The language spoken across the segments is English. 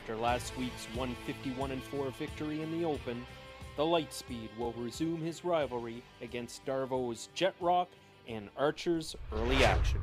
After last week's 151-4 victory in the Open, the Lightspeed will resume his rivalry against Darvaux's Jet Rock and Archer's Early Action.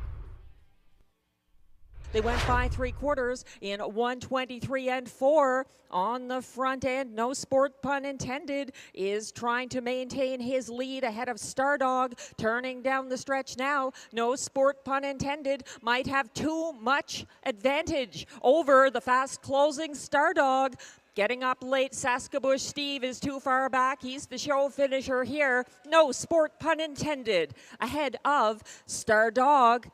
They went by 3/4 in 123-4 on the front end. No sport pun intended, is trying to maintain his lead ahead of Stardog, turning down the stretch now. No sport pun intended, might have too much advantage over the fast closing Stardog. Getting up late, Saskabush Steve is too far back. He's the show finisher here. No sport pun intended, ahead of Stardog.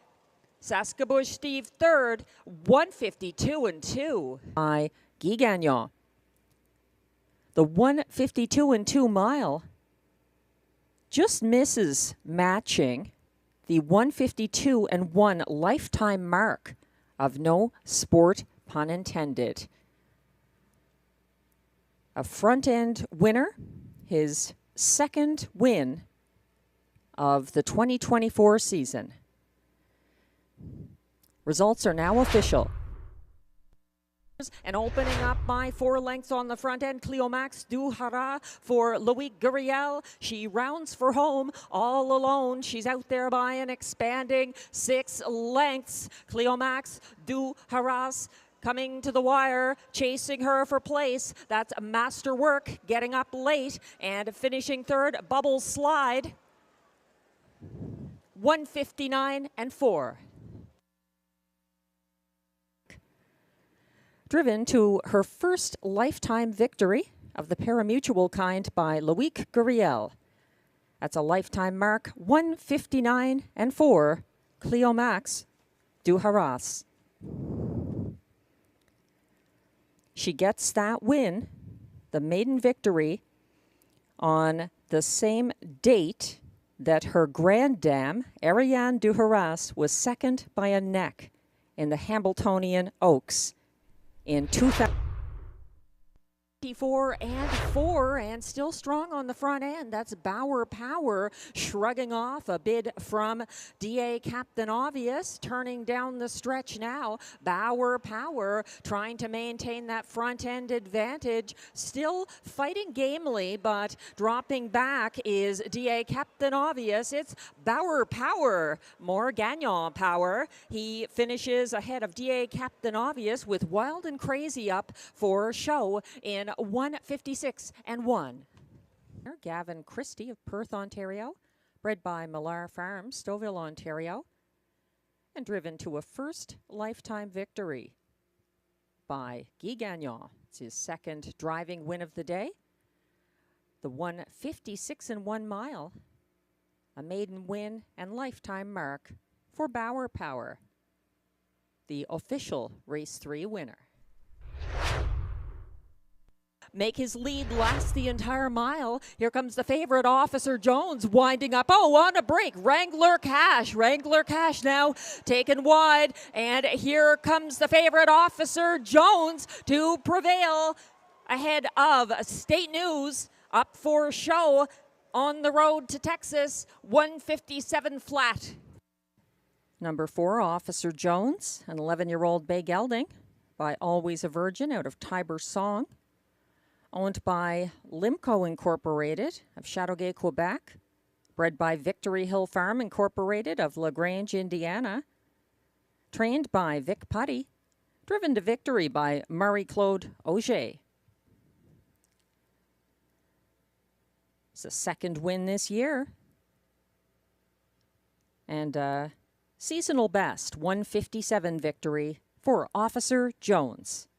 Saskabush Steve third, 152-2 by Guy Gagnon. The 152-2 mile just misses matching the 152-1 lifetime mark of no sport pun intended. A front end winner, his second win of the 2024 season. Results are now official. And opening up by 4 lengths on the front end, Cleomax du Haras for Loïc Guriel. She rounds for home all alone. She's out there by an expanding 6 lengths. Cleomax du Haras coming to the wire, chasing her for place. That's Masterwork getting up late and finishing third, Bubble Slide. 159-4. Driven to her first lifetime victory of the parimutuel kind by Loïc Guriel. That's a lifetime mark, 159-4, Cleomax du Haras. She gets that win, the maiden victory, on the same date that her grand dam, Ariane du Haras, was second by a neck in the Hambletonian Oaks in 2004 and still strong on the front end. That's Bauer Power shrugging off a bid from DA Captain Obvious, turning down the stretch now. Bauer Power trying to maintain that front end advantage, still fighting gamely, but dropping back is DA Captain Obvious. It's Bauer Power, more Gagnon Power. He finishes ahead of DA Captain Obvious with Wild and Crazy up for show in 156-1. Gavin Christie of Perth, Ontario, bred by Millar Farms, Stouffville, Ontario, and driven to a first lifetime victory by Guy Gagnon. It's his second driving win of the day. The 156-1 mile, a maiden win and lifetime mark for Bauer Power, the official Race 3 winner. Make his lead last the entire mile. Here comes the favorite, Officer Jones, winding up. Oh, on a break, Wrangler Cash. Wrangler Cash now taken wide. And here comes the favorite, Officer Jones, to prevail ahead of State News up for show on the road to Texas, 157 flat. Number 4, Officer Jones, an 11-year-old bay gelding by Always a Virgin out of Tiber Song. Owned by Limco Incorporated of Chateauguay, Quebec. Bred by Victory Hill Farm Incorporated of LaGrange, Indiana. Trained by Vic Putty. Driven to victory by Marie-Claude Auger. It's a second win this year. And seasonal best, 157 victory for Officer Jones.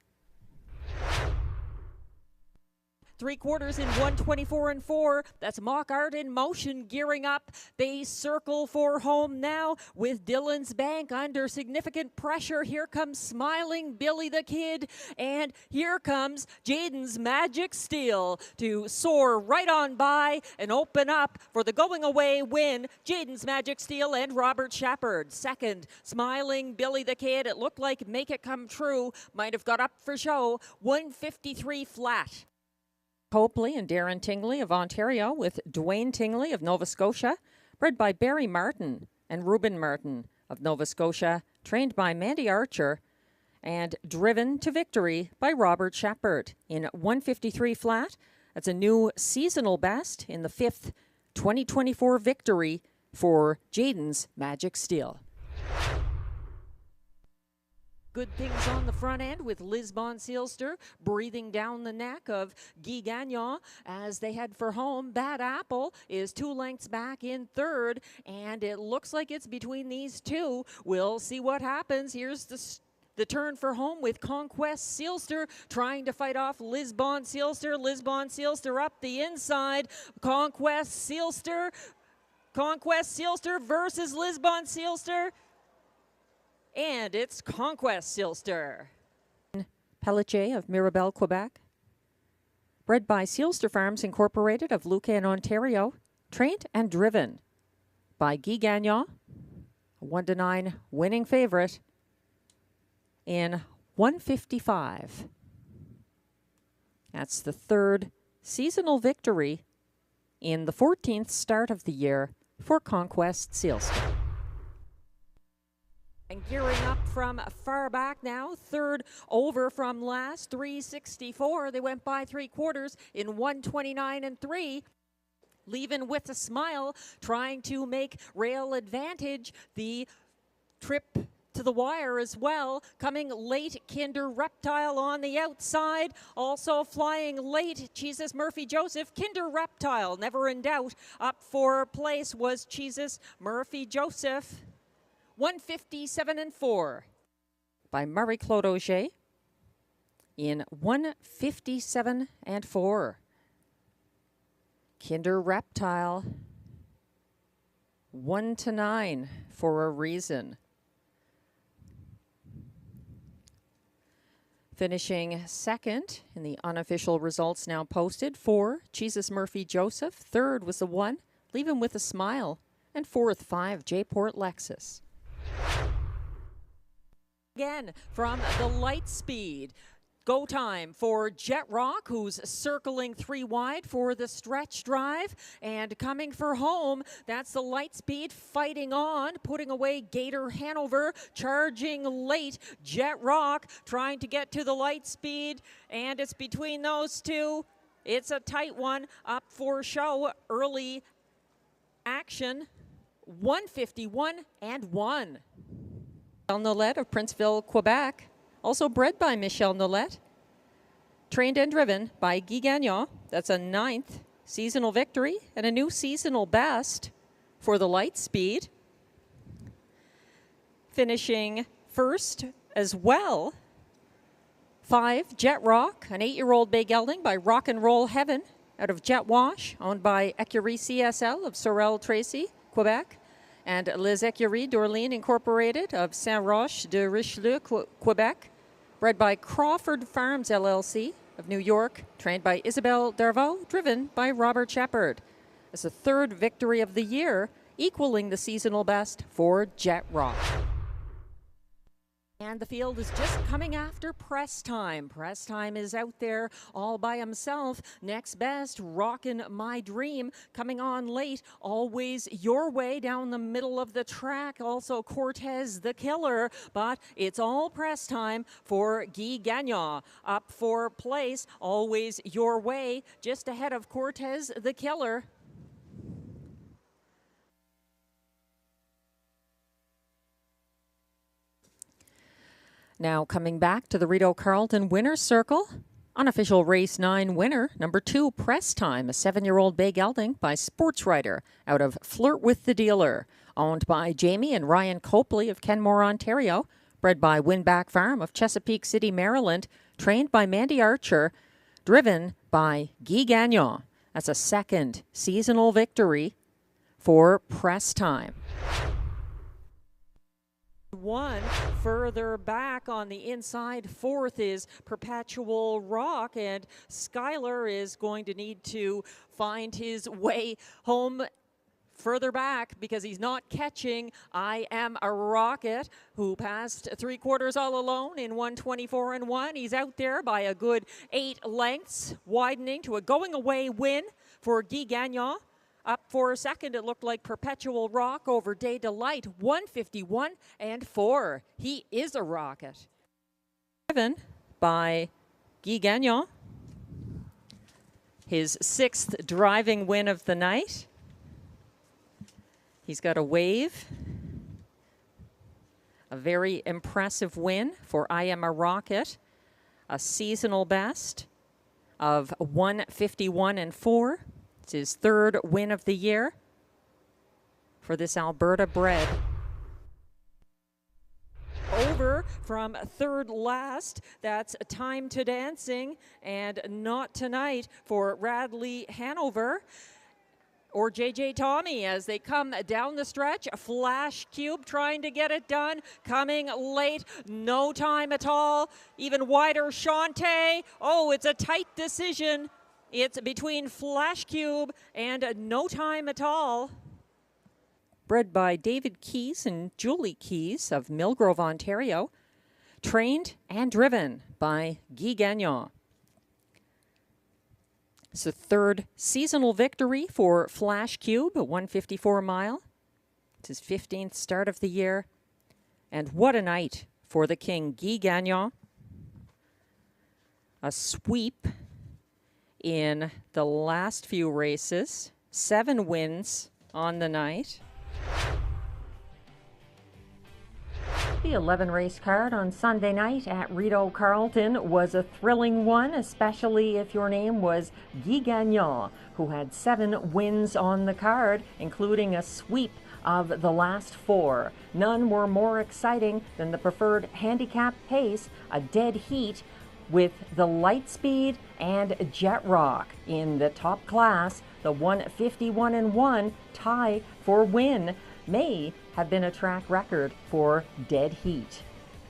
3/4 in 124-4. That's Mock Art in motion, gearing up. They circle for home now with Dillon's Bank under significant pressure. Here comes Smiling Billy the Kid, and here comes Jaden's Magic Steel to soar right on by and open up for the going away win. Jaden's Magic Steel and Robert Shepard. Second, Smiling Billy the Kid. It looked like Make It Come True might have got up for show, 153 flat. Copley and Darren Tingley of Ontario with Dwayne Tingley of Nova Scotia, bred by Barry Martin and Reuben Martin of Nova Scotia, trained by Mandy Archer, and driven to victory by Robert Shepard in 153 flat. That's a new seasonal best in the 5th 2024 victory for Jayden's Magic Steel. Good things on the front end with Lisbon Sealster breathing down the neck of Guy Gagnon as they head for home. Bad Apple is 2 lengths back in 3rd, and it looks like it's between these two. We'll see what happens. Here's the turn for home with Conquest Sealster trying to fight off Lisbon Sealster. Lisbon Sealster up the inside. Conquest Sealster versus Lisbon Sealster. And it's Conquest Sealster. Pelletier of Mirabel, Quebec. Bred by Sealster Farms Incorporated of Lucan, Ontario. Trained and driven by Guy Gagnon. A 1-9 winning favorite in 155. That's the 3rd seasonal victory in the 14th start of the year for Conquest Sealster. And gearing up from far back now, 3rd over from last, 364. They went by 3/4 in 129 and 3. Leaving with a smile, trying to make rail advantage the trip to the wire as well. Coming late, Kinder Reptile on the outside. Also flying late, Jesus Murphy Joseph. Kinder Reptile, never in doubt. Up for place was Jesus Murphy Joseph. 157 and 4 by Marie-Claude Auger in 157 and 4. Kinder Reptile 1-9 for a reason. Finishing second in the unofficial results now posted for Jesus Murphy Joseph. 3rd was the 1, leaving with a smile. And 4th, 5, J-Port Lexus. Again, from the light speed, go time for Jet Rock, who's circling 3 wide for the stretch drive. And coming for home, that's the light speed fighting on, putting away Gator Hanover, charging late. Jet Rock trying to get to the light speed, and it's between those two. It's a tight one up for show. Early action, 151 and 1. Michel Nolette of Princeville, Quebec, also bred by Michel Nolette. Trained and driven by Guy Gagnon. That's a 9th seasonal victory and a new seasonal best for the light speed. Finishing first as well, 5, Jet Rock, an 8-year-old bay gelding by Rock and Roll Heaven out of Jet Wash, owned by Écurie CSL of Sorel-Tracy, Quebec. And Les Écuries d'Orléans Incorporated of Saint-Roch de Richelieu, Quebec, bred by Crawford Farms LLC of New York, trained by Isabelle Darvaux, driven by Robert Shepard. It's the 3rd victory of the year, equaling the seasonal best for Jet Rock. And the field is just coming after Press Time. Press Time is out there all by himself. Next best, Rockin' My Dream, coming on late. Always Your Way down the middle of the track. Also Cortez the Killer. But it's all Press Time for Guy Gagnon. Up for place, Always Your Way, just ahead of Cortez the Killer. Now coming back to the Rideau Carleton winner's circle. Unofficial race 9 winner, number 2, Press Time, a 7-year-old bay gelding by Sports Writer out of Flirt with the Dealer, owned by Jamie and Ryan Copley of Kenmore, Ontario, bred by Winback Farm of Chesapeake City, Maryland, trained by Mandy Archer, driven by Guy Gagnon. That's a 2nd seasonal victory for Press Time. 1 further back on the inside. 4th is Perpetual Rock, and Skylar is going to need to find his way home further back because he's not catching I Am a Rocket, who passed 3/4 all alone in 124 and 1. He's out there by a good 8 lengths, widening to a going away win for Guy Gagnon. Up for a second, it looked like Perpetual Rock over Day Delight, 151 and 4. He is a rocket. driven by Guy Gagnon. His 6th driving win of the night. He's got a wave. A very impressive win for I Am a Rocket. A seasonal best of 151.4. It's his 3rd win of the year for this Alberta bred. Over from 3rd last, that's Time to Dancing, and Not Tonight for Radley Hanover. Or JJ Tommy as they come down the stretch. Flash Cube trying to get it done. Coming late. No time at all. Even wider Shante. Oh, it's a tight decision. It's between Flash Cube and No Time at all. Bred by David Keys and Julie Keys of Millgrove, Ontario. Trained and driven by Guy Gagnon. It's the 3rd seasonal victory for Flash Cube, a 154 mile. It's his 15th start of the year. And what a night for the King, Guy Gagnon. A sweep in the last few races. 7 wins on the night. The 11 race card on Sunday night at Rideau Carleton was a thrilling one, especially if your name was Guy Gagnon, who had 7 wins on the card, including a sweep of the last 4. None were more exciting than the preferred handicap pace, a dead heat with the Lightspeed and Jet Rock in the top class. The 151-1 tie for win may have been a track record for dead heat.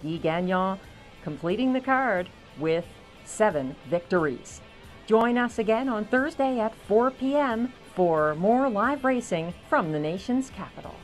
Guy Gagnon completing the card with 7 victories. Join us again on Thursday at 4 p.m. for more live racing from the nation's capital.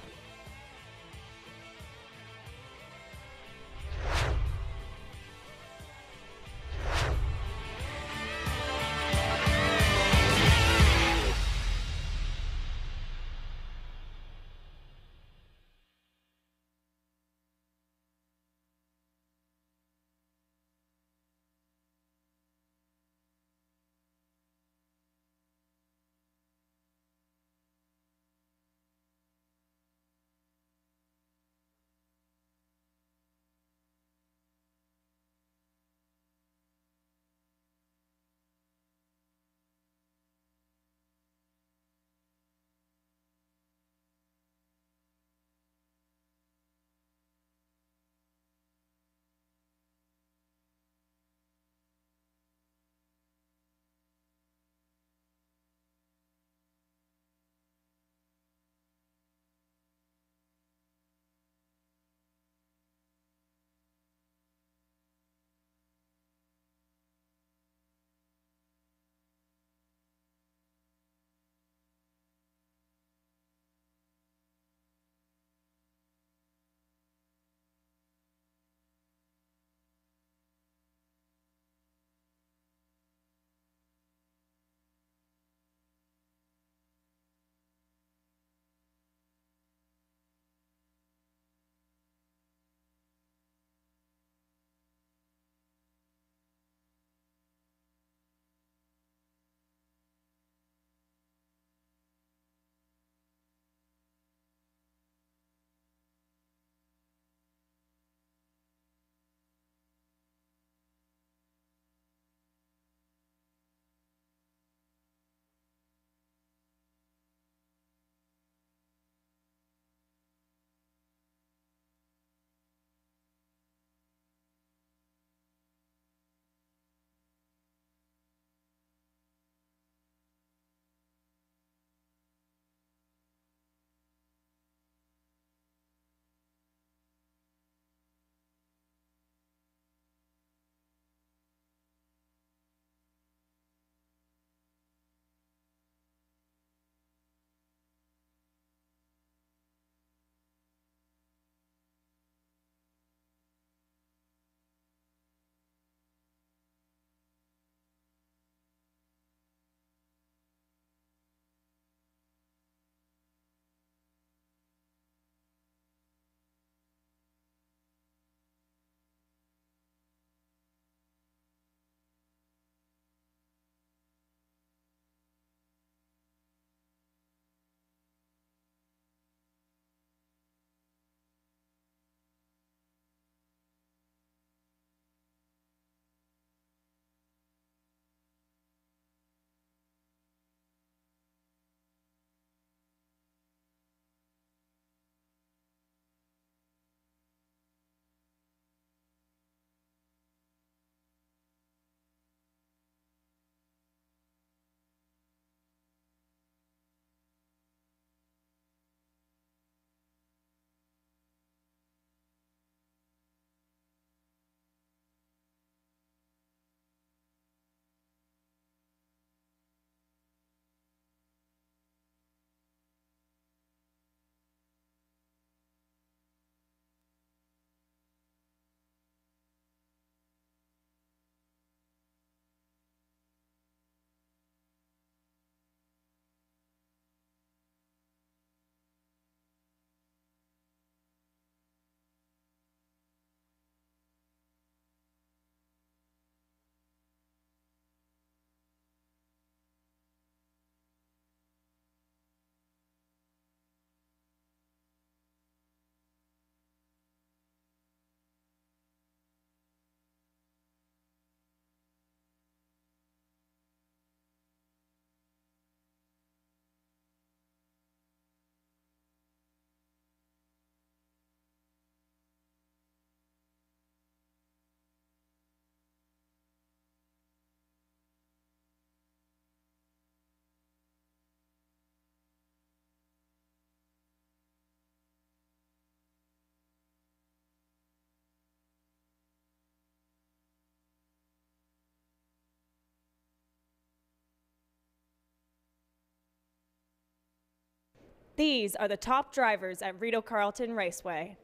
These are the top drivers at Rideau Carleton Raceway.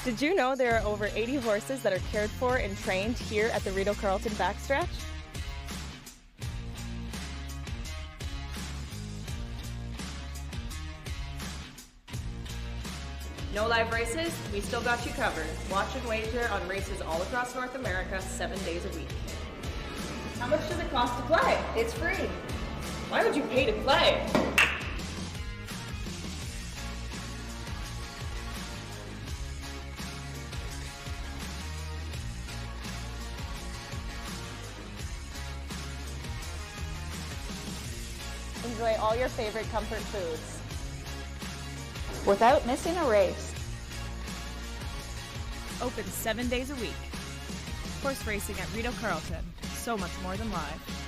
Did you know there are over 80 horses that are cared for and trained here at the Rideau Carleton backstretch? No live races? We still got you covered. Watch and wager on races all across North America 7 days a week. How much does it cost to play? It's free. Why would you pay to play? Enjoy all your favorite comfort foods without missing a race. Open 7 days a week. Horse racing at Rideau Carleton. So much more than live.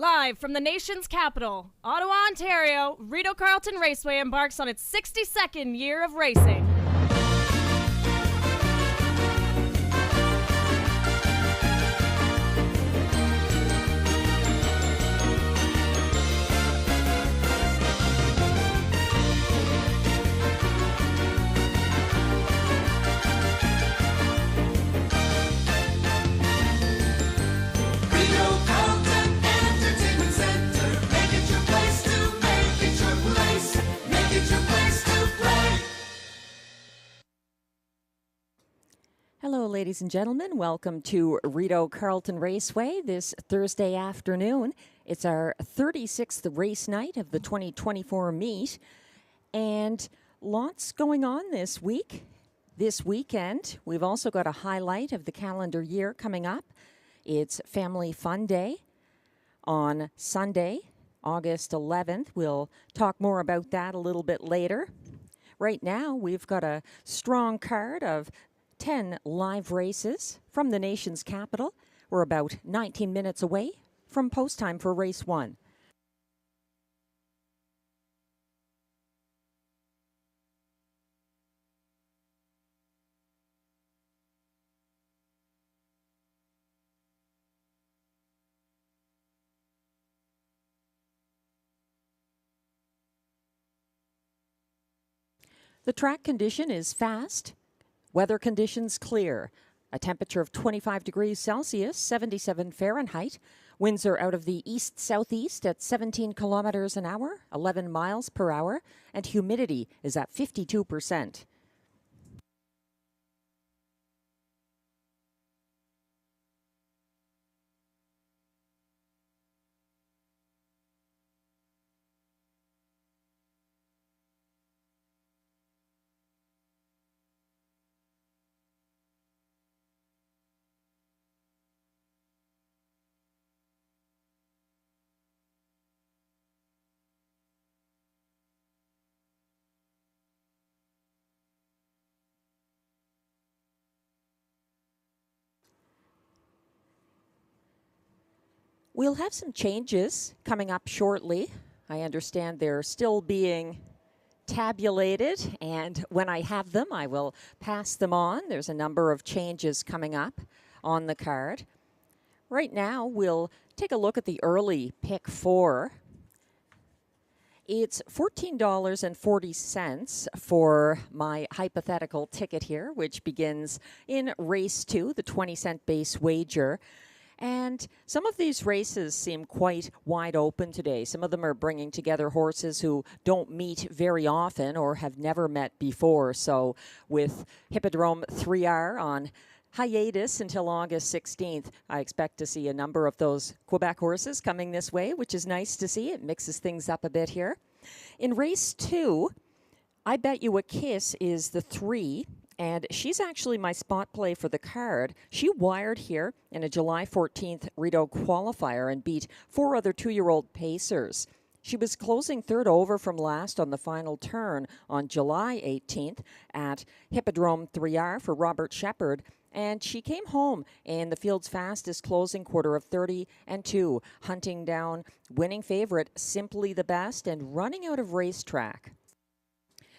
Live from the nation's capital, Ottawa, Ontario, Rideau Carleton Raceway embarks on its 62nd year of racing. Hello, ladies and gentlemen. Welcome to Rideau Carleton Raceway this Thursday afternoon. It's our 36th race night of the 2024 meet, and lots going on this week. This weekend, we've also got a highlight of the calendar year coming up. It's Family Fun Day on Sunday, August 11th. We'll talk more about that a little bit later. Right now, we've got a strong card of 10 live races from the nation's capital. We're about 19 minutes away from post time for race 1. The track condition is fast. Weather conditions clear. A temperature of 25 degrees Celsius, 77 Fahrenheit. Winds are out of the east-southeast at 17 kilometers an hour, 11 miles per hour, and humidity is at 52%. We'll have some changes coming up shortly. I understand they're still being tabulated, and when I have them, I will pass them on. There's a number of changes coming up on the card. Right now, we'll take a look at the early pick 4. It's $14.40 for my hypothetical ticket here, which begins in race 2, the 20-cent base wager. And some of these races seem quite wide open today. Some of them are bringing together horses who don't meet very often or have never met before. So with Hippodrome 3R on hiatus until August 16th, I expect to see a number of those Quebec horses coming this way, which is nice to see. It mixes things up a bit here. In race 2, I Bet You a Kiss is the 3. And she's actually my spot play for the card. She wired here in a July 14th Rideau qualifier and beat 4 other 2-year-old pacers. She was closing third over from last on the final turn on July 18th at Hippodrome 3R for Robert Shepard. And she came home in the field's fastest closing quarter of 30-2, hunting down winning favorite Simply the Best and running out of racetrack.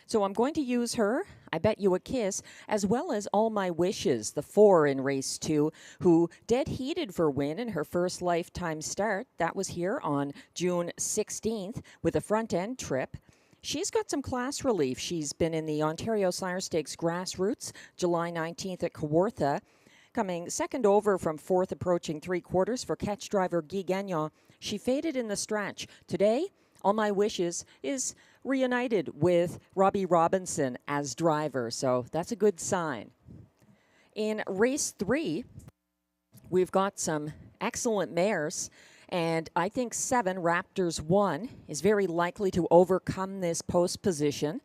So I'm going to use her, I Bet You a Kiss, as well as All My Wishes, the 4 in race 2, who dead heated for win in her first lifetime start. That was here on June 16th with a front end trip. She's got some class relief. She's been in the Ontario Sire Stakes Grassroots, July 19th at Kawartha, coming second over from 4th, approaching 3/4 for catch driver Guy Gagnon. She faded in the stretch. Today, All My Wishes is reunited with Robbie Robinson as driver, so that's a good sign. In race 3, we've got some excellent mares, and I think 7, Raptors 1, is very likely to overcome this post position.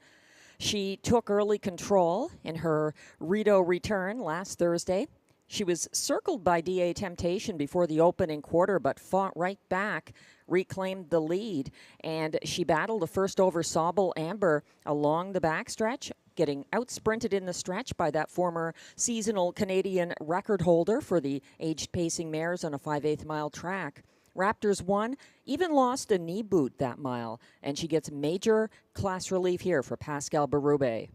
She took early control in her Rideau return last Thursday. She was circled by DA Temptation before the opening quarter, but fought right back, reclaimed the lead, and she battled a first over Sauble Amber along the backstretch, getting out-sprinted in the stretch by that former seasonal Canadian record holder for the aged pacing mares on a 5/8 mile track. Raptors 1 even lost a knee boot that mile, and she gets major class relief here for Pascal Berube.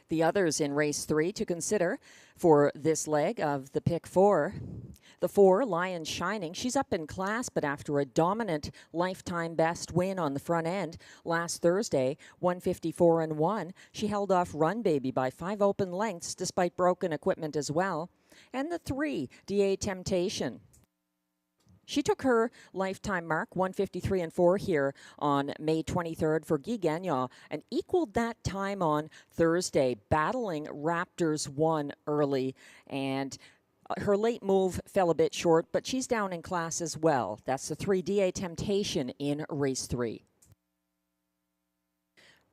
The others in race 3 to consider for this leg of the pick 4. The 4, Lion Shining, she's up in class, but after a dominant lifetime best win on the front end last Thursday, 154-1, she held off Run Baby by 5 open lengths despite broken equipment as well. And the 3, DA Temptation. She took her lifetime mark, 153-4 here on May 23rd for Guy Gagnon, and equaled that time on Thursday, battling Raptors 1 early. And her late move fell a bit short, but she's down in class as well. That's the 3, DA Temptation in race 3.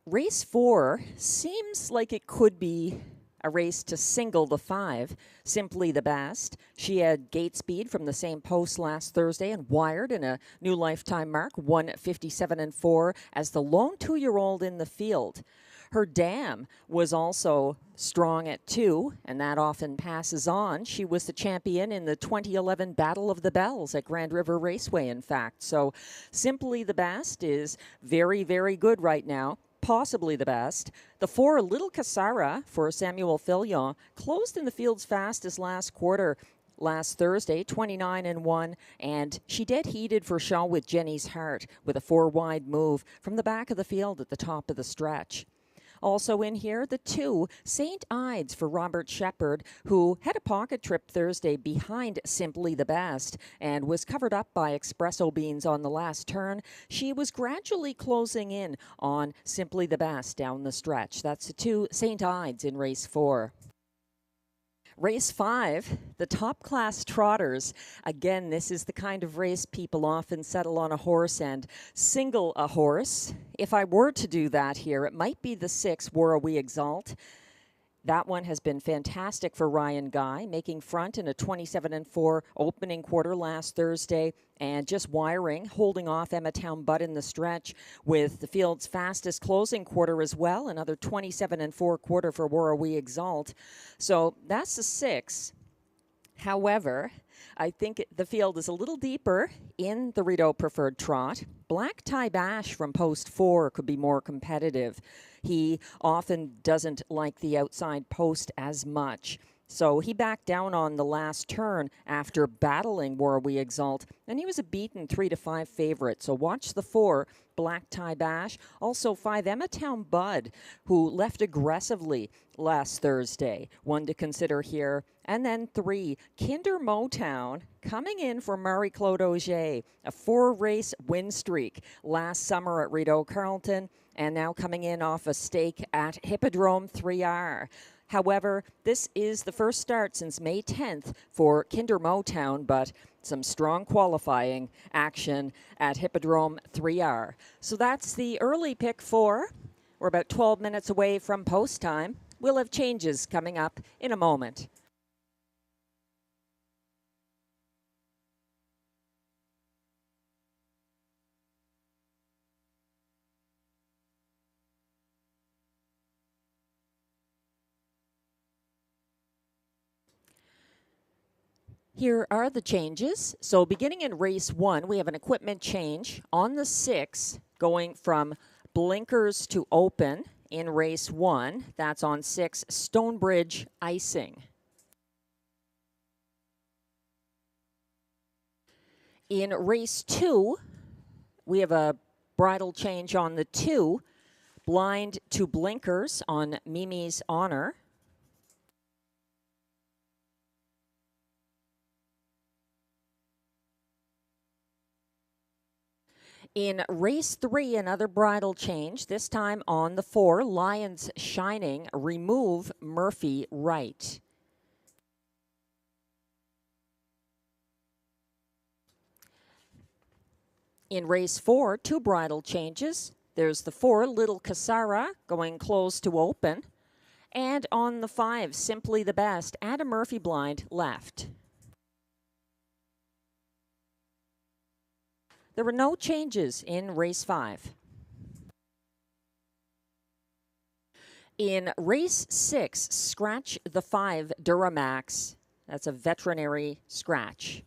Race 4 seems like it could be a race to single the 5, Simply the Best. She had gate speed from the same post last Thursday and wired in a new lifetime mark, 157-4, as the lone 2-year-old in the field. Her dam was also strong at 2, and that often passes on. She was the champion in the 2011 Battle of the Bells at Grand River Raceway, in fact. So Simply the Best is very, very good right now. Possibly the best. The 4, Little Cassara for Samuel Filion, closed in the field's fastest last quarter last Thursday, 29-1, and she dead heated for Shaw with Jenny's Heart with a 4-wide move from the back of the field at the top of the stretch. Also in here, the 2, St. Ides for Robert Shepard, who had a pocket trip Thursday behind Simply the Best and was covered up by espresso beans on the last turn. She was gradually closing in on Simply the Best down the stretch. That's the 2, St. Ides in race 4. Race 5, the top class trotters. Again, this is the kind of race people often settle on a horse and single a horse. If I were to do that here, it might be the 6, Wara We Exalt. That one has been fantastic for Ryan Guy, making front in a 27-4 opening quarter last Thursday and just wiring, holding off Emmatown Butt in the stretch with the field's fastest closing quarter as well, another 27-4 quarter for Wara We Exalt. So that's the 6. However, I think the field is a little deeper in the Rideau Preferred Trot. Black Tie Bash from post 4 could be more competitive. He often doesn't like the outside post as much. So he backed down on the last turn after battling Wara We Exalt, and he was a beaten 3-5 favorite. So watch the 4, Black Tie Bash. Also 5, Emmatown Bud, who left aggressively last Thursday. One to consider here. And then 3, Kinder Motown, coming in for Marie-Claude Auger, a 4-race win streak last summer at Rideau Carleton, and now coming in off a stake at Hippodrome 3R. However, this is the first start since May 10th for Kinder Motown, but some strong qualifying action at Hippodrome 3R. So that's the early pick 4. We're about 12 minutes away from post time. We'll have changes coming up in a moment. Here are the changes. So beginning in race 1, we have an equipment change on the 6, going from blinkers to open in race 1. That's on 6, Stonebridge Icing. In race 2, we have a bridle change on the 2, blind to blinkers on Mimi's Honor. In race 3, another bridle change, this time on the 4, Lions Shining, remove Murphy Right. In race 4, 2 bridle changes. There's the 4, Little Cassara, going close to open. And on the 5, Simply the Best, add a Murphy blind left. There were no changes in race 5. In race 6, scratch the 5 Duramax. That's a veterinary scratch.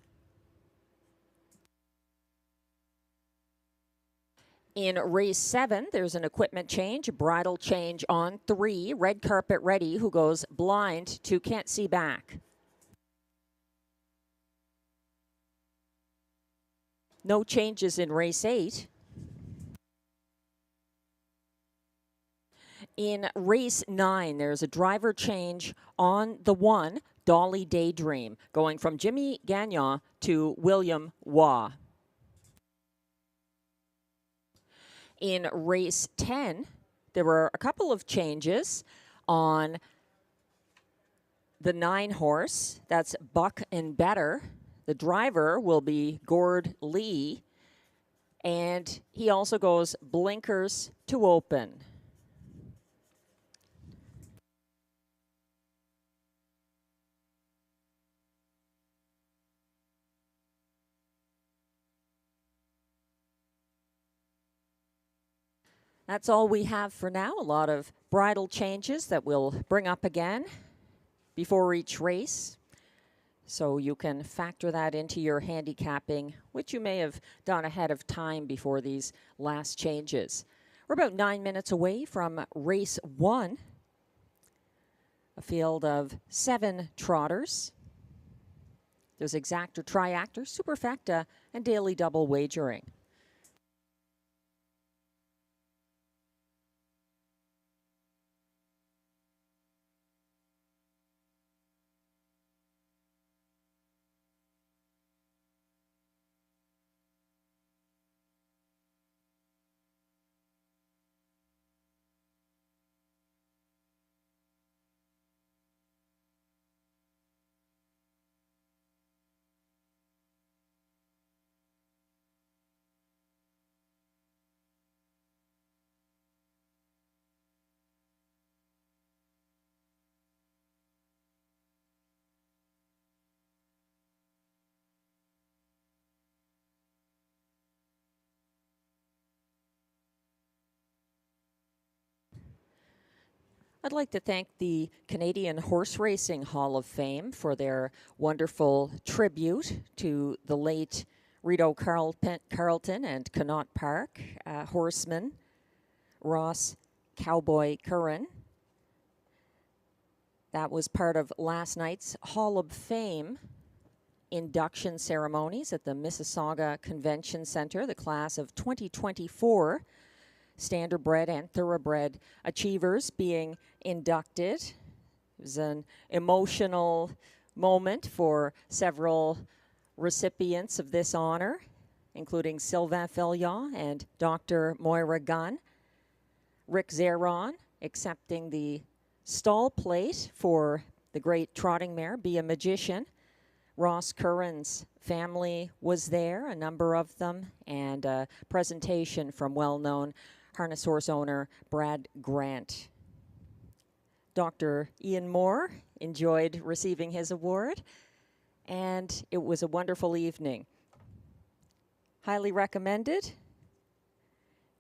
In race 7, there's an equipment change, a bridle change on 3. Red carpet ready, who goes blind to Can't See Back. No changes in race 8. In race 9, there's a driver change on the 1, Dolly Daydream, going from Jimmy Gagnon to William Waugh. In race 10, there were a couple of changes on the 9 horse. That's Buck and Better. The driver will be Gord Lee, and he also goes blinkers to open. That's all we have for now. A lot of bridle changes that we'll bring up again before each race. So you can factor that into your handicapping, which you may have done ahead of time before these last changes. We're about 9 minutes away from race 1. A field of 7 trotters. There's exactor, triactor, superfecta, and daily double wagering. I'd like to thank the Canadian Horse Racing Hall of Fame for their wonderful tribute to the late Rideau Carleton and Connaught Park horseman Ross Cowboy Curran. That was part of last night's Hall of Fame induction ceremonies at the Mississauga Convention Center, the class of 2024. Standardbred and thoroughbred achievers being inducted. It was an emotional moment for several recipients of this honor, including Sylvain Fillion and Dr. Moira Gunn. Rick Zeron accepting the stall plate for the great trotting mare, Be a Magician. Ross Curran's family was there, a number of them, and a presentation from well-known harness horse owner Brad Grant. Dr. Ian Moore enjoyed receiving his award, and it was a wonderful evening. Highly recommended.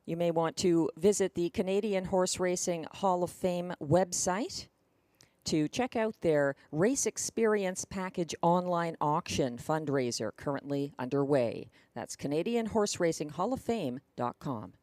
You may want to visit the Canadian Horse Racing Hall of Fame website to check out their Race Experience Package online auction fundraiser currently underway. That's CanadianHorseRacingHallOfFame.com.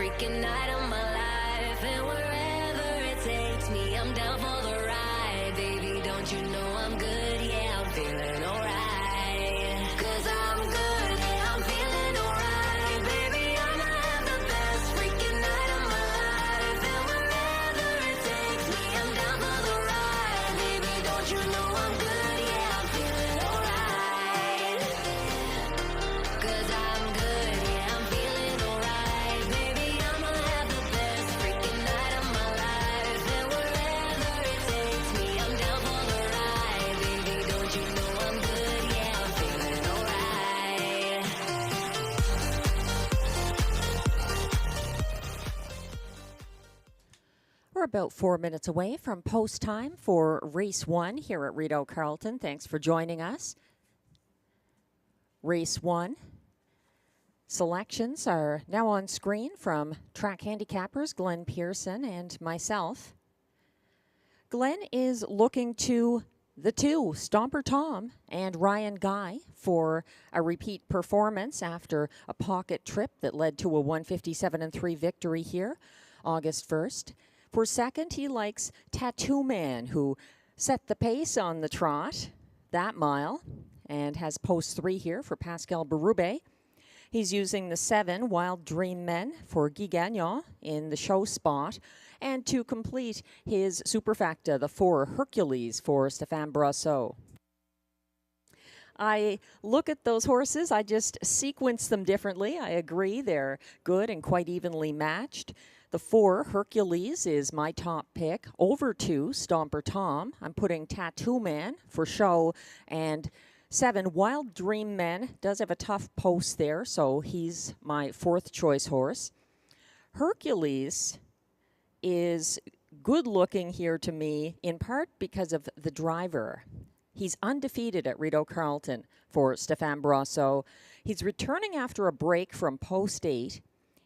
freaking night of my life. And wherever it takes me, I'm down for the ride. Baby, don't you know I'm good? Yeah, I'm feeling alright. 'Cause I'm good, yeah, I'm feeling alright. Baby, I'ma have the best freaking night of my life. And wherever it takes me, I'm down for the ride. Baby, don't you know I'm good? Yeah, I'm feeling alright. 'Cause I'm good, yeah, I'm feeling alright. Baby, I'ma have the best freaking night of my life. And wherever it takes me, I'm down for the ride. Baby, don't you know I'm good? Yeah, I'm feeling alright. We're about 4 minutes away from post time for race 1 here at Rideau Carleton. Thanks for joining us. Race 1 selections are now on screen from track handicappers Glenn Pearson and myself. Glenn is looking to the two, Stomper Tom and Ryan Guy, for a repeat performance after a pocket trip that led to a 157-3 victory here August 1st. For second, he likes Tattoo Man, who set the pace on the trot that mile and has post 3 here for Pascal Berube. He's using the 7 Wild Dream Men for Guy Gagnon in the show spot. And to complete his superfecta, the 4 Hercules for Stéphane Brosseau. I look at those horses, I just sequence them differently. I agree, they're good and quite evenly matched. The 4 Hercules is my top pick over 2 Stomper Tom. I'm putting Tattoo Man for show, and 7 Wild Dream Men does have a tough post there, so he's my 4th choice horse. Hercules is good looking here to me, in part because of the driver. He's undefeated at Rideau Carleton for Stéphane Brosseau. He's returning after a break from post 8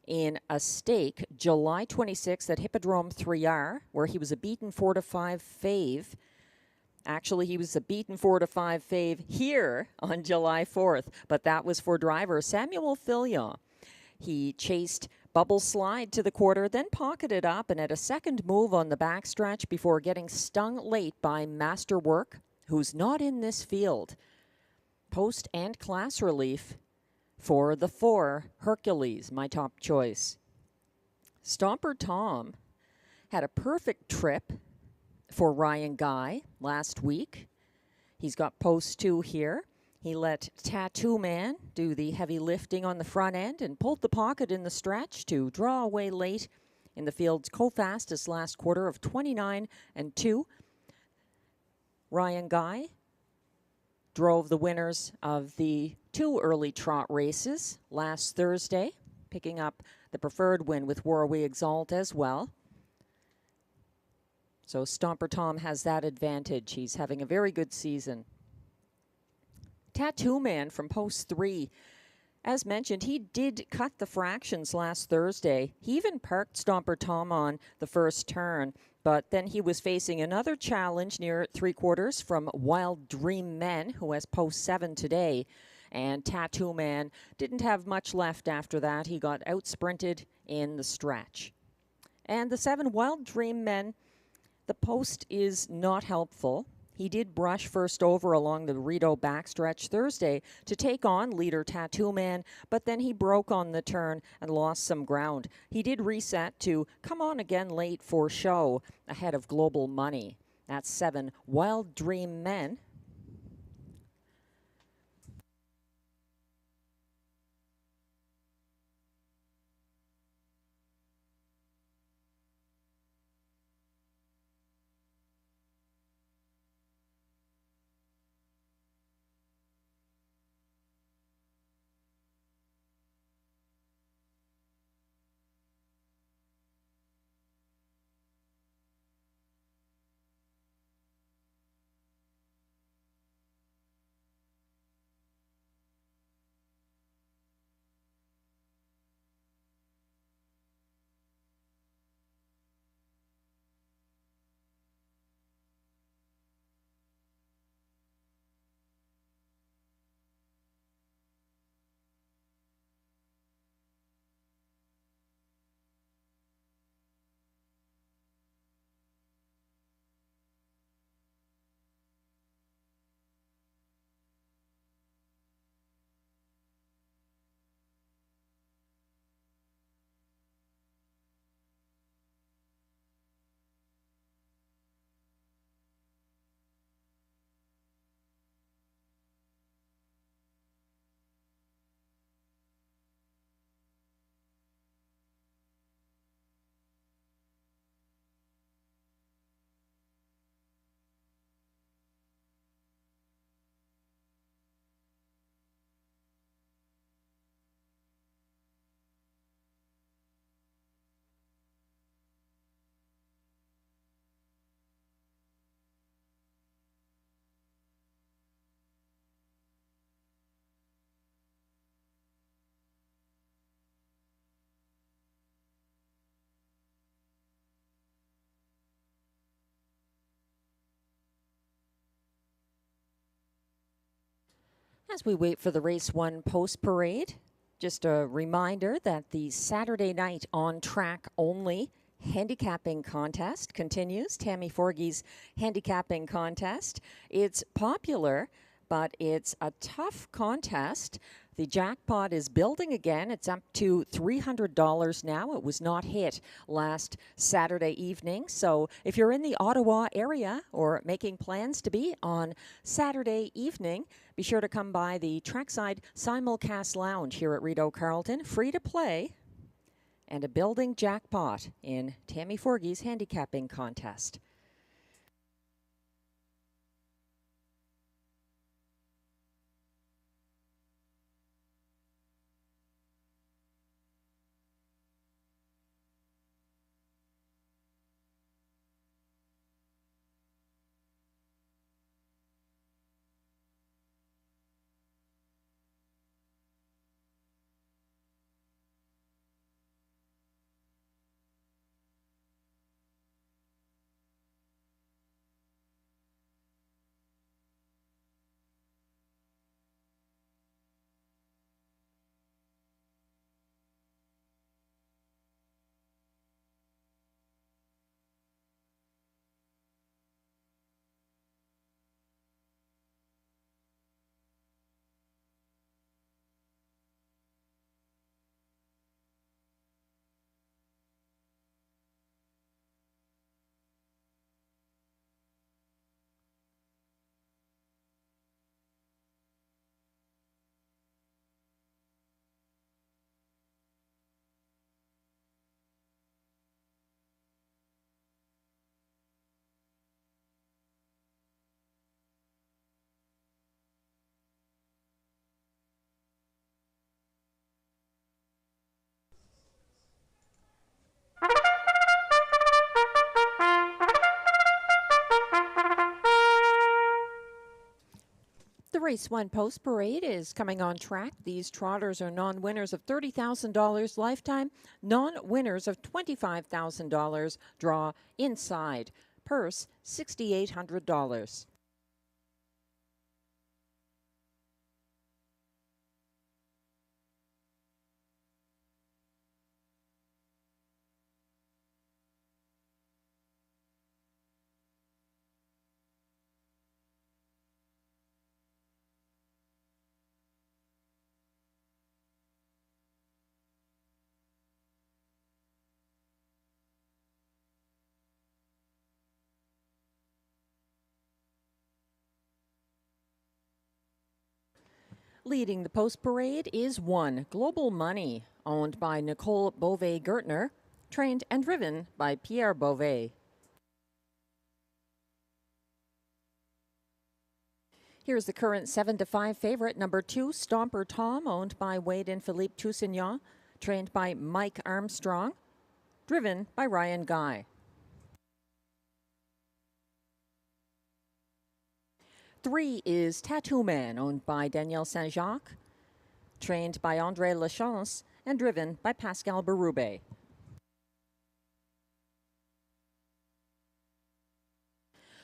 in a stake July 26th at Hippodrome 3R, where he was a beaten 4-5 fave. Actually, he was a beaten 4-5 fave here on July 4th, but that was for driver Samuel Filion. He chased Bubble Slide to the quarter, then pocketed up and had a second move on the backstretch before getting stung late by Masterwork, who's not in this field. Post and class relief for the 4 Hercules, my top choice. Stomper Tom had a perfect trip for Ryan Guy last week. He's got post 2 here. He let Tattoo Man do the heavy lifting on the front end and pulled the pocket in the stretch to draw away late in the field's co-fastest last quarter of 29-2. Ryan Guy drove the winners of the 2 early trot races last Thursday, picking up the preferred win with War We Exalt as well. So Stomper Tom has that advantage. He's having a very good season. Tattoo Man from post 3. As mentioned, he did cut the fractions last Thursday. He even parked Stomper Tom on the first turn, but then he was facing another challenge near 3/4 from Wild Dream Men, who has post 7 today. And Tattoo Man didn't have much left after that. He got out-sprinted in the stretch. And the 7 Wild Dream Men, the post is not helpful. He did brush first over along the Rideau backstretch Thursday to take on leader Tattoo Man, but then he broke on the turn and lost some ground. He did reset to come on again late for show ahead of Global Money. That's 7 Wild Dream Men. As we wait for the Race 1 post parade, just a reminder that the Saturday night on track only handicapping contest continues. Tammy Forgey's handicapping contest. It's popular, but it's a tough contest. The jackpot is building again. It's up to $300 now. It was not hit last Saturday evening. So if you're in the Ottawa area or making plans to be on Saturday evening, be sure to come by the Trackside Simulcast Lounge here at Rideau Carleton. Free to play and a building jackpot in Tammy Forgey's handicapping contest. The Race 1 Post Parade is coming on track. These trotters are non-winners of $30,000 lifetime, non-winners of $25,000 draw inside. Purse, $6,800. Leading the post parade is 1 Global Money, owned by Nicole Beauvais-Gertner, trained and driven by Pierre Beauvais. Here's the current 7-5 favorite, number 2, Stomper Tom, owned by Wade and Philippe Toussaint, trained by Mike Armstrong, driven by Ryan Guy. 3 is Tattoo Man, owned by Danielle Saint-Jacques, trained by André Lachance, and driven by Pascal Berube.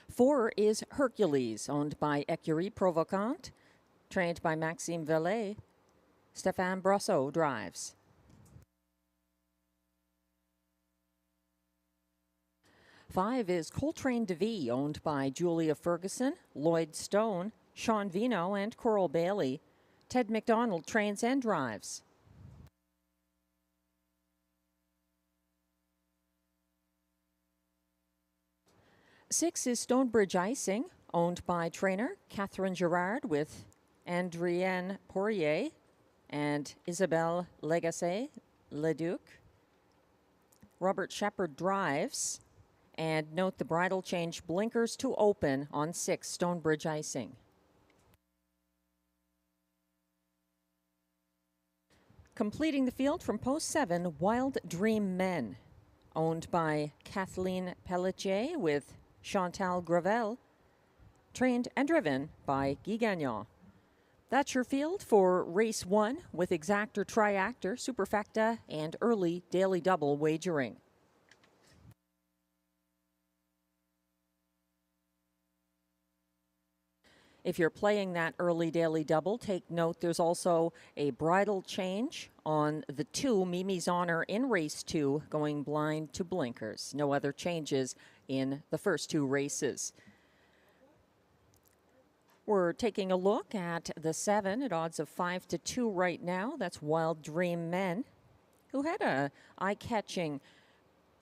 4 is Hercules, owned by Écurie Provocante, trained by Maxime Vellet. Stéphane Brosseau drives. 5 is Coltrane DeVie, owned by Julia Ferguson, Lloyd Stone, Sean Vino, and Coral Bailey. Ted McDonald trains and drives. 6 is Stonebridge Icing, owned by trainer Catherine Girard with Andrienne Poirier and Isabelle Legacy-Leduc. Robert Shepard drives. And note the bridle change blinkers to open on 6 Stonebridge Icing. Completing the field from post 7, Wild Dream Men, owned by Kathleen Pelletier with Chantal Gravel, trained and driven by Guy Gagnon. That's your field for race 1 with exactor, triactor, superfecta, and early daily double wagering. If you're playing that early daily double, take note there's also a bridle change on the 2, Mimi's Honor in race 2, going blind to blinkers. No other changes in the first 2 races. We're taking a look at the 7 at odds of 5-2 right now. That's Wild Dream Men, who had a eye-catching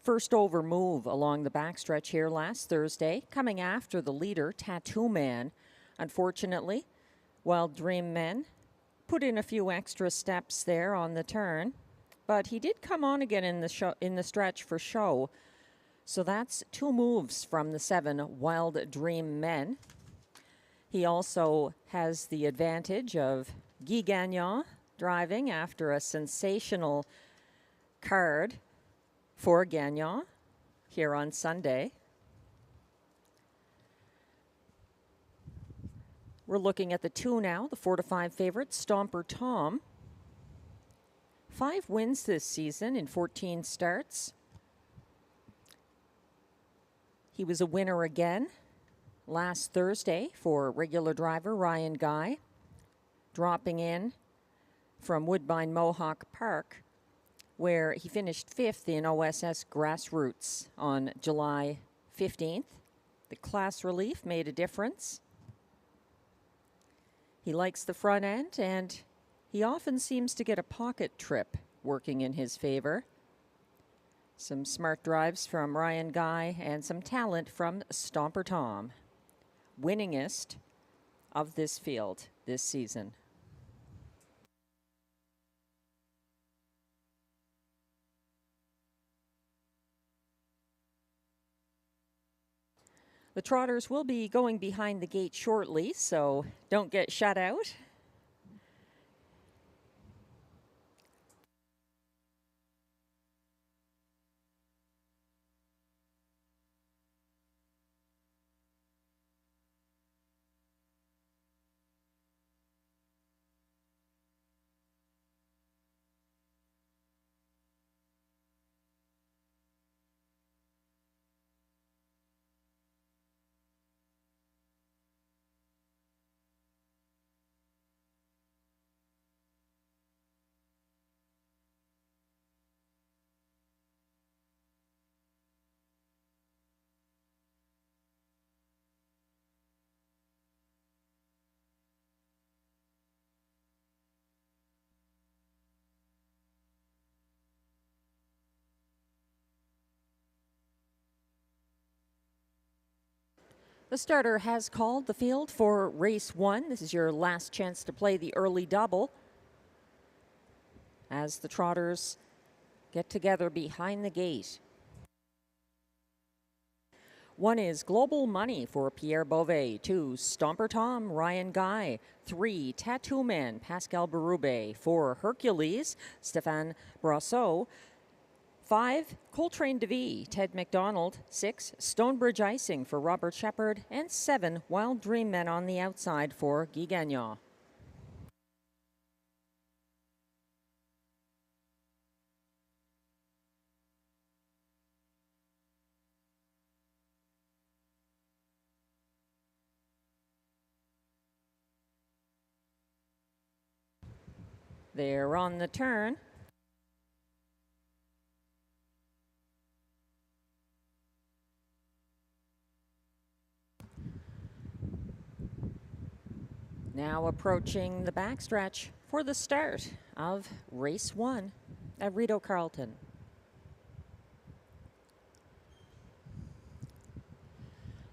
first over move along the backstretch here last Thursday, coming after the leader, Tattoo Man. Unfortunately, Wild Dream Men put in a few extra steps there on the turn, but he did come on again in the stretch for show. So that's 2 moves from the 7 Wild Dream Men. He also has the advantage of Guy Gagnon driving after a sensational card for Gagnon here on Sunday. We're looking at the 2 now, the 4-5 favorite, Stomper Tom. 5 wins this season in 14 starts. He was a winner again last Thursday for regular driver Ryan Guy, dropping in from Woodbine Mohawk Park, where he finished 5th in OSS Grassroots on July 15th. The class relief made a difference. He likes the front end, and he often seems to get a pocket trip working in his favor. Some smart drives from Ryan Guy and some talent from Stomper Tom. Winningest of this field this season. The Trotters will be going behind the gate shortly, so don't get shut out. The starter has called the field for race 1. This is your last chance to play the early double as the Trotters get together behind the gate. 1 is Global Money for Pierre Beauvais. 2, Stomper Tom, Ryan Guy. 3, Tattoo Man, Pascal Berube. 4, Hercules, Stéphane Brosseau. 5, Coltrane DeVie, Ted McDonald. 6, Stonebridge Icing for Robert Shepard. And 7, Wild Dream Men on the outside for Guy Gagnon. They're on the turn. Now approaching the backstretch for the start of race 1 at Rideau Carleton.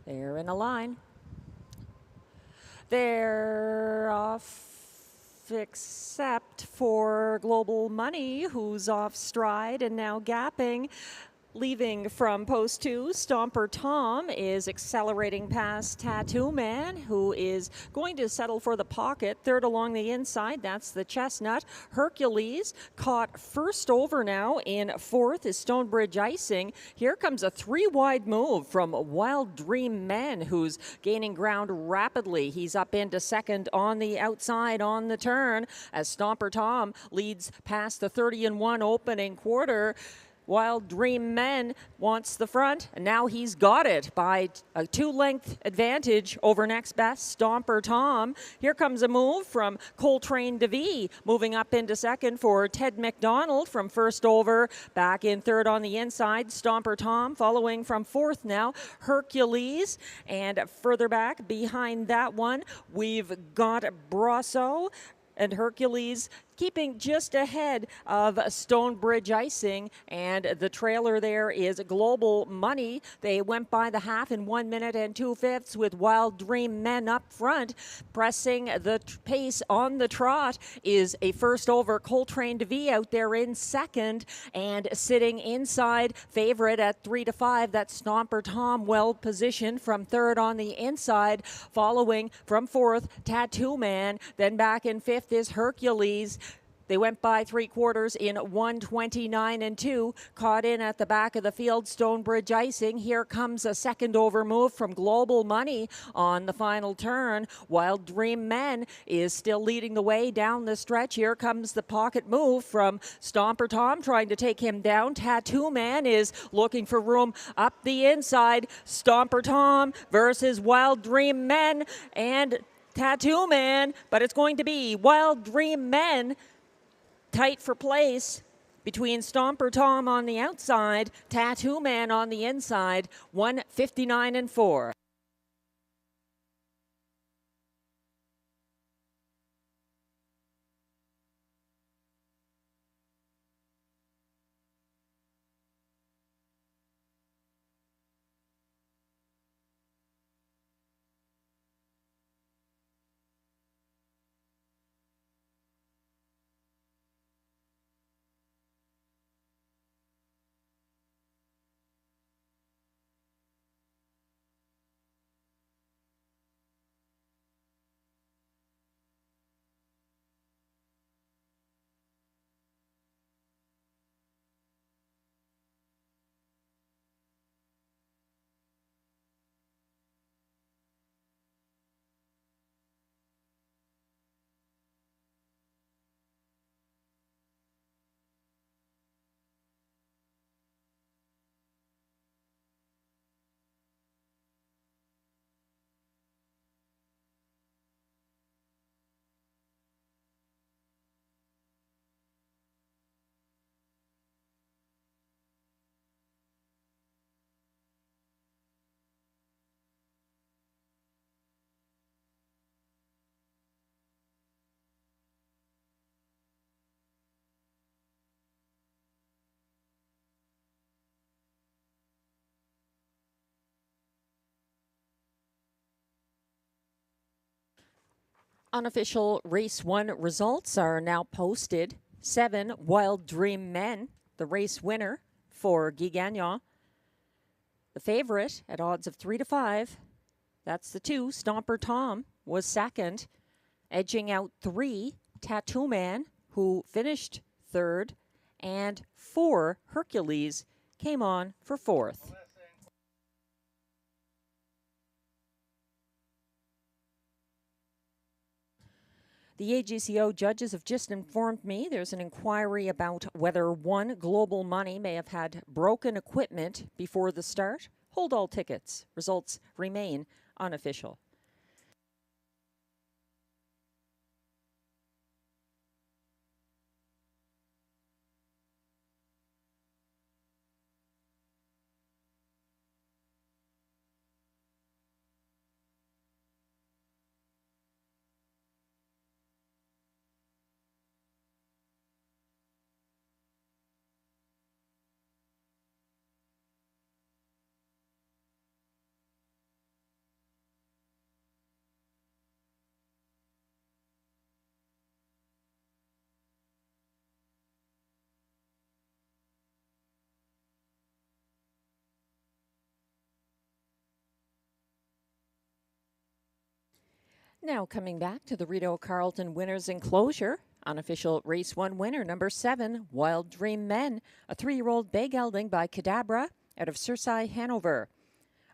They're in a line. They're off except for Global Money, who's off stride and now gapping. Leaving from post 2, Stomper Tom is accelerating past Tattoo Man, who is going to settle for the pocket. 3rd along the inside, that's the Chestnut. Hercules caught first over now. In 4th is Stonebridge Icing. Here comes a 3-wide move from Wild Dream Men, who's gaining ground rapidly. He's up into 2nd on the outside on the turn as Stomper Tom leads past the 30-1 opening quarter. Wild Dream Men wants the front, and now he's got it by a 2-length advantage over next best Stomper Tom. Here comes a move from Coltrane DeVee, moving up into second for Ted McDonald from first over. Back in third on the inside, Stomper Tom following from fourth now, Hercules. And further back behind that one, we've got Brasso and Hercules keeping just ahead of Stonebridge Icing, and the trailer there is Global Money. They went by the half in 1 minute and 2/5 with Wild Dream Men up front. Pressing the pace on the trot is a first over Coltrane DeVee out there in second, and sitting inside favorite at 3-5. That's Stomper Tom, well positioned from third on the inside. Following from fourth, Tattoo Man. Then back in fifth is Hercules. They went by 3/4 in 1:29 and 2. Caught in at the back of the field, Stonebridge Icing. Here comes a second over move from Global Money on the final turn. Wild Dream Men is still leading the way down the stretch. Here comes the pocket move from Stomper Tom, trying to take him down. Tattoo Man is looking for room up the inside. Stomper Tom versus Wild Dream Men and Tattoo Man, but it's going to be Wild Dream Men tight for place between Stomper Tom on the outside, Tattoo Man on the inside, 1:59 and 4. Unofficial Race 1 results are now posted. 7, Wild Dream Men, the race winner for Guy Gagnon. The favorite at odds of 3-5, that's the 2, Stomper Tom, was second. Edging out 3, Tattoo Man, who finished third. And 4, Hercules, came on for fourth. The AGCO judges have just informed me there's an inquiry about whether one Global Money may have had broken equipment before the start. Hold all tickets. Results remain unofficial. Now coming back to the Rideau Carleton Winners Enclosure. Unofficial Race 1 winner, number 7, Wild Dream Men, a 3-year-old bay gelding by Cadabra out of Circe, Hanover.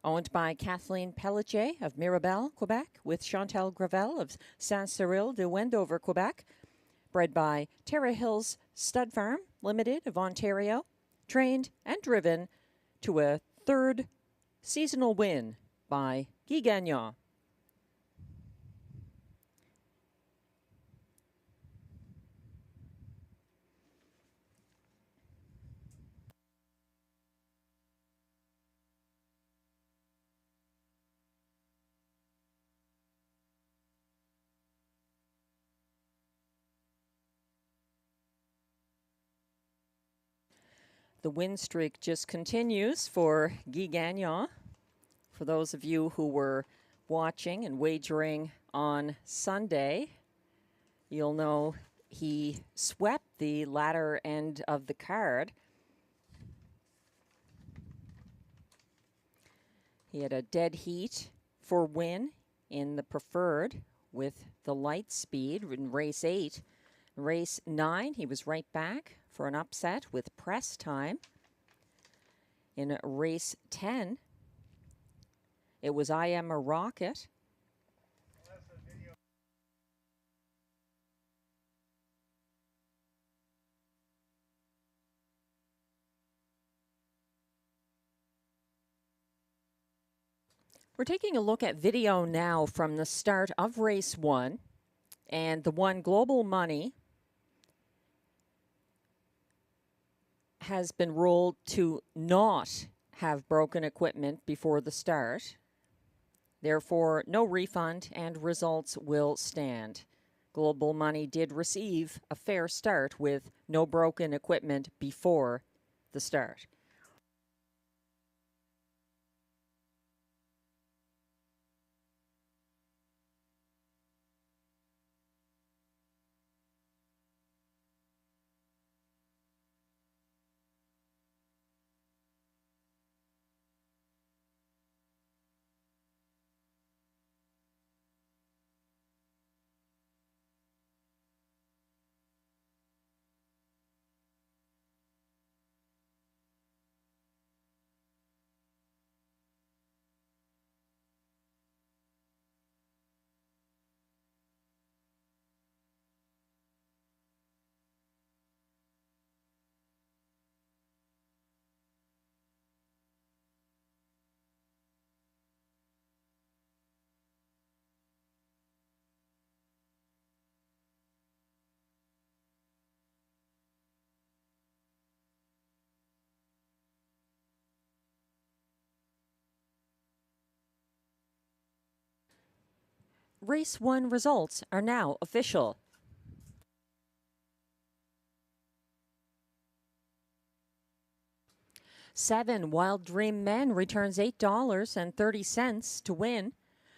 Owned by Kathleen Pelletier of Mirabel, Quebec, with Chantal Gravel of Saint-Cyril de Wendover, Quebec. Bred by Terra Hills Stud Farm Limited of Ontario. trained and driven to a third seasonal win by Guy Gagnon. The win streak just continues for Guy Gagnon. For those of you who were watching and wagering on Sunday, you'll know he swept the latter end of the card. He had a dead heat for win in the preferred with the light speed in race 8. Race 9, he was right back for an upset with press time. In race 10, it was I Am a Rocket. We're taking a look at video now from the start of race 1, and the one Global Money has been ruled to not have broken equipment before the start. Therefore, no refund and results will stand. Global Money did receive a fair start with no broken equipment before the start. Race 1 results are now official. Seven Wild Dream Men returns $8.30 to win.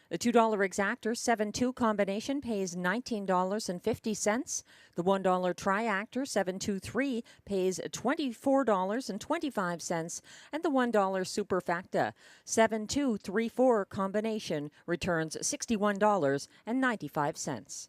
The $2 exactor 7-2 combination pays $19.50. The $1 triactor 7-2-3 pays $24.25. And the $1 superfecta 7-2-3-4 combination returns $61.95.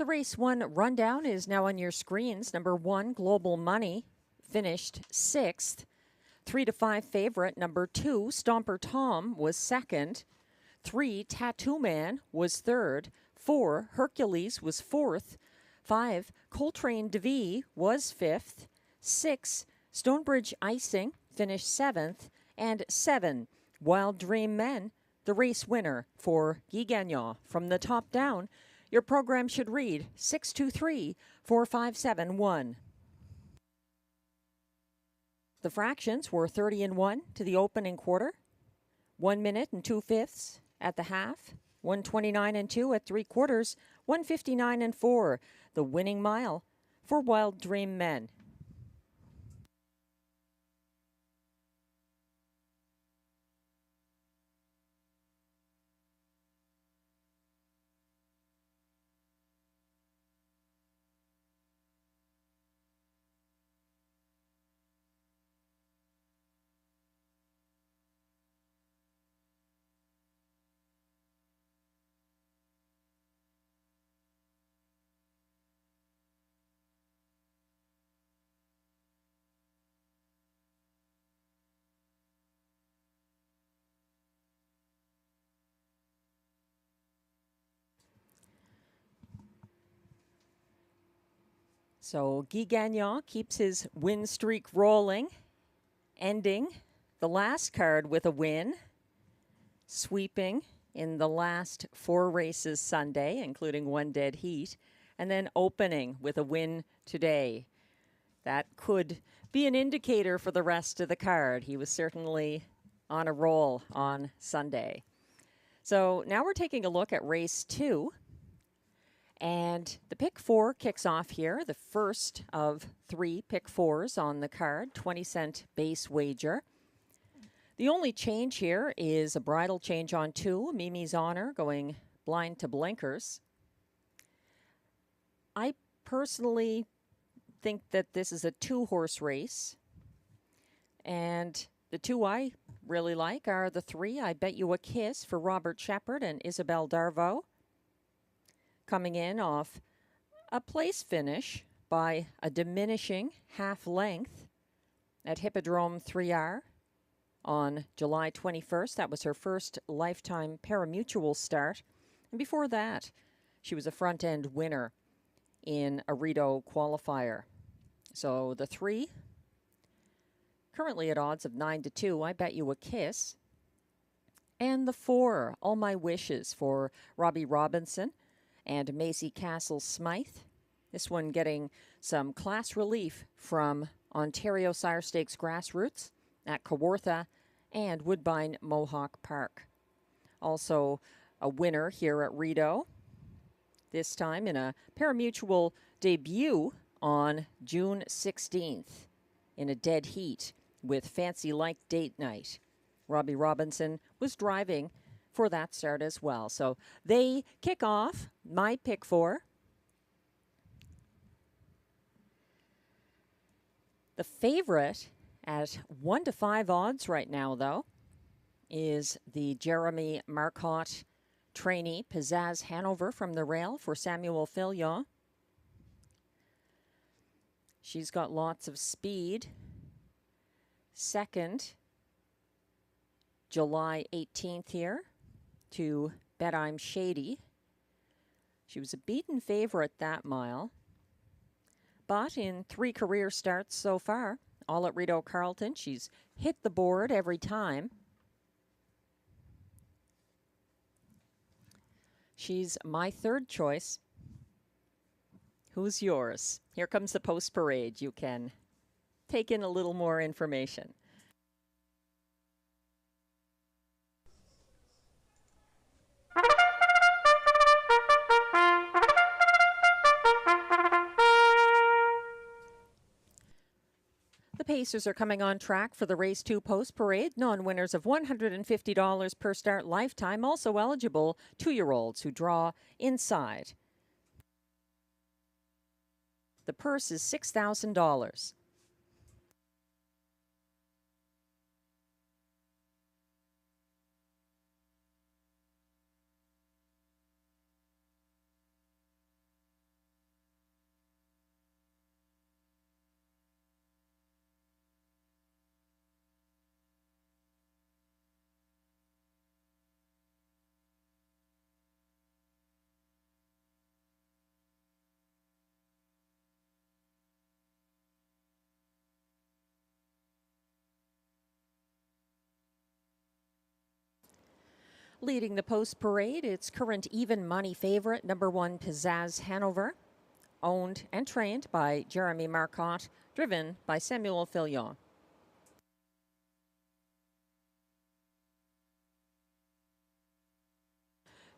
The race 1 rundown is now on your screens. Number 1, Global Money, finished 6th. 3 to 5 favorite, number 2, Stomper Tom, was 2nd. 3, Tattoo Man, was 3rd. 4, Hercules, was 4th. 5, Coltrane DeVee, was 5th. 6, Stonebridge Icing, finished 7th. And 7, Wild Dream Men, the race winner for Guy Gagnon. From the top down, your program should read 623-4571. The fractions were 30-1 to the opening quarter, 1 minute and 2/5 at the half, 129-2 at 3/4, 159-4, the winning mile for Wild Dream Men. So Guy Gagnon keeps his win streak rolling, ending the last card with a win, sweeping in the last 4 races Sunday, including 1 dead heat, and then opening with a win today. That could be an indicator for the rest of the card. He was certainly on a roll on Sunday. So now we're taking a look at race 2. And the pick 4 kicks off here, the first of 3 pick 4s on the card, 20-cent base wager. The only change here is a bridle change on 2, Mimi's Honor going blind to blinkers. I personally think that this is a 2-horse race. And the 2 I really like are the 3, I Bet You a Kiss for Robert Shepard and Isabel Darvaux, coming in off a place finish by a diminishing half length at Hippodrome 3R on July 21st. That was her first lifetime parimutuel start. And before that, she was a front-end winner in a Rideau qualifier. So the 3, currently at odds of 9-2, I Bet You a Kiss. And the 4, All My Wishes for Robbie Robinson and Maisie Castle Smythe. This one getting some class relief from Ontario Sire Stakes Grassroots at Kawartha and Woodbine Mohawk Park. Also a winner here at Rideau, this time in a parimutuel debut on June 16th in a dead heat with Fancy Like Date Night. Robbie Robinson was driving for that start as well. So they kick off my pick 4. The favorite at 1-5 odds right now, though, is the Jeremy Marcotte trainee, Pizzazz Hanover from the rail for Samuel Filion. She's got lots of speed. Second, July 18th here to Bet I'm Shady. She was a beaten favorite that mile, but in 3 career starts so far, all at Rideau Carleton, she's hit the board every time. She's my 3rd choice. Who's yours? Here comes the post parade. You can take in a little more information. The Pacers are coming on track for the Race 2 Post Parade. Non-winners of $150 per start lifetime, also eligible 2-year-olds who draw inside. The purse is $6,000. Leading the post parade, its current even money favorite, number 1 Pizzazz Hanover, owned and trained by Jeremy Marcotte, driven by Samuel Filion.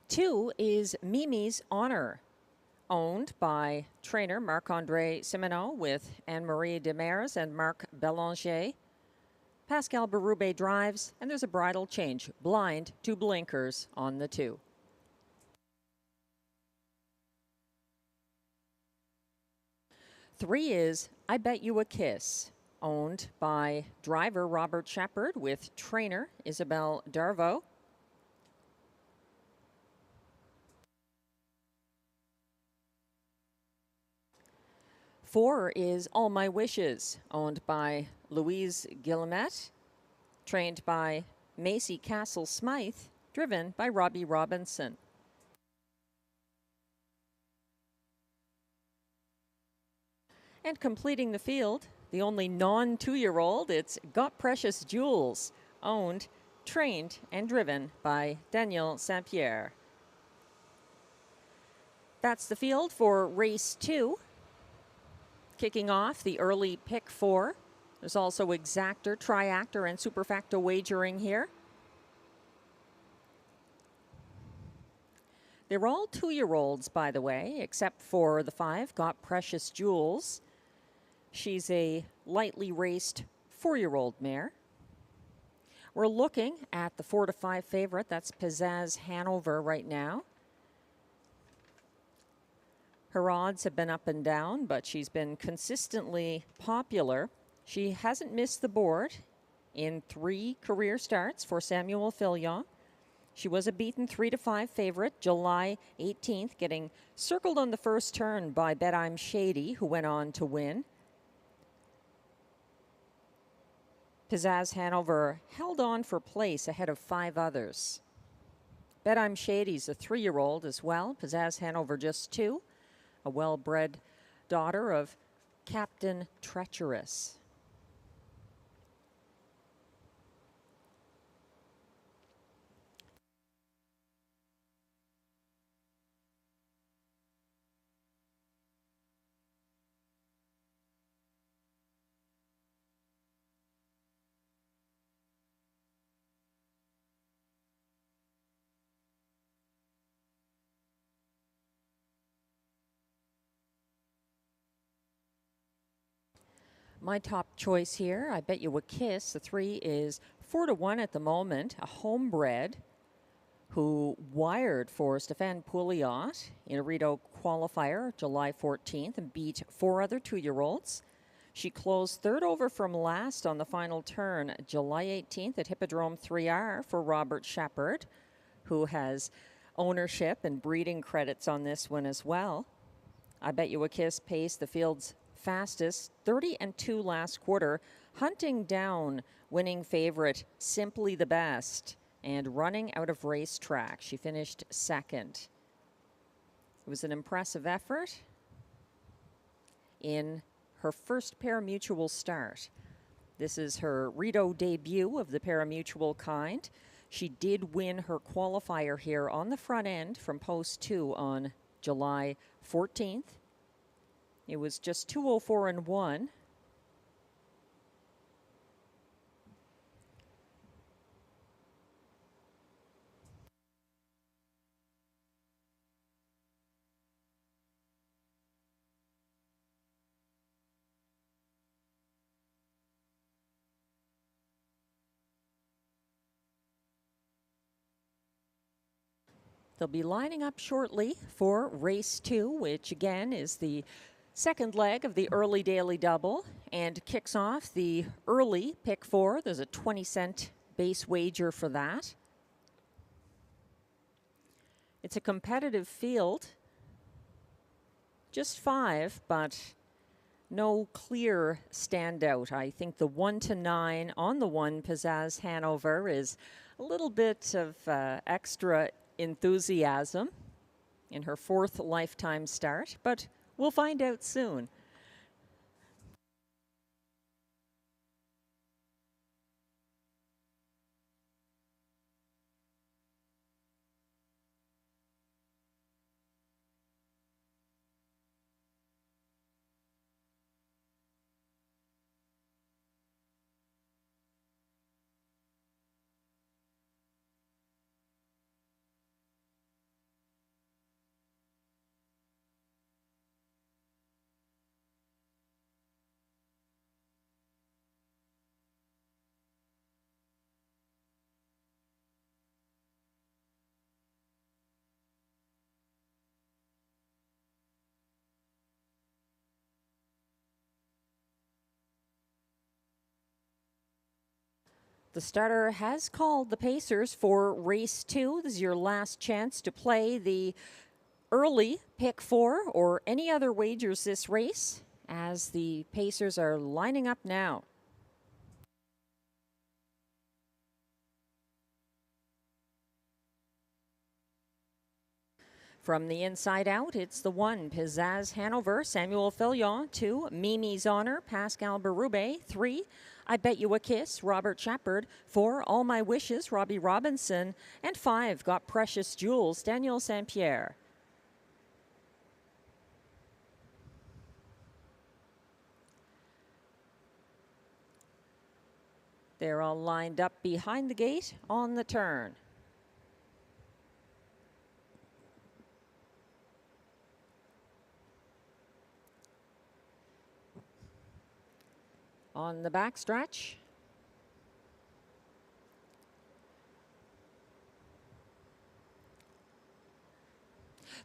Two is Mimi's Honor, owned by trainer Marc-Andre Simoneau with Anne-Marie Demers and Marc Belanger. Pascal Berube drives, and there's a bridle change, blind to blinkers on the 2. Three is I Bet You a Kiss, owned by driver Robert Shepard with trainer Isabelle Darvaux. Four is All My Wishes, owned by Louise Guillemette, trained by Macy Castle Smythe, driven by Robbie Robinson. And completing the field, the only non-2-year-old, it's Got Precious Jewels, owned, trained, and driven by Daniel Saint-Pierre. That's the field for race 2. Kicking off the early pick 4. There's also exactor, triactor, and superfacto wagering here. They're all 2-year-olds, by the way, except for the 5, Got Precious Jewels. She's a lightly raced 4-year-old mare. We're looking at the 4 to 5 favorite. That's Pizzazz Hanover right now. Her odds have been up and down, but she's been consistently popular. She hasn't missed the board in 3 career starts for Samuel Filion. She was a beaten 3 to 5 favorite July 18th, getting circled on the first turn by Bet I'm Shady, who went on to win. Pizzazz Hanover held on for place ahead of 5 others. Bet I'm Shady's a 3-year-old as well. Pizzazz Hanover just 2. A well-bred daughter of Captain Treacherous. My top choice here, I Bet You a Kiss. The 3 is 4 to 1 at the moment. A homebred who wired for Stéphane Pouliot in a Rideau qualifier July 14th and beat 4 other 2-year-olds. She closed 3rd over from last on the final turn July 18th at Hippodrome 3R for Robert Shepard, who has ownership and breeding credits on this one as well. I Bet You a Kiss paced the field's fastest, 30-2 last quarter, hunting down winning favorite Simply the Best and running out of racetrack. She finished 2nd. It was an impressive effort in her first parimutuel start. This is her Rideau debut of the parimutuel kind. She did win her qualifier here on the front end from post 2 on July 14th. It was just 2:04.1. They'll be lining up shortly for race 2, which again is the second leg of the early daily double and kicks off the early pick 4. There's a 20-cent base wager for that. It's a competitive field. Just 5, but no clear standout. I think the 1 to 9 on the 1 Pizzazz Hanover is a little bit of extra enthusiasm in her 4th lifetime start, but we'll find out soon. The starter has called the pacers for race 2. This is your last chance to play the early pick 4 or any other wagers this race as the pacers are lining up now. From the inside out, it's the 1, Pizzazz Hanover, Samuel Filion. 2, Mimi's Honor, Pascal Berube. 3, I Bet You a Kiss, Robert Shepard. 4, All My Wishes, Robbie Robinson. And 5, Got Precious Jewels, Daniel St. Pierre. They're all lined up behind the gate on the turn. On the backstretch,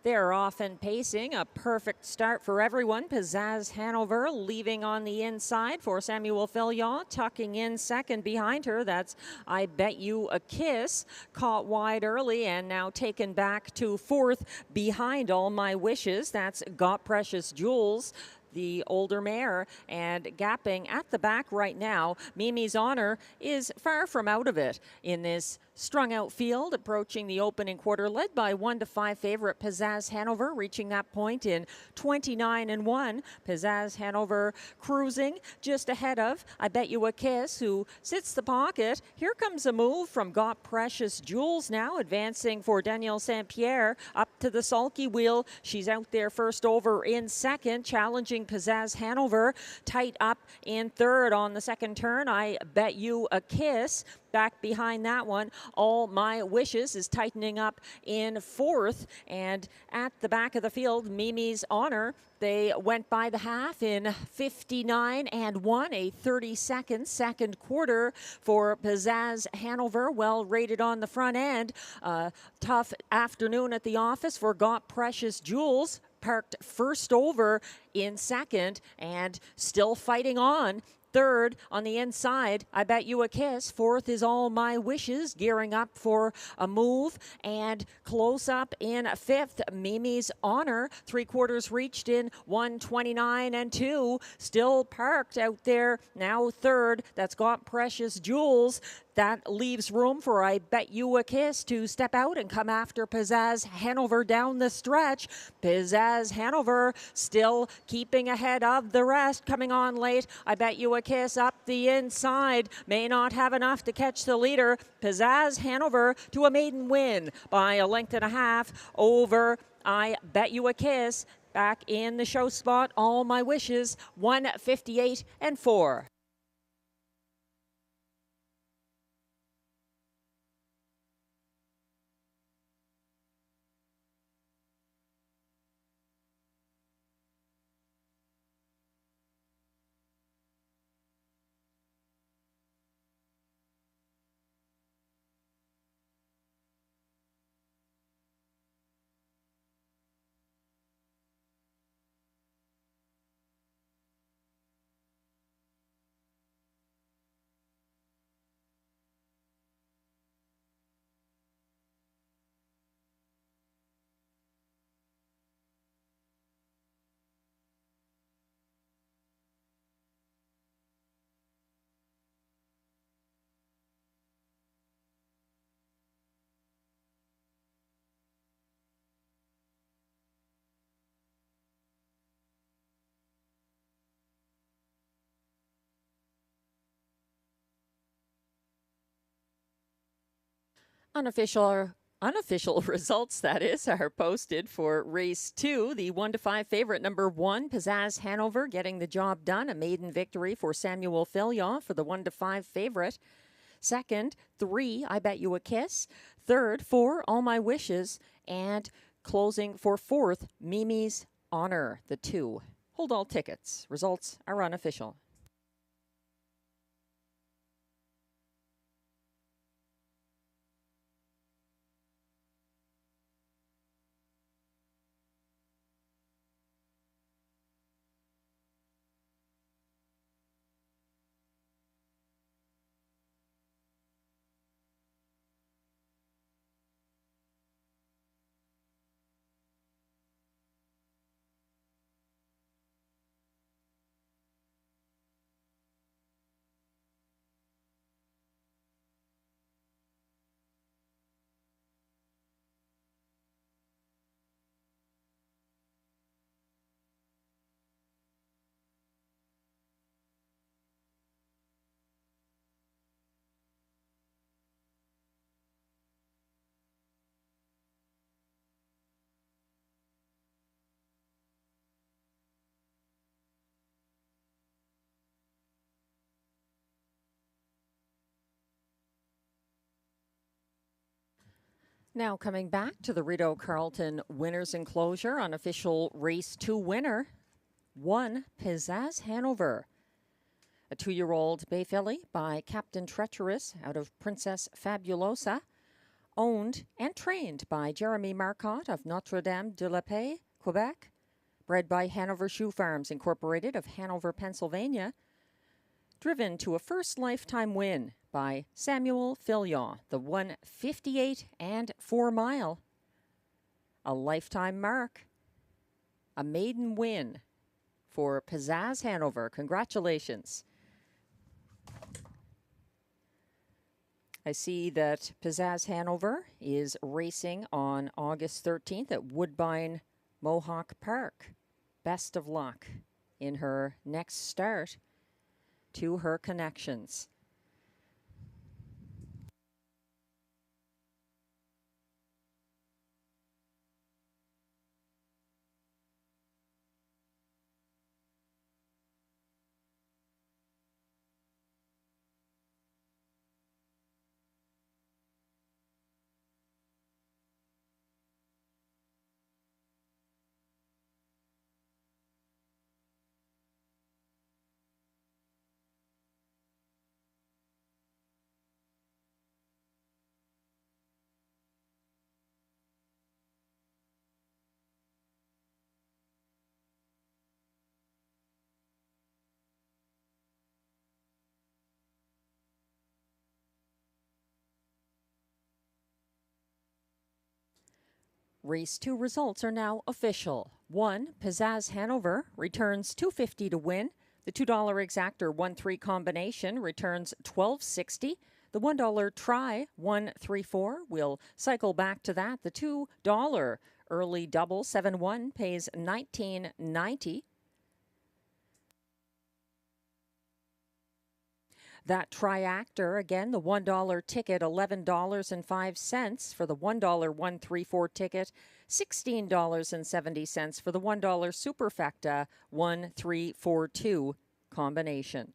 they're off and pacing. A perfect start for everyone. Pizzazz Hanover leaving on the inside for Samuel Filion. Tucking in second behind her. That's I Bet You a Kiss. Caught wide early and now taken back to fourth behind All My Wishes. That's Got Precious Jewels, the older mare, and gapping at the back right now. Mimi's Honor is far from out of it in this strung out field, approaching the opening quarter, led by 1-5 favorite Pizzazz Hanover, reaching that point in 29-1. Pizzazz Hanover cruising just ahead of I Bet You a Kiss, who sits the pocket. Here comes a move from Got Precious Jewels now, advancing for Danielle St. Pierre up to the sulky wheel. She's out there first over in second, challenging Pizzazz Hanover. Tight up in third on the second turn, I Bet You a Kiss. Back behind that one, All My Wishes is tightening up in fourth. And at the back of the field, Mimi's Honor, they went by the half in 59-1, a 30-second second quarter for Pizzazz Hanover. Well rated on the front end. Tough afternoon at the office for Got Precious Jewels. Parked first over in second and still fighting on. Third on the inside, I Bet You a Kiss. Fourth is All My Wishes, gearing up for a move. And close up in fifth, Mimi's Honor. 3/4 reached in 1:29-2. Still parked out there. Now third, that's Got Precious Jewels. That leaves room for I Bet You a Kiss to step out and come after Pizzazz Hanover down the stretch. Pizzazz Hanover still keeping ahead of the rest. Coming on late, I Bet You a Kiss up the inside. May not have enough to catch the leader. Pizzazz Hanover to a maiden win by a length and a half over I Bet You a Kiss. Back in the show spot, All My Wishes, 1:58-4. Unofficial results, that is, are posted for race 2. The 1-5 favorite, number 1, Pizzazz Hanover, getting the job done. A maiden victory for Samuel Filion for the 1-5 favorite. Second, 3, I Bet You a Kiss. Third, 4, All My Wishes. And closing for fourth, Mimi's Honor, the 2. Hold all tickets. Results are unofficial. Now coming back to the Rideau Carleton Winners Enclosure, unofficial race 2 winner, 1 Pizzazz Hanover. A 2-year-old bay filly by Captain Treacherous out of Princess Fabulosa, owned and trained by Jeremy Marcotte of Notre Dame de la Paix, Quebec, bred by Hanover Shoe Farms Incorporated of Hanover, Pennsylvania, driven to a first lifetime win by Samuel Filion, the 1:58 and 4 mile. A lifetime mark, a maiden win for Pizzazz Hanover. Congratulations. I see that Pizzazz Hanover is racing on August 13th at Woodbine Mohawk Park. Best of luck in her next start to her connections. Race 2 results are now official. 1, Pizzazz Hanover returns $2.50 to win. The $2 exactor 1-3 combination returns $12.60. The $1 try 1-3-4 will cycle back to that. The $2 early double 7-1 pays $19.90. That triactor, again, the $1 ticket, $11.05 for the $1 1-3-4 ticket, $16.70 for the $1 superfecta 1-3-4-2 combination.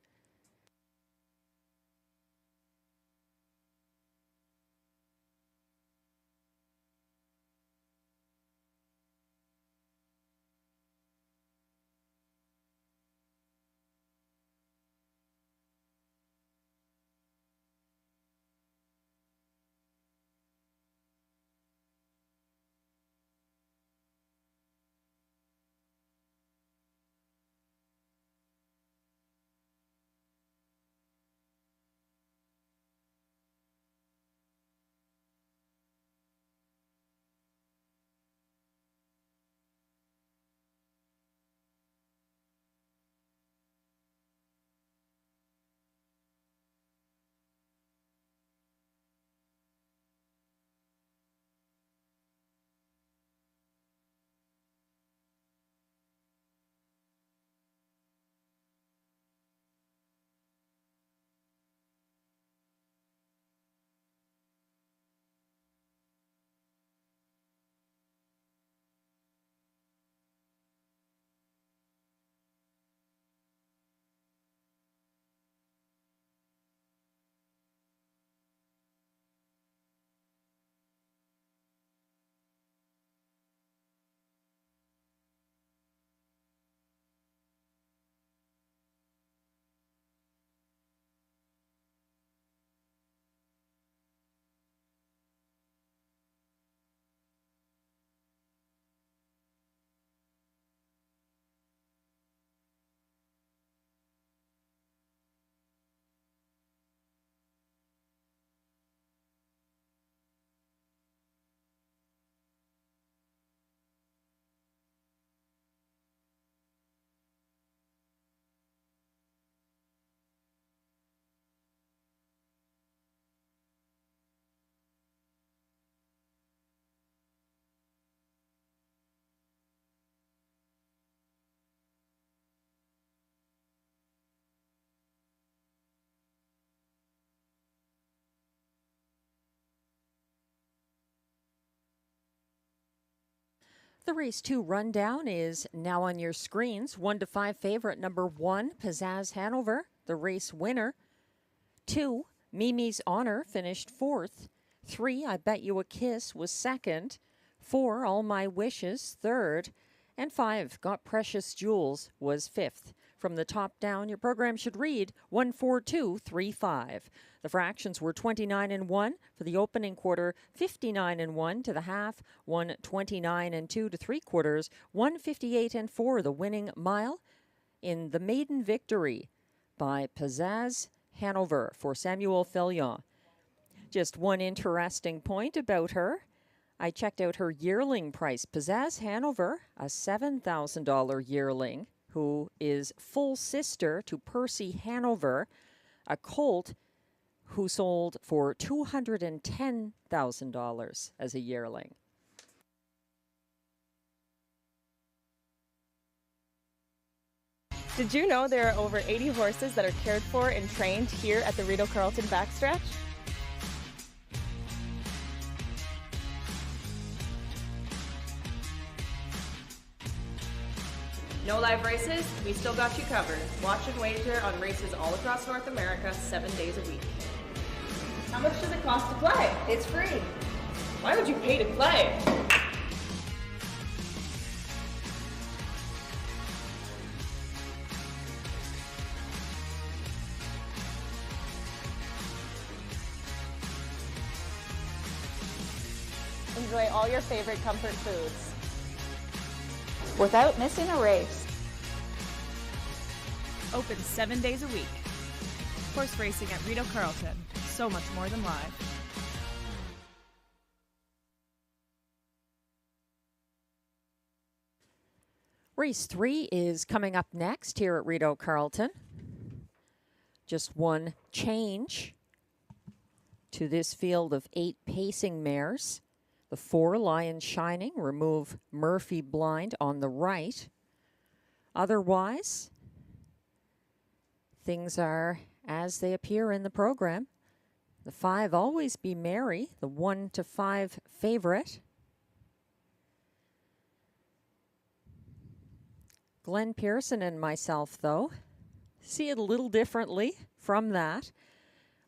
The race 2 rundown is now on your screens. 1-5 favorite number 1, Pizzazz Hanover, the race winner. 2, Mimi's Honor finished 4th. 3, I Bet You a Kiss was second. 4, All My Wishes, third. And 5, Got Precious Jewels was fifth. From the top down, your program should read 14235. The fractions were 29 and 1 for the opening quarter, 59 and 1 to the half, 129 and 2 to 3/4, 158 and 4 the winning mile in the maiden victory by Pizzazz Hanover for Samuel Fillion. Just one interesting point about her. I checked out her yearling price. Pizzazz Hanover, a $7,000 yearling, who is full sister to Percy Hanover, a colt who sold for $210,000 as a yearling. Did you know there are over 80 horses that are cared for and trained here at the Rideau Carleton backstretch? No live races? We still got you covered. Watch and wager on races all across North America 7 days a week. How much does it cost to play? It's free. Why would you pay to play? Enjoy all your favorite comfort foods without missing a race. Open 7 days a week. Horse racing at Rideau Carleton. So much more than live. Race 3 is coming up next here at Rideau Carleton. Just one change to this field of 8 pacing mares. The 4, Lion Shining, remove Murphy Blind on the right. Otherwise, things are as they appear in the program. The 5, Always Be Merry, the 1 to 5 favorite. Glenn Pearson and myself, though, see it a little differently from that.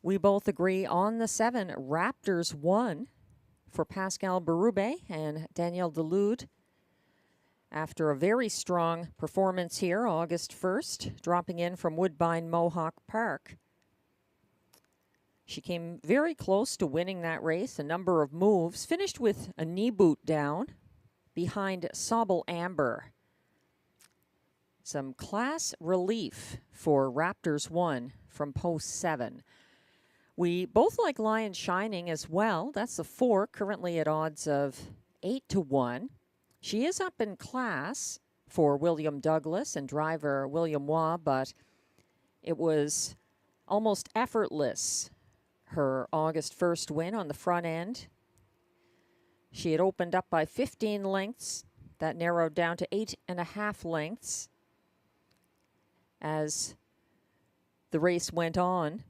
We both agree on the 7, Raptors 1. For Pascal Berube and Danielle Delude. After a very strong performance here, August 1st, dropping in from Woodbine Mohawk Park. She came very close to winning that race, a number of moves, finished with a knee boot down behind Sobble Amber. Some class relief for Raptors 1 from post 7. We both like Lion Shining as well. That's the 4, currently at odds of 8 to 1. She is up in class for William Douglas and driver William Waugh, but it was almost effortless, her August 1st win on the front end. She had opened up by 15 lengths. That narrowed down to 8.5 lengths as the race went on,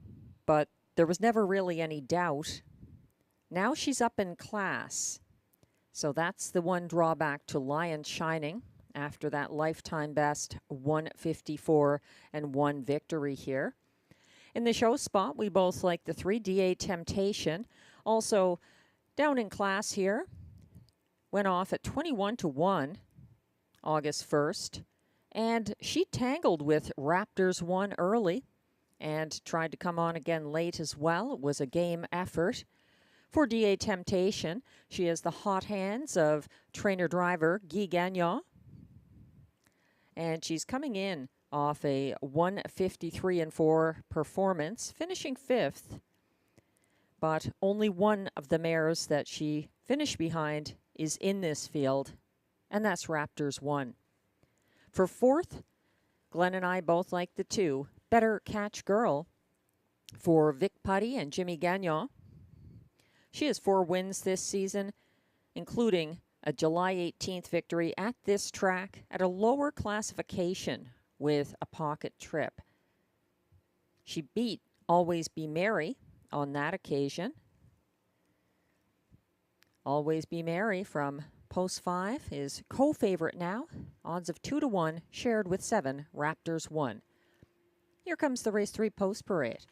but there was never really any doubt. Now she's up in class. So that's the one drawback to Lion Shining after that lifetime best 154 and 1 victory here. In the show spot, we both like the 3, DA Temptation. Also down in class here. Went off at 21 to 1 August 1st. And she tangled with Raptors 1 early and tried to come on again late as well. It was a game effort for DA Temptation. She has the hot hands of trainer-driver Guy Gagnon. And she's coming in off a 153 and 4 performance, finishing 5th. But only one of the mares that she finished behind is in this field, and that's Raptors 1. For 4th, Glenn and I both like the 2, Better Catch Girl, for Vic Putty and Jimmy Gagnon. She has 4 wins this season, including a July 18th victory at this track at a lower classification with a pocket trip. She beat Always Be Merry on that occasion. Always Be Merry from Post 5 is co-favorite now. Odds of 2 to 1, shared with 7, Raptors 1. Here comes the race 3 post parade.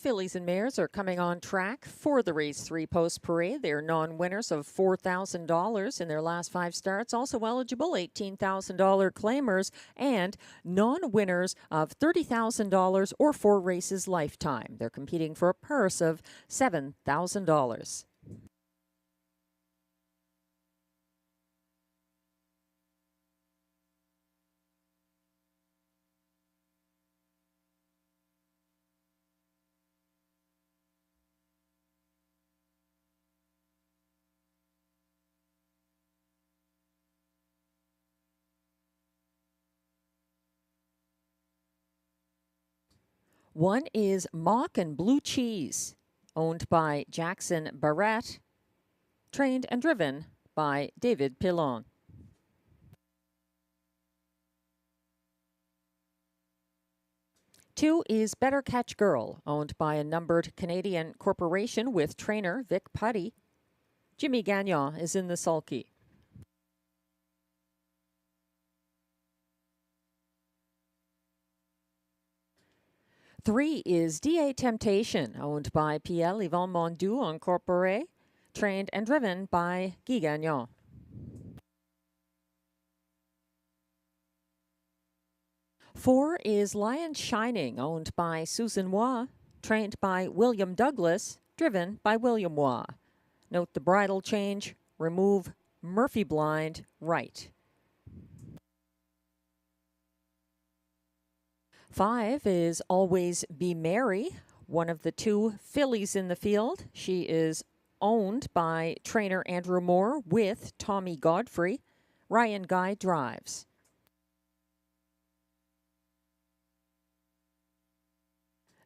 fillies and mares are coming on track for the Race 3 Post Parade. They're non-winners of $4,000 in their last 5 starts, also eligible $18,000 claimers, and non-winners of $30,000 or 4 races lifetime. They're competing for a purse of $7,000. One is Mock and Blue Cheese, owned by Jackson Barrett, trained and driven by David Pilon. Two is Better Catch Girl, owned by a numbered Canadian corporation with trainer Vic Putty. Jimmy Gagnon is in the sulky. Three is D.A. Temptation, owned by Pierre-Yvan Mondoux Incorporé, trained and driven by Guy Gagnon. Four is Lion Shining, owned by Susan Waugh, trained by William Douglas, driven by William Waugh. Note the bridle change, remove Murphy blind, right. 5 is Always Be Merry, one of the 2 fillies in the field. She is owned by trainer Andrew Moore with Tommy Godfrey. Ryan Guy drives.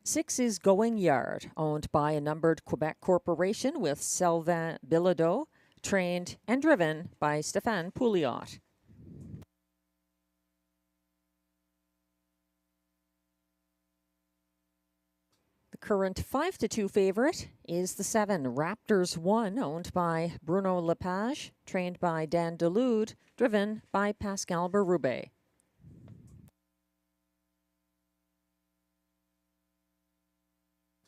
6 is Going Yard, owned by a numbered Quebec corporation with Sylvain Bilodeau, trained and driven by Stéphane Pouliot. Current 5-2 favorite is the 7 Raptors 1, owned by Bruno Lepage, trained by Dan Delude, driven by Pascal Berube.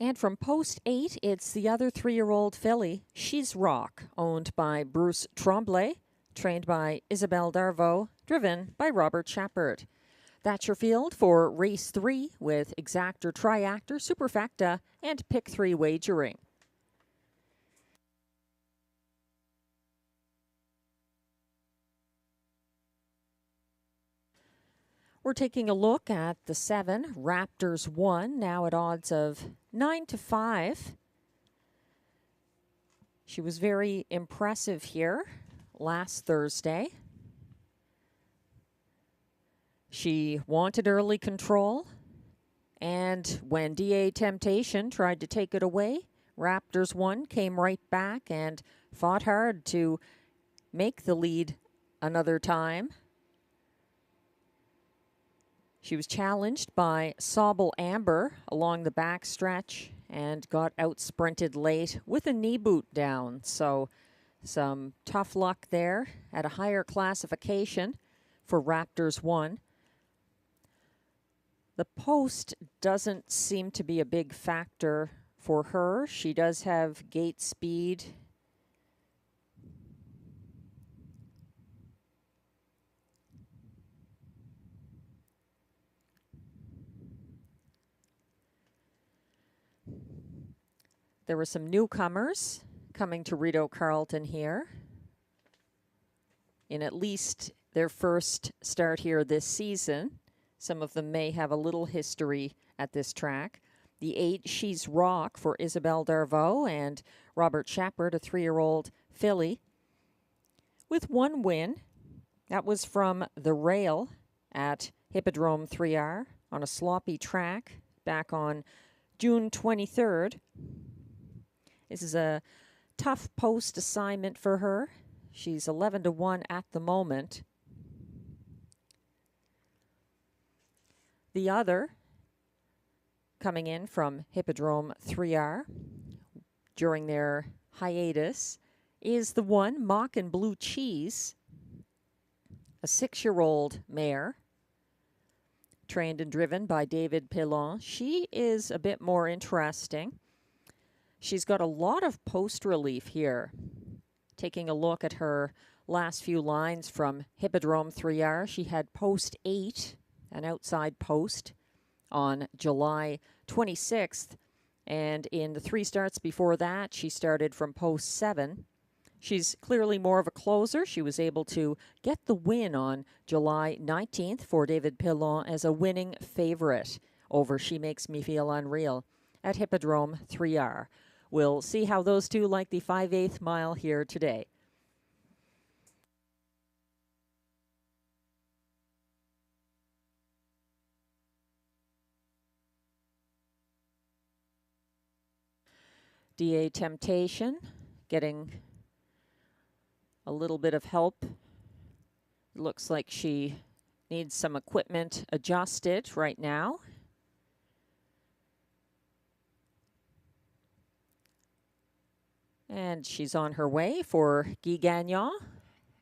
And from post 8, it's the other 3-year-old filly, She's Rock, owned by Bruce Tremblay, trained by Isabelle Darvaux, driven by Robert Shepard. That's your field for Race 3 with Exactor, Triactor, Superfecta, and Pick 3 wagering. We're taking a look at the 7, Raptors 1, now at odds of 9-5. She was very impressive here last Thursday. She wanted early control, and when D.A. Temptation tried to take it away, Raptors 1 came right back and fought hard to make the lead another time. She was challenged by Sobble Amber along the back stretch and got out-sprinted late with a knee boot down. So some tough luck there at a higher classification for Raptors 1. The post doesn't seem to be a big factor for her. She does have gate speed. There were some newcomers coming to Rideau Carleton here in at least their first start here this season. Some of them may have a little history at this track. The 8, She's Rock for Isabelle Darvaux and Robert Shepard, a 3-year-old filly, with 1 win. That was from the rail at Hippodrome 3R on a sloppy track back on June 23rd. This is a tough post assignment for her. She's 11-1 at the moment. The other, coming in from Hippodrome 3R during their hiatus, is the 1 Mock and Blue Cheese, a 6-year-old mare, trained and driven by David Pilon. She is a bit more interesting. She's got a lot of post relief here. Taking a look at her last few lines from Hippodrome 3R, she had post 8, an outside post, on July 26th. And in the 3 starts before that, she started from post 7. She's clearly more of a closer. She was able to get the win on July 19th for David Pilon as a winning favorite over She Makes Me Feel Unreal at Hippodrome 3R. We'll see how those two like the 5/8 mile here today. DA Temptation getting a little bit of help. Looks like she needs some equipment adjusted right now. And she's on her way for Guy Gagnon.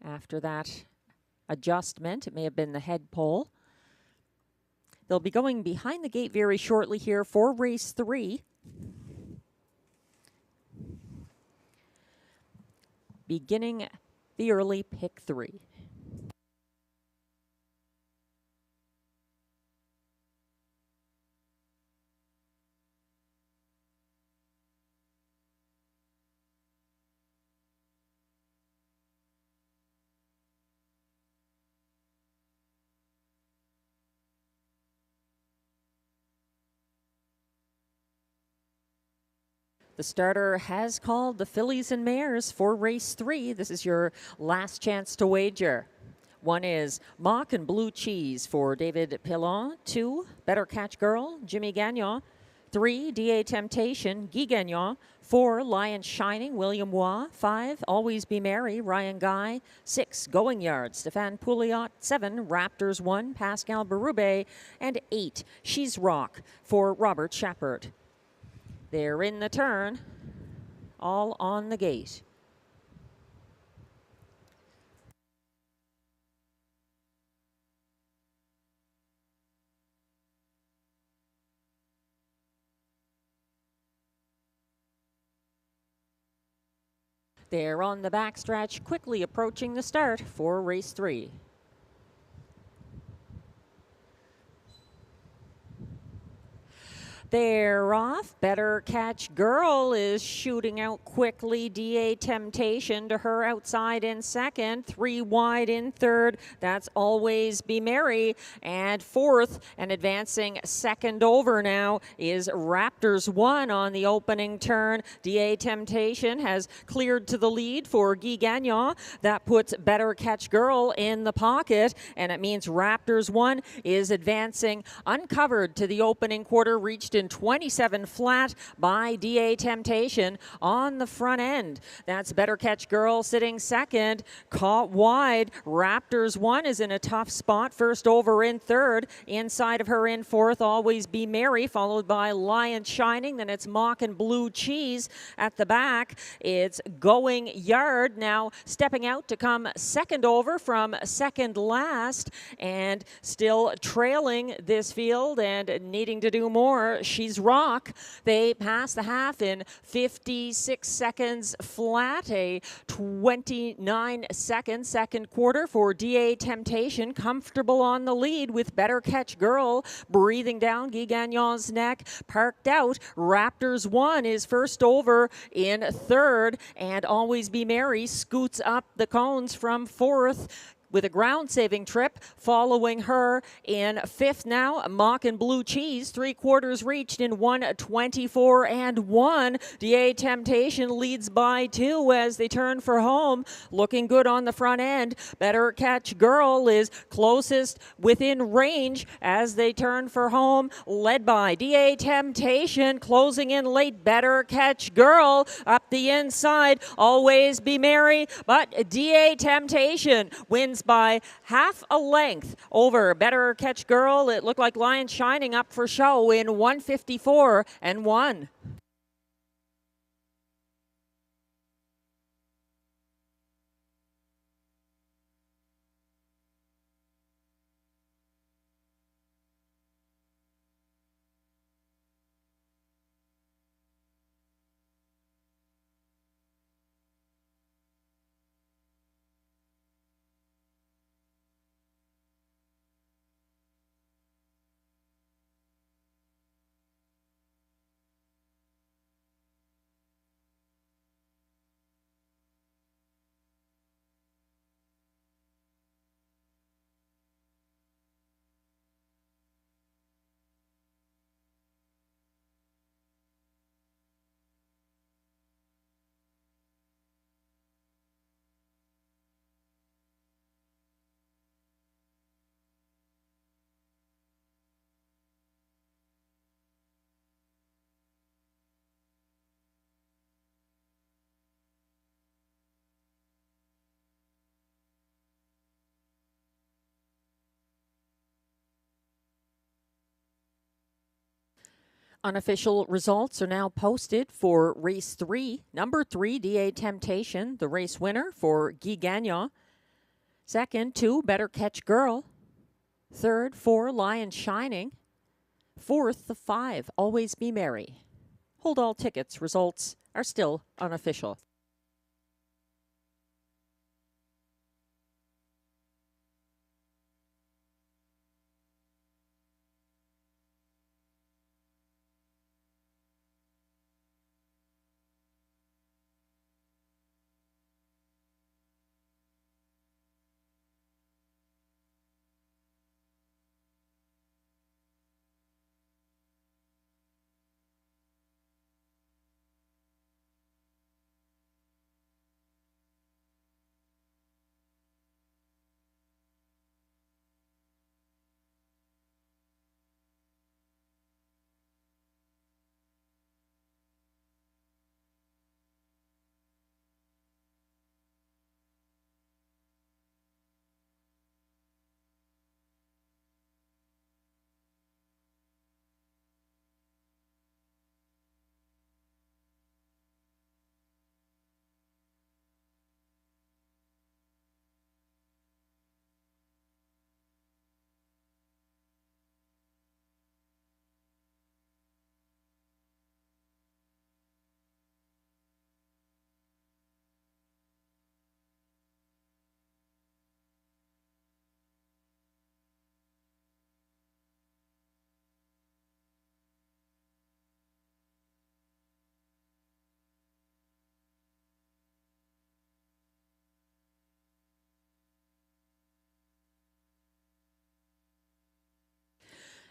After that adjustment, it may have been the head pole. They'll be going behind the gate very shortly here for race 3. Beginning the early pick 3. The starter has called the fillies and mares for race 3. This is your last chance to wager. 1 is Mock and Blue Cheese for David Pilon. 2, Better Catch Girl, Jimmy Gagnon. 3, DA Temptation, Guy Gagnon. 4, Lion Shining, William Waugh. 5, Always Be Merry, Ryan Guy. 6, Going Yard, Stéphane Pouliot. 7, Raptors 1, Pascal Berube. And 8, She's Rock for Robert Shepard. They're in the turn, all on the gate. They're on the backstretch, quickly approaching the start for race 3. They're off. Better Catch Girl is shooting out quickly. DA Temptation to her outside in second. 3 wide in third. That's Always Be Merry. And fourth, and advancing second over now, is Raptors 1 on the opening turn. DA Temptation has cleared to the lead for Guy Gagnon. That puts Better Catch Girl in the pocket, and it means Raptors 1 is advancing uncovered to the opening quarter, reached in 27 flat by DA Temptation on the front end. That's Better Catch Girl sitting second, caught wide. Raptors 1 is in a tough spot, first over in third. Inside of her in fourth, Always Be Merry, followed by Lion Shining. Then it's Mock and Blue Cheese at the back. It's Going Yard now stepping out to come second over from second last, and still trailing this field and needing to do more. She's Rock. They pass the half in 56 seconds flat. A 29-second second quarter for DA Temptation. Comfortable on the lead with Better Catch Girl breathing down Guy Gagnon's neck. Parked out. Raptors 1 is first over in third, and Always Be Merry scoots up the cones from fourth with a ground-saving trip. Following her in fifth now, Mock and Blue Cheese, 3/4 reached in 1:24 and 1. DA Temptation leads by 2 as they turn for home. Looking good on the front end. Better Catch Girl is closest within range as they turn for home, led by DA Temptation. Closing in late, Better Catch Girl up the inside. Always Be Merry, but DA Temptation wins by half a length over Better Catch Girl. It looked like Lion Shining up for show in 1:54 and 1. Unofficial results are now posted for race 3. Number 3, DA Temptation, the race winner for Guy Gagnon. Second, 2, Better Catch Girl. Third, 4, Lion Shining. Fourth, the 5, Always Be Merry. Hold all tickets. Results are still unofficial.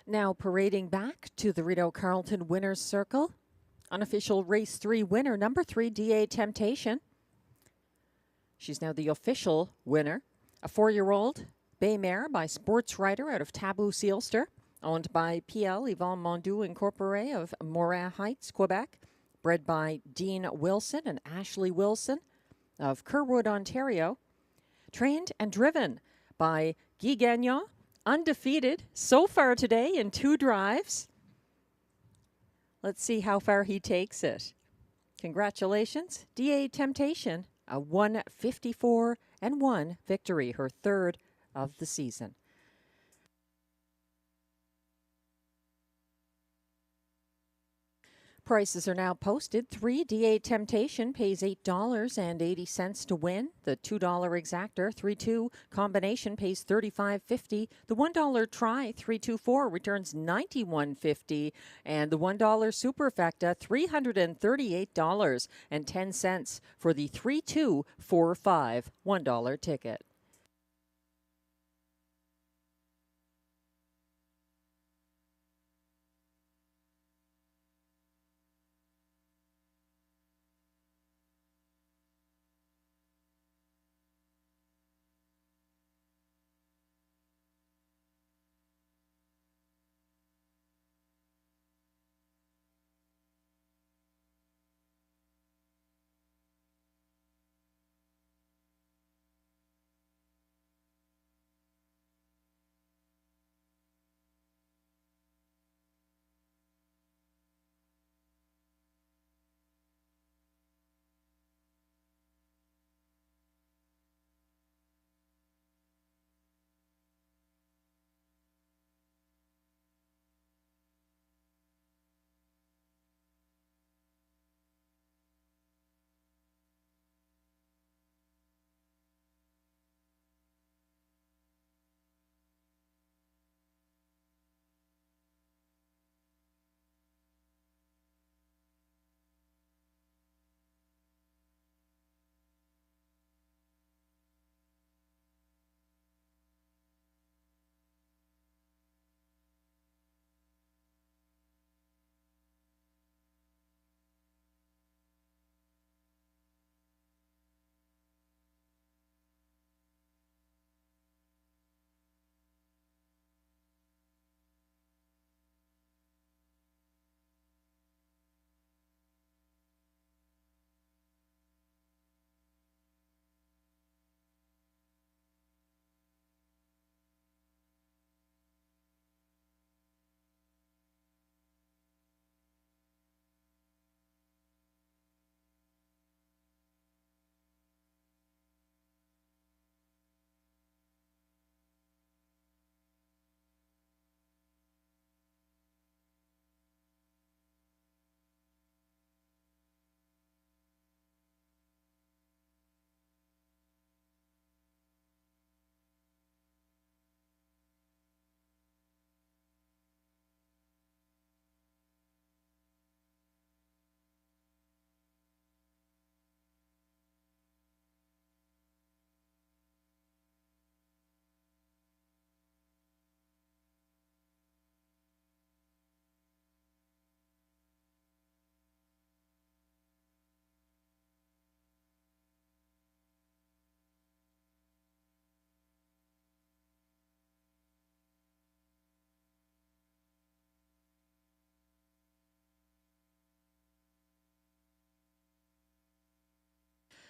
Now parading back to the Rideau Carleton Winners Circle. Unofficial race 3 winner, number 3, DA Temptation. She's now the official winner. A 4-year-old bay mare by Sports Rider out of Tabou Sealster, owned by PL Yvon Mondoux Incorporé of Morin Heights, Quebec. Bred by Dean Wilson and Ashley Wilson of Kerwood, Ontario. Trained and driven by Guy Gagnon, undefeated so far today in 2 drives. Let's see how far he takes it. Congratulations, DA Temptation, a 154-1 victory, her 3rd of the season. Prices are now posted. 3, DA Temptation pays $8.80 to win. The $2 exactor 3-2 combination pays $35.50. The $1 try 3-2-4 returns $91.50, and the $1 superfecta $338.10 for the 3-2-4-5 $1 ticket.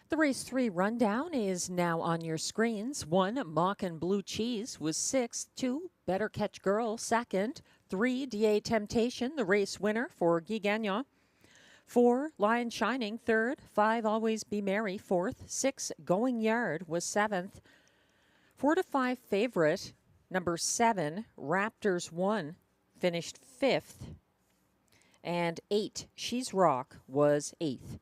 The race 3 rundown is now on your screens. 1, Mock and Blue Cheese was 6th. 2, Better Catch Girl 2nd. 3, DA Temptation, the race winner for Guy Gagnon. 4, Lion Shining 3rd. 5, Always Be Merry 4th. 6, Going Yard was 7th. 4 to 5 favorite, number 7, Raptors 1, finished 5th. And 8, She's Rock was 8th.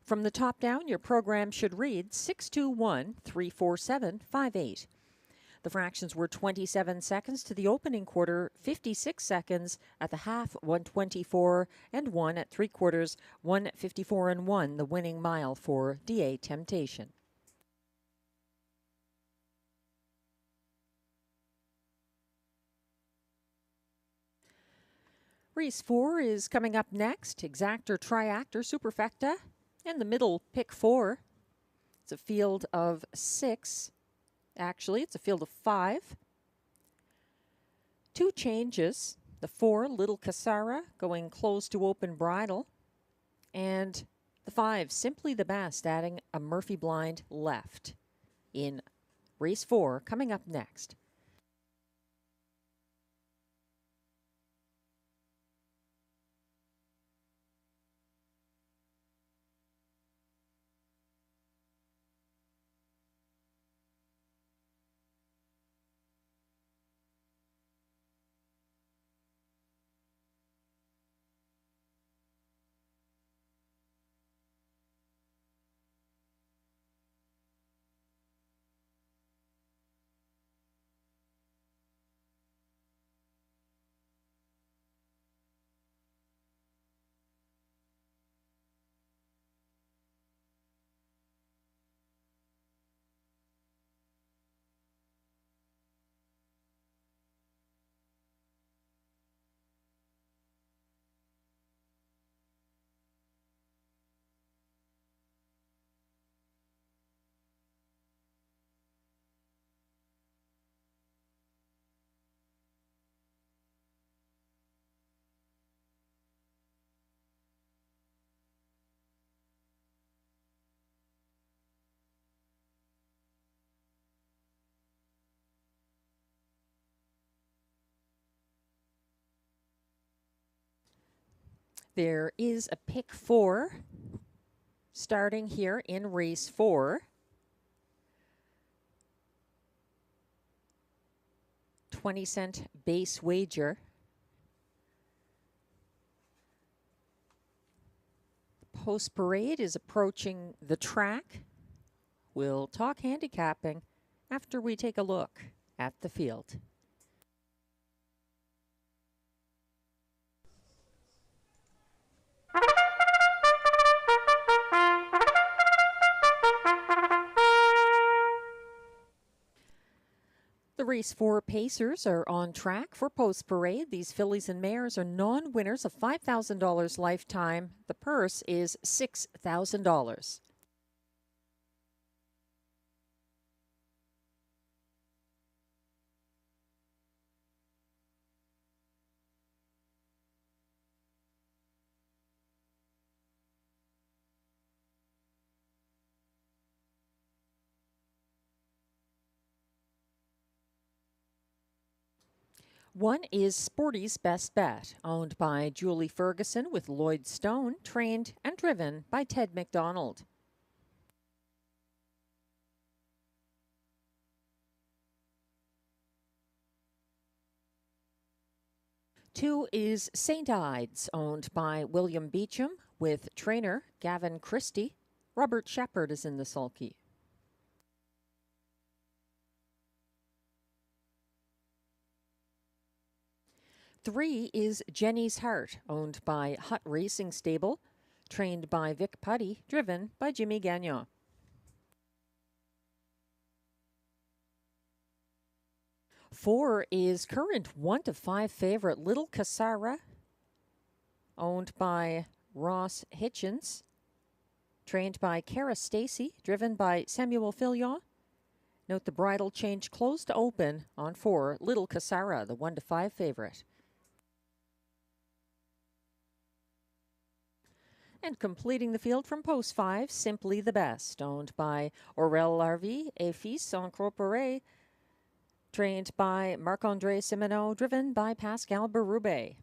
From the top down, your program should read 621-347-58. The fractions were 27 seconds to the opening quarter, 56 seconds at the half, 124 and 1 at 3/4, 154 and 1, the winning mile for DA Temptation. Race 4 is coming up next. Exactor, Triactor, Superfecta, and the middle pick 4. It's a field of 6. Actually, it's a field of 5. 2 changes. The 4, Little Cassara, going close to open bridle. And the 5, Simply the Best, adding a Murphy blind left in race 4, coming up next. There is a pick 4 starting here in race 4. 20-cent base wager. Post parade is approaching the track. We'll talk handicapping after we take a look at the field. The race 4 Pacers are on track for post parade. These fillies and mares are non-winners of $5,000 lifetime. The purse is $6,000. One is Sporty's Best Bet, owned by Julie Ferguson with Lloyd Stone, trained and driven by Ted McDonald. Two is St. Ides, owned by William Beecham with trainer Gavin Christie. Robert Shepard is in the sulky. Three is Jenny's Heart, owned by Hutt Racing Stable, trained by Vic Putty, driven by Jimmy Gagnon. Four is current 1 to 5 favorite Little Cassara, owned by Ross Hitchens, trained by Cara Stacy, driven by Samuel Filion. Note the bridle change closed to open on 4, Little Cassara, the 1 to 5 favorite. And completing the field from post 5, Simply the Best, owned by Aurel Larvie et Fils Incorporé, trained by Marc-André Simoneau, driven by Pascal Berube.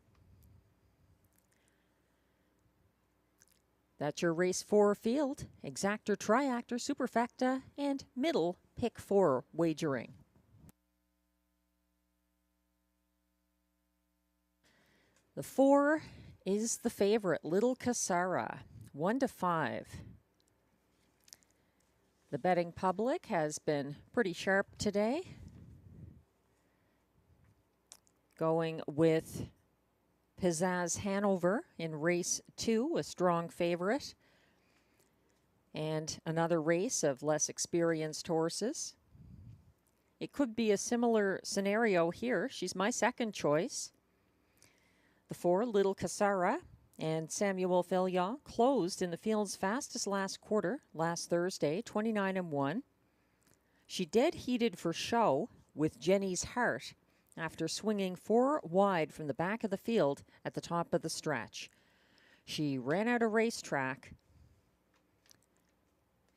That's your race 4 field, exactor, triactor, superfecta, and middle pick 4 wagering. The 4 is the favorite, Little Casara, 1-5. The betting public has been pretty sharp today, going with Pizzazz Hanover in race 2, a strong favorite, and another race of less experienced horses. It could be a similar scenario here. She's my second choice. The 4, Little Casara, and Samuel Filion closed in the field's fastest last quarter last Thursday, 29-1. She dead heated for show with Jenny's Heart after swinging 4 wide from the back of the field at the top of the stretch. She ran out of racetrack,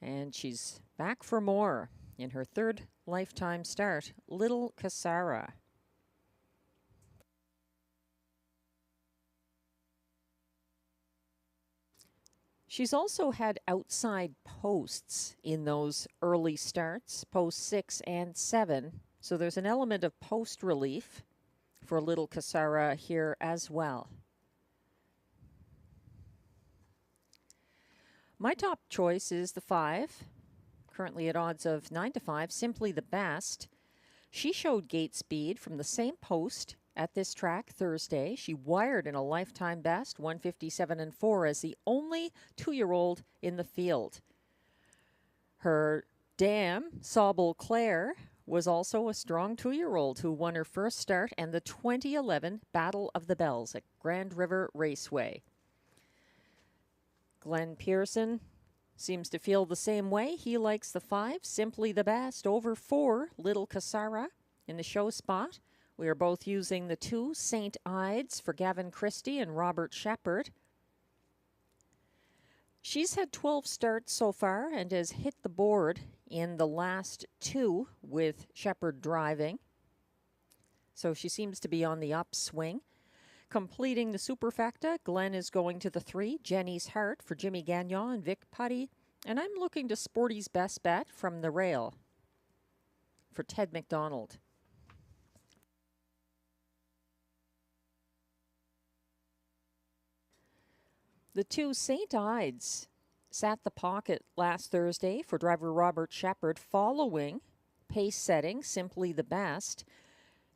and she's back for more in her 3rd lifetime start, Little Casara. She's also had outside posts in those early starts, post 6 and 7. So there's an element of post relief for Little Casara here as well. My top choice is the 5, currently at odds of 9-5, Simply the Best. She showed gate speed from the same post at this track Thursday. She wired in a lifetime best, 157-4, as the only 2-year-old in the field. Her dam, Sauble Claire, was also a strong 2-year-old who won her first start and the 2011 Battle of the Bells at Grand River Raceway. Glenn Pearson seems to feel the same way. He likes the 5, Simply the Best, over 4, Little Casara in the show spot. We are both using the 2, St. Ides, for Gavin Christie and Robert Shepard. She's had 12 starts so far and has hit the board in the last 2 with Shepard driving. So she seems to be on the upswing. Completing the superfecta, Glenn is going to the 3, Jenny's Heart, for Jimmy Gagnon and Vic Putty. And I'm looking to Sporty's Best Bet from the rail for Ted McDonald. The 2, St. Ides, sat the pocket last Thursday for driver Robert Shepard following pace setting, Simply the Best.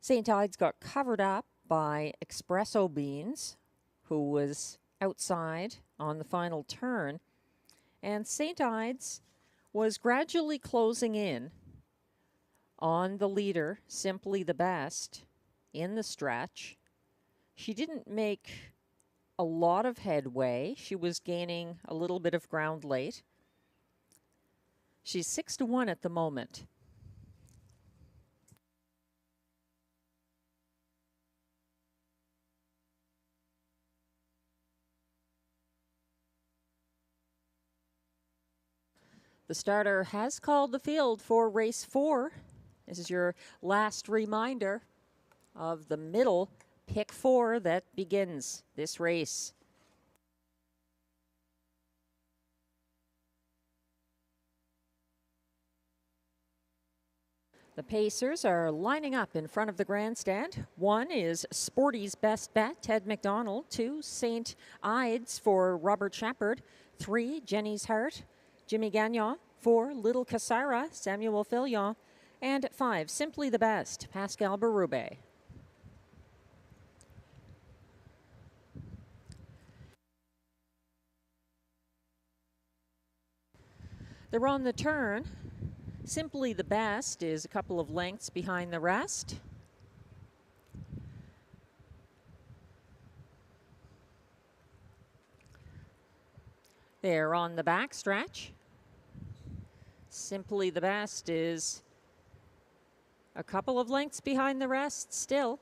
St. Ides got covered up by Espresso Beans, who was outside on the final turn. And St. Ides was gradually closing in on the leader, Simply the Best, in the stretch. She didn't make a lot of headway. She was gaining a little bit of ground late. She's 6-1 at the moment. The starter has called the field for race 4. This is your last reminder of the middle pick 4 that begins this race. The Pacers are lining up in front of the grandstand. 1 is Sporty's Best Bet, Ted McDonald. 2, St. Ides for Robert Shepard. 3, Jenny's Heart, Jimmy Gagnon. 4, Little Casara, Samuel Filion. And 5, Simply the Best, Pascal Berube. They're on the turn. Simply the Best is a couple of lengths behind the rest. They're on the back stretch. Simply the Best is a couple of lengths behind the rest still.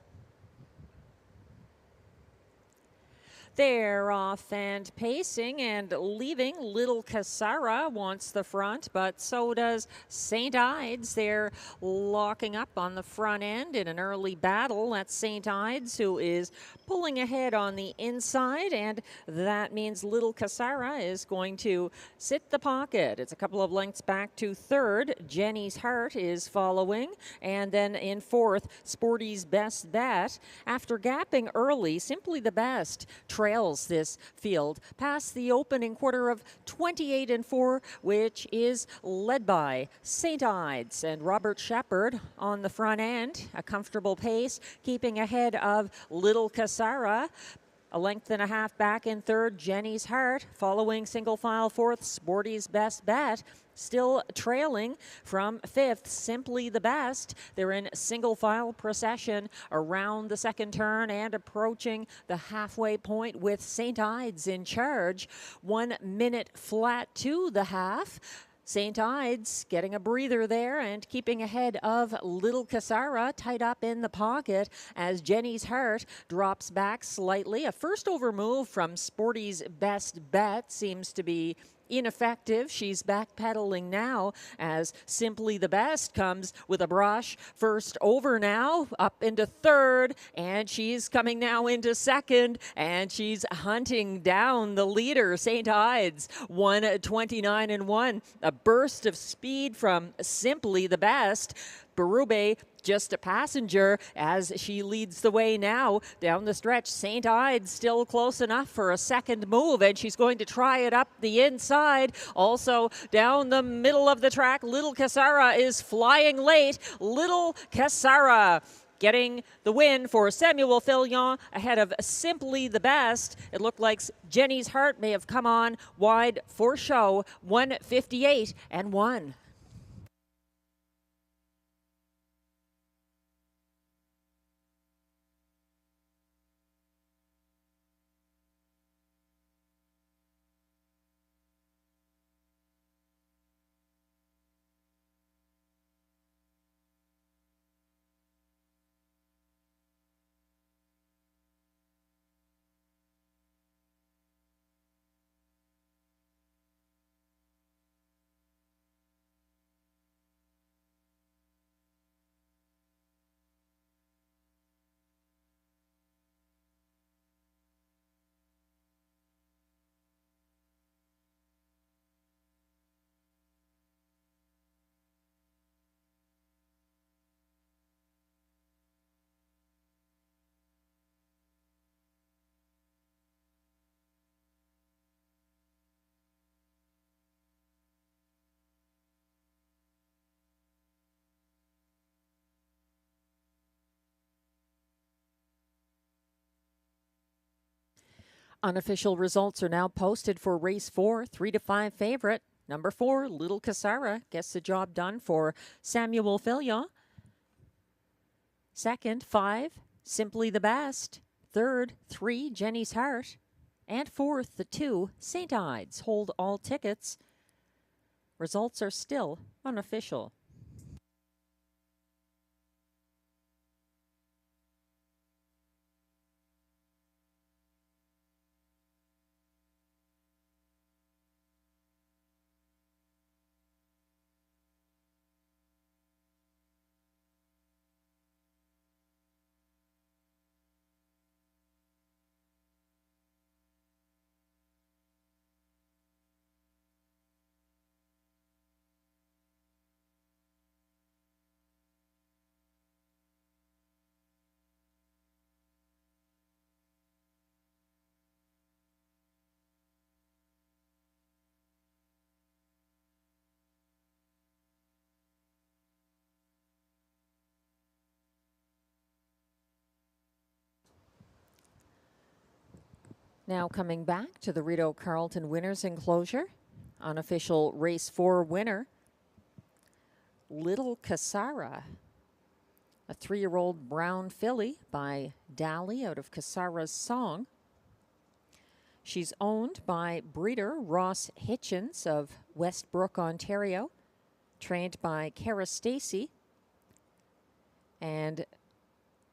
They're off and pacing and leaving. Little Casara wants the front, but so does St. Ides. They're locking up on the front end in an early battle. That's St. Ides, who is pulling ahead on the inside, and that means Little Casara is going to sit the pocket. It's a couple of lengths back to third. Jenny's Heart is following, and then in fourth, Sporty's Best Bet. After gapping early, Simply the Best trails this field past the opening quarter of 28 and 4, which is led by St. Ides and Robert Shepard on the front end. A comfortable pace, keeping ahead of Little Casara. A length and a half back in third, Jenny's Heart. Following single file fourth, Sporty's Best Bet. Still trailing from fifth, Simply the Best. They're in single file procession around the second turn and approaching the halfway point with St. Ides in charge. 1 minute flat to the half. St. Ides getting a breather there and keeping ahead of Little Casara, tied up in the pocket as Jenny's Heart drops back slightly. A first over move from Sporty's Best Bet seems to be ineffective. She's backpedaling now as Simply the Best comes with a brush. First over now, up into third, and she's coming now into second, and she's hunting down the leader, St. Ides, 1:29 and 1. A burst of speed from Simply the Best. Berube just a passenger as she leads the way now down the stretch. St. Ides still close enough for a second move, and she's going to try it up the inside. Also down the middle of the track, Little Casara is flying late. Little Casara getting the win for Samuel Filion ahead of Simply the Best. It looked like Jenny's Heart may have come on wide for show, 1:58 and 1. Unofficial results are now posted for race 4, 3-5 favorite. Number 4, Little Casara gets the job done for Samuel Filion. Second, 5, Simply the Best. Third, 3, Jenny's Heart. And fourth, the 2, St. Ides. Hold all tickets. Results are still unofficial. Now coming back to the Rideau Carleton Winners Enclosure. Unofficial race 4 winner, Little Casara. A 3-year-old brown filly by Dally out of Casara's Song. She's owned by breeder Ross Hitchens of Westbrook, Ontario. Trained by Cara Stacey. And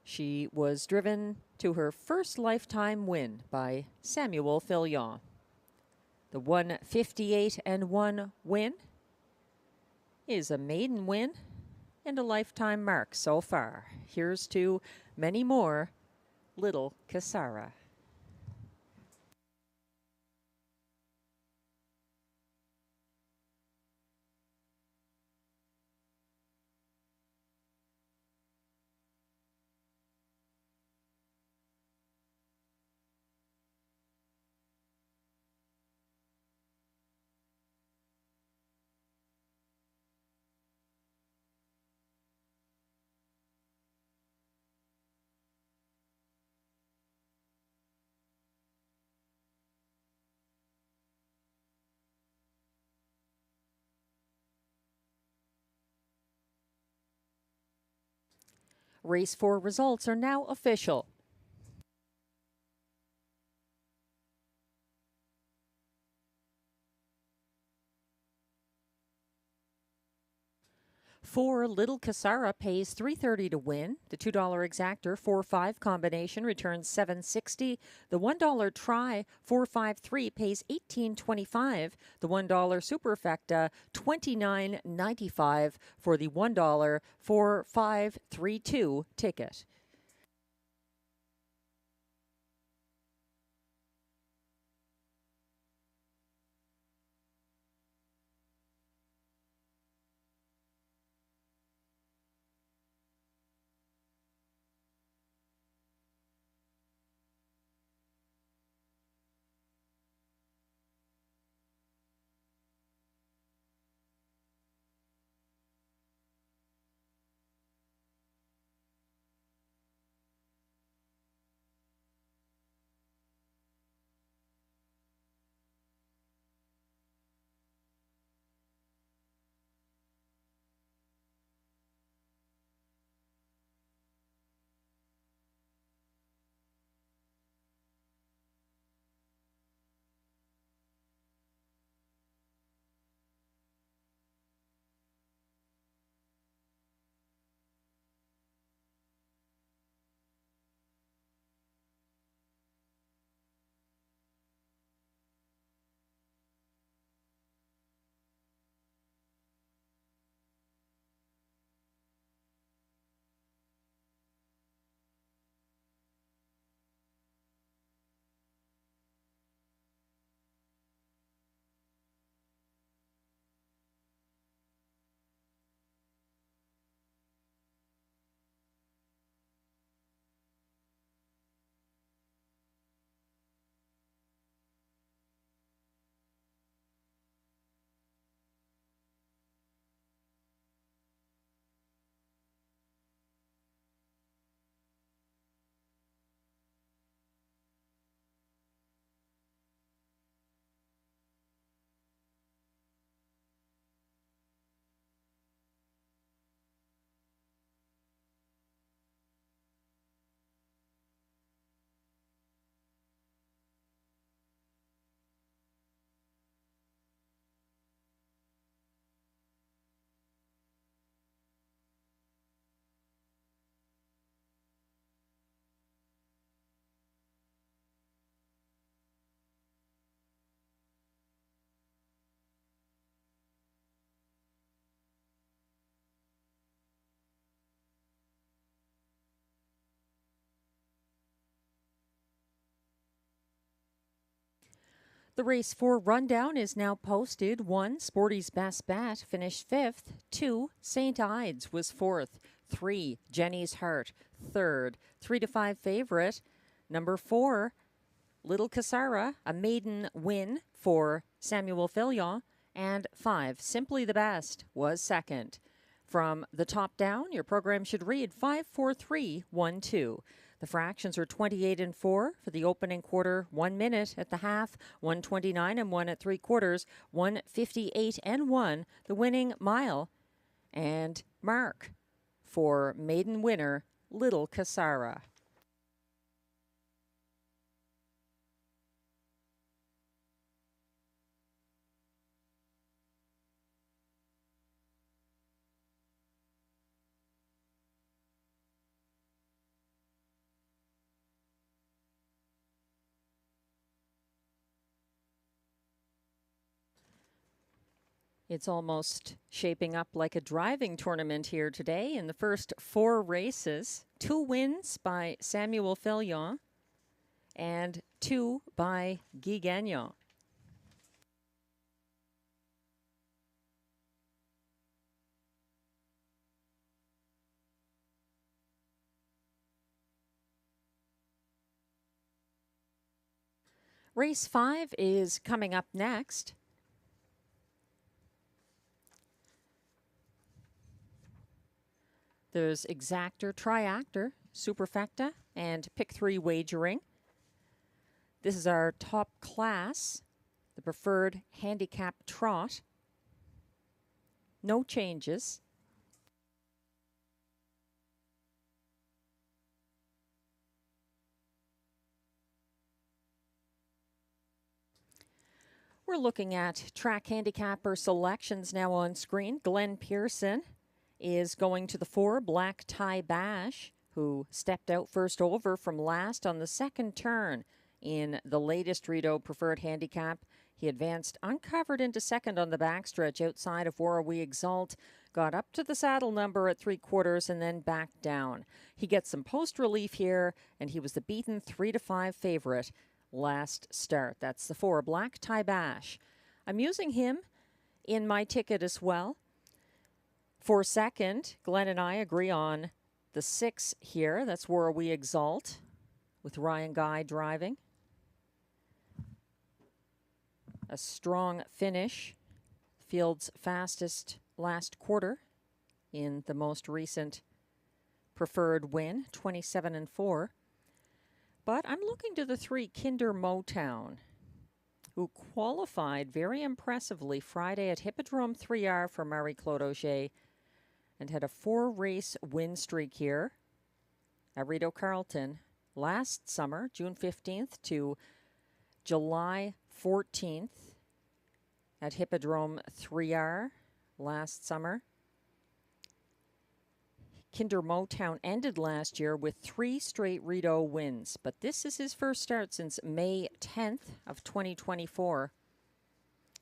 she was driven to her first lifetime win by Samuel Filion. The 158-1 win is a maiden win and a lifetime mark so far. Here's to many more, Little Casara. Race 4 results are now official. For Little Casara pays $3.30 to win. The $2 exactor 4-5 combination returns $7.60. The $1 try 4-5-3 pays $18.25. The $1 superfecta $29.95 for the $1 4-5-3-2 ticket. The race 4 rundown is now posted. 1, Sporty's Best Bet, finished 5th. 2, St. Ides was 4th. 3, Jenny's Heart, 3rd. 3 to 5 favorite. Number 4, Little Casara, a maiden win for Samuel Filion. And 5, Simply the Best, was 2nd. From the top down, your program should read 5-4-3-1-2. The fractions are 28 and 4 for the opening quarter, 1 minute at the half, 1:29 and 1 at 3/4, 1:58 and 1, the winning mile. And mark for maiden winner, Little Casara. It's almost shaping up like a driving tournament here today. In the first 4 races, 2 wins by Samuel Fillion and 2 by Guy Gagnon. Race 5 is coming up next. There's Exactor, Triactor, Superfecta, and Pick 3 Wagering. This is our top class, the preferred handicap trot. No changes. We're looking at track handicapper selections now on screen. Glenn Pearson is going to the 4, Black Tie Bash, who stepped out first over from last on the second turn in the latest Rideau Preferred Handicap. He advanced uncovered into second on the backstretch outside of Where We Exalt, got up to the saddle number at 3/4 and then back down. He gets some post relief here, and he was the beaten 3-5 favorite last start. That's the 4, Black Tie Bash. I'm using him in my ticket as well. For second, Glenn and I agree on the 6 here. That's Where We Exalt with Ryan Guy driving. A strong finish. Field's fastest last quarter in the most recent preferred win, 27-4. But I'm looking to the 3, Kinder Motown, who qualified very impressively Friday at Hippodrome 3R for Marie-Claude Auger and had a 4-race win streak here at Rideau Carleton last summer, June 15th to July 14th at Hippodrome 3R last summer. Kinder Motown ended last year with 3 straight Rideau wins, but this is his first start since May 10th of 2024.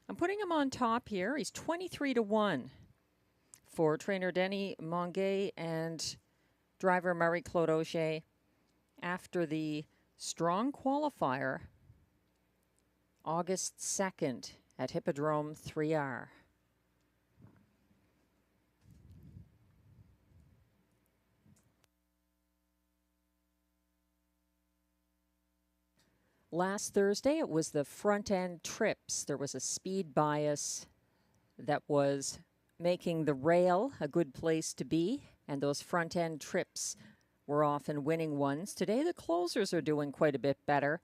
I'm putting him on top here. He's 23-1 for trainer Denny Monguet and driver Marie-Claude Auger after the strong qualifier August 2nd at Hippodrome 3R. Last Thursday, it was the front end trips. There was a speed bias that was making the rail a good place to be, and those front end trips were often winning ones. Today, the closers are doing quite a bit better.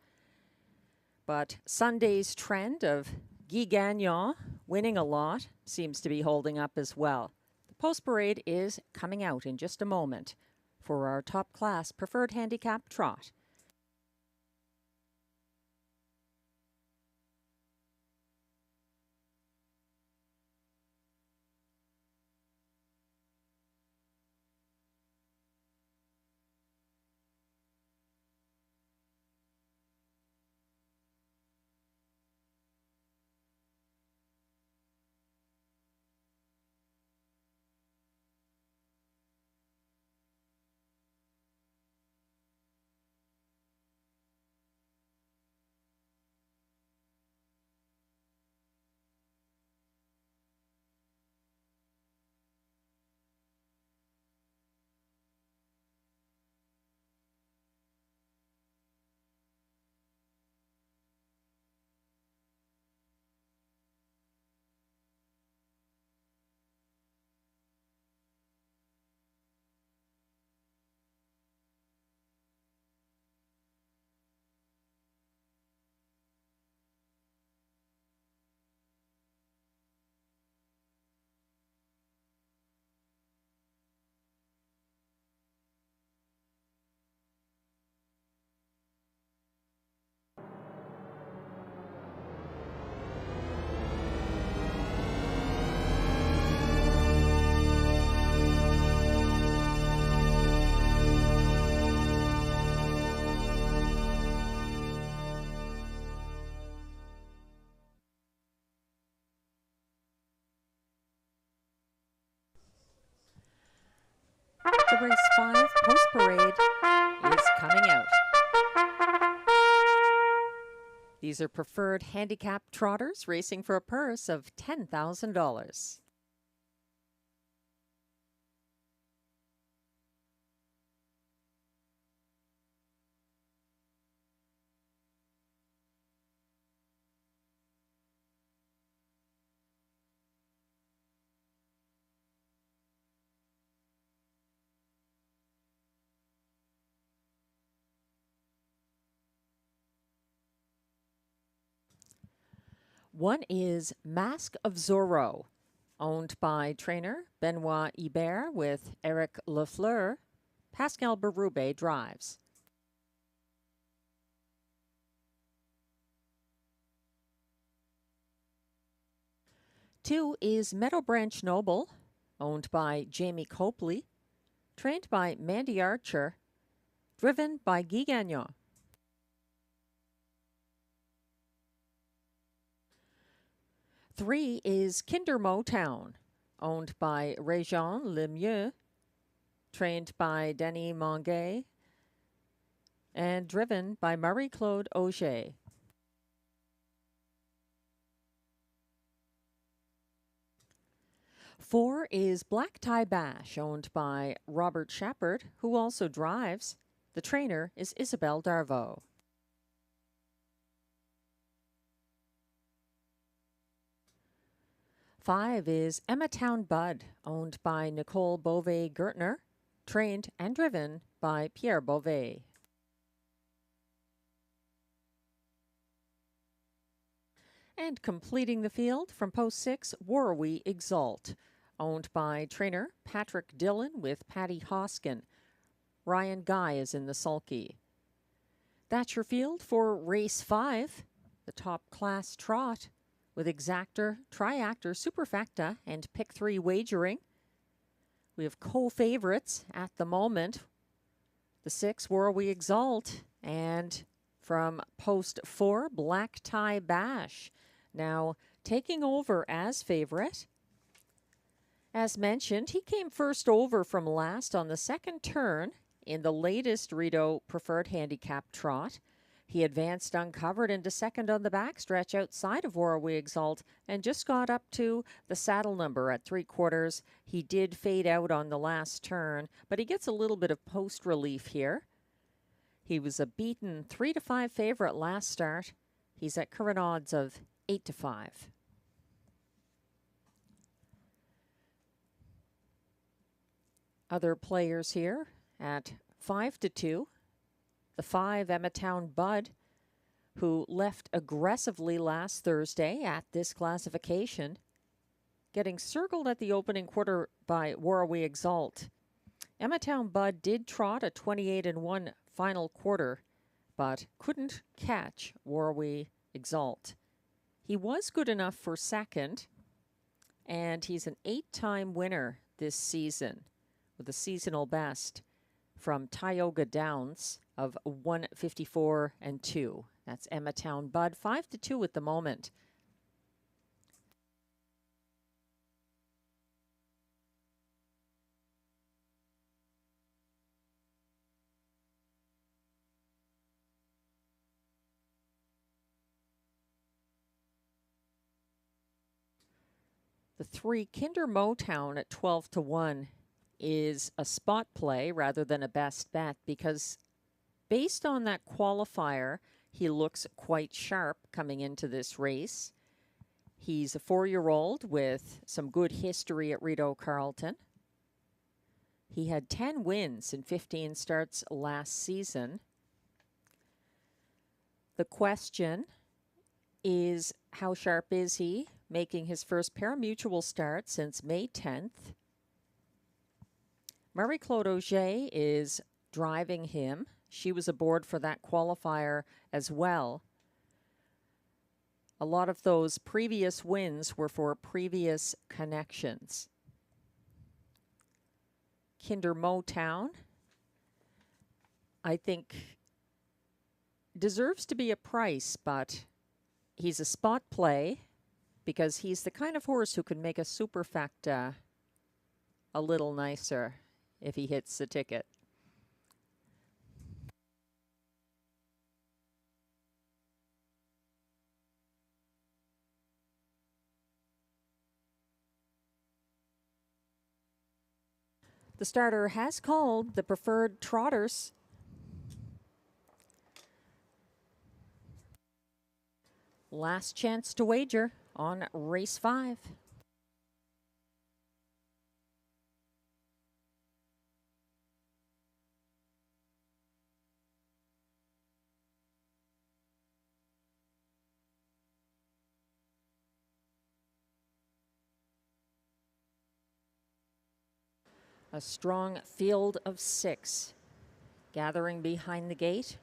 But Sunday's trend of Guy Gagnon winning a lot seems to be holding up as well. The post parade is coming out in just a moment for our top class preferred handicap trot. the race 5 post parade is coming out. These are preferred handicap trotters racing for a purse of $10,000. One is Mask of Zorro, owned by trainer Benoit Ibert with Eric Lafleur. Pascal Berube drives. Two is Meadow Branch Noble, owned by Jamie Copley, trained by Mandy Archer, driven by Guy Gagnon. Three is Kinder Motown, owned by Réjean Lemieux, trained by Denis Monguet, and driven by Marie-Claude Auger. Four is Black Tie Bash, owned by Robert Shepard, who also drives. The trainer is Isabelle Darvaux. Five is Emmatown Bud, owned by Nicole Beauvais-Gertner, trained and driven by Pierre Beauvais. And completing the field from post 6, Warwe Exalt, owned by trainer Patrick Dillon with Patty Hoskin. Ryan Guy is in the sulky. That's your field for race 5, the top class trot, with Exactor, Triactor, Superfecta, and Pick 3 wagering. We have co-favorites at the moment. The 6, Warwe Exalt, and from post 4, Black Tie Bash. Now, taking over as favorite. As mentioned, he came first over from last on the second turn in the latest Rideau Preferred Handicap Trot. He advanced uncovered into second on the backstretch outside of Warwe Exalt and just got up to the saddle number at 3/4. He did fade out on the last turn, but he gets a little bit of post relief here. He was a beaten 3-5 favorite last start. He's at current odds of 8-5. Other players here at 5-2. The 5, Emmatown Bud, who left aggressively last Thursday at this classification, getting circled at the opening quarter by Warwe Exalt. Emmatown Bud did trot a 28-1 final quarter, but couldn't catch Warwe Exalt. He was good enough for second, and he's an 8-time winner this season with a seasonal best from Tioga Downs of 154-2. That's Emmatown Bud, 5-2 at the moment. The 3, Kinder Motown at 12-1 is a spot play rather than a best bet because based on that qualifier, he looks quite sharp coming into this race. He's a 4-year-old with some good history at Rideau Carleton. He had 10 wins in 15 starts last season. The question is, how sharp is he? Making his first parimutuel start since May 10th. Marie-Claude Auger is driving him. She was aboard for that qualifier as well. A lot of those previous wins were for previous connections. Kinder Motown, I think, deserves to be a price, but he's a spot play because he's the kind of horse who can make a superfecta a little nicer. if he hits the ticket. The starter has called the preferred trotters. Last chance to wager on race 5. A strong field of 6 gathering behind the gate.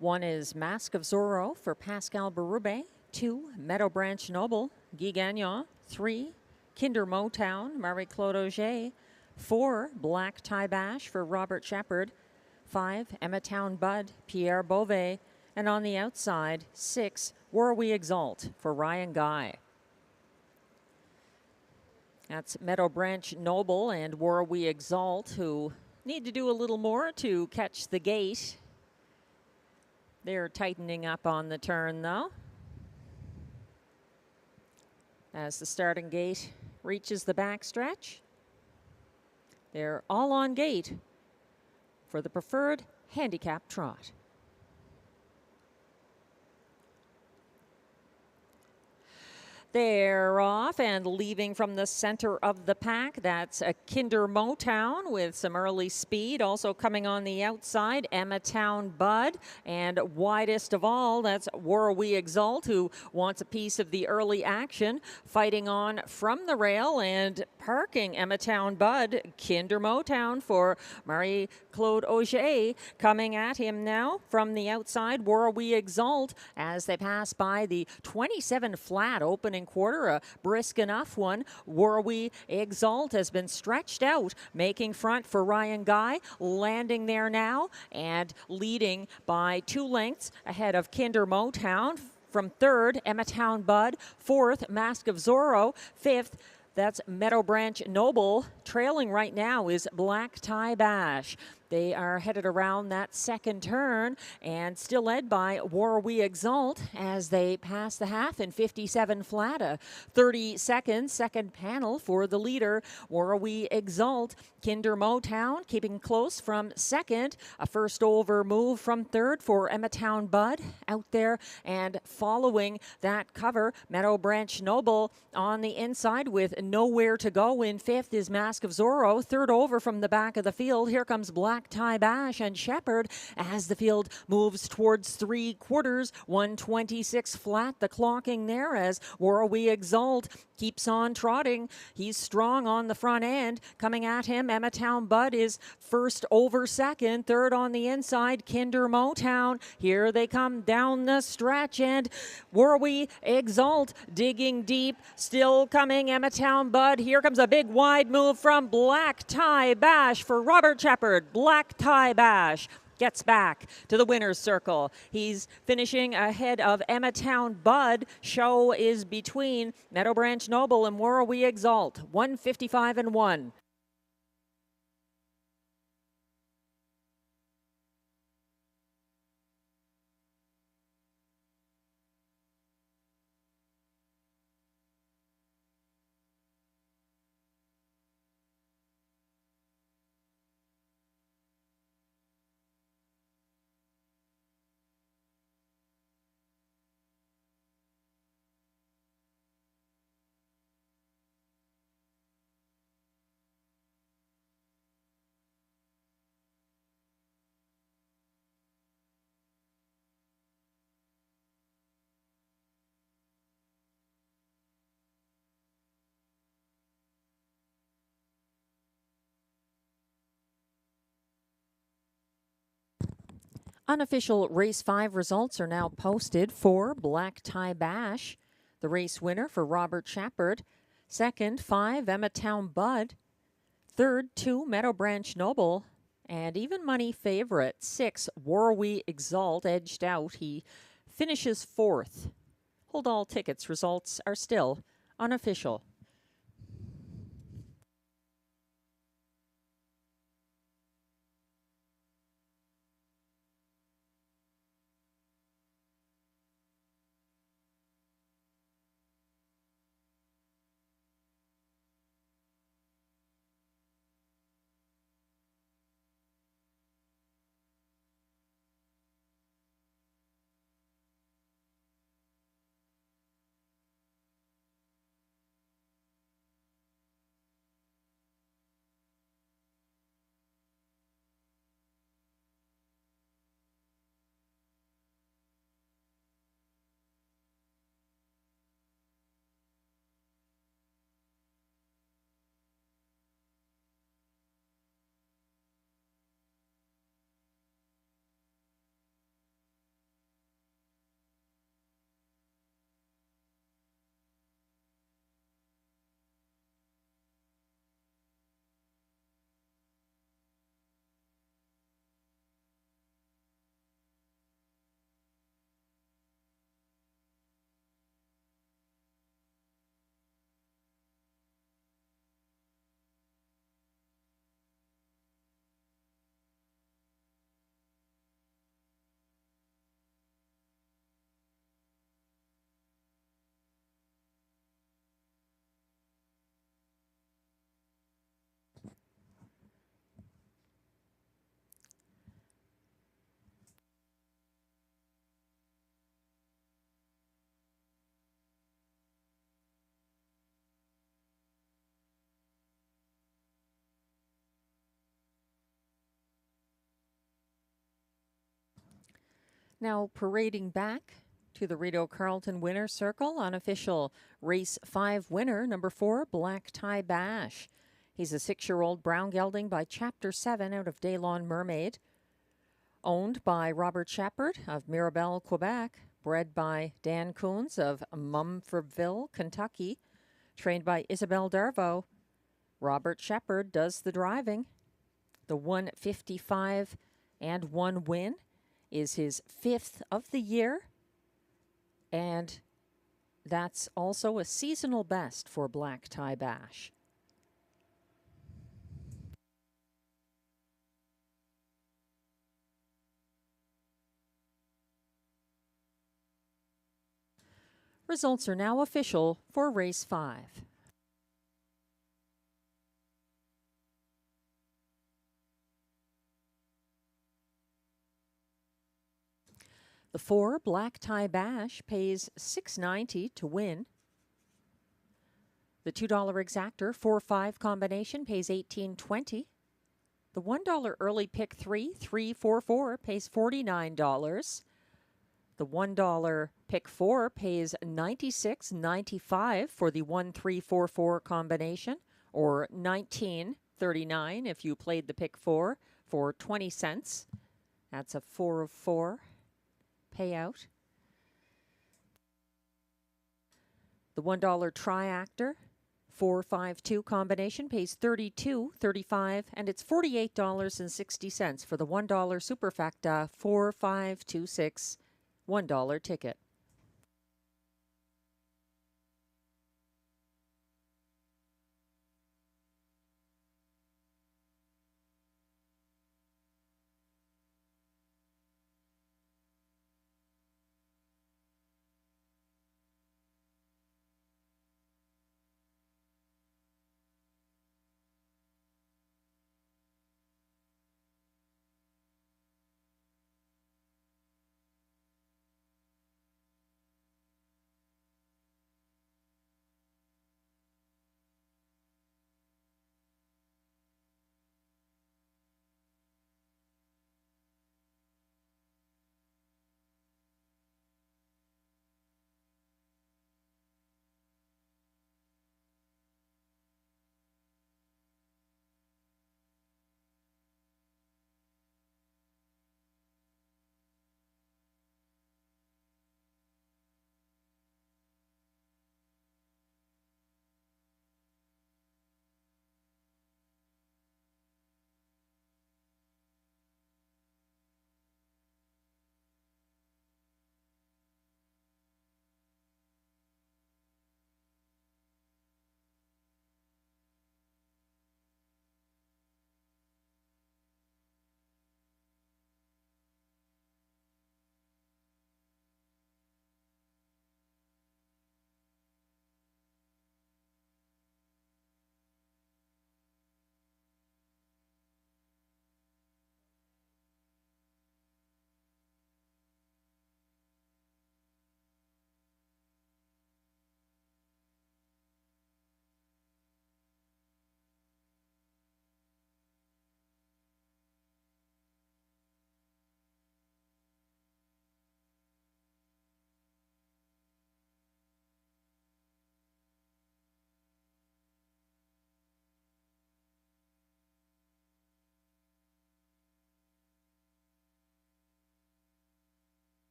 1 is Mask of Zorro for Pascal Berube. 2, Meadow Branch Noble, Guy Gagnon. 3, Kinder Motown, Marie-Claude Auger. 4, Black Tie Bash for Robert Shepard. 5, Emmatown Bud, Pierre Beauvais. And on the outside, 6, War We Exalt for Ryan Guy. That's Meadow Branch Noble and War We Exalt, who need to do a little more to catch the gate. They're tightening up on the turn, though, as the starting gate reaches the backstretch. They're all on gate for the preferred handicap trot. They're off and leaving from the center of the pack. That's a Kinder Motown with some early speed. Also coming on the outside, Emmatown Bud. And widest of all, that's War We Exalt, who wants a piece of the early action. Fighting on from the rail and parking Emmatown Bud. Kinder Motown for Marie-Claude Auger. Coming at him now from the outside, War We Exalt, as they pass by the 27 flat opening quarter, a brisk enough one. War We Exalt has been stretched out, making front for Ryan Guy, landing there now and leading by 2 lengths ahead of Kinder Motown. From 3rd, Emmatown Bud. 4th, Mask of Zorro. 5th, that's Meadow Branch Noble. Trailing right now is Black Tie Bash. They are headed around that second turn and still led by War We Exalt as they pass the half in 57 flat. A 30-second second panel for the leader, War We Exalt. Kinder Motown keeping close from second. A first over move from 3rd for Emmatown Bud out there, and following that cover, Meadow Branch Noble on the inside with nowhere to go. In 5th is Mask of Zorro. 3rd over from the back of the field. Here comes Black Tie Bash and Shepard as the field moves towards 3/4. 126 flat, the clocking there as War We Exalt keeps on trotting. He's strong on the front end. Coming at him, Emmatown Bud is first over second. 3rd on the inside, Kinder Motown. Here they come down the stretch, and War We Exalt digging deep. Still coming, Emmatown Bud. Here comes a big wide move from Black Tie Bash for Robert Shepard. Black Tie Bash gets back to the winner's circle. He's finishing ahead of Emmatown Bud. Show is between Meadow Branch Noble and War We Exalt. 155 and 1. Unofficial Race 5 results are now posted for Black Tie Bash. The race winner for Robert Shepard. 2nd, 5, Emmatown Bud. 3rd, 2, Meadow Branch Noble. And even money favorite, 6, War We Exalt, edged out. He finishes 4th. Hold all tickets. Results are still unofficial. Now parading back to the Rideau Carleton winner's circle, unofficial race 5 winner, number 4, Black Tie Bash. He's a 6-year-old brown gelding by Chapter 7 out of Daylon Mermaid. Owned by Robert Shepard of Mirabel, Quebec. Bred by Dan Coons of Mumfordville, Kentucky. Trained by Isabel Darvaux. Robert Shepard does the driving. The 155 and 1 win is his 5th of the year. And that's also a seasonal best for Black Tie Bash. Results are now official for race 5. The 4, Black Tie Bash, pays $6.90 to win. The $2 exactor 4-5 combination pays $18.20. The $1 early pick 3-4-4 pays $49. The $1 pick 4 pays $96.95 for the 1-3-4-4 combination, or $19.39 if you played the pick 4 for 20 cents. That's a 4 of 4 payout. The $1 triactor 4-5-2 combination pays $32.35, and it's $48.60 for the $1 superfecta 4-5-2-6 $1 ticket.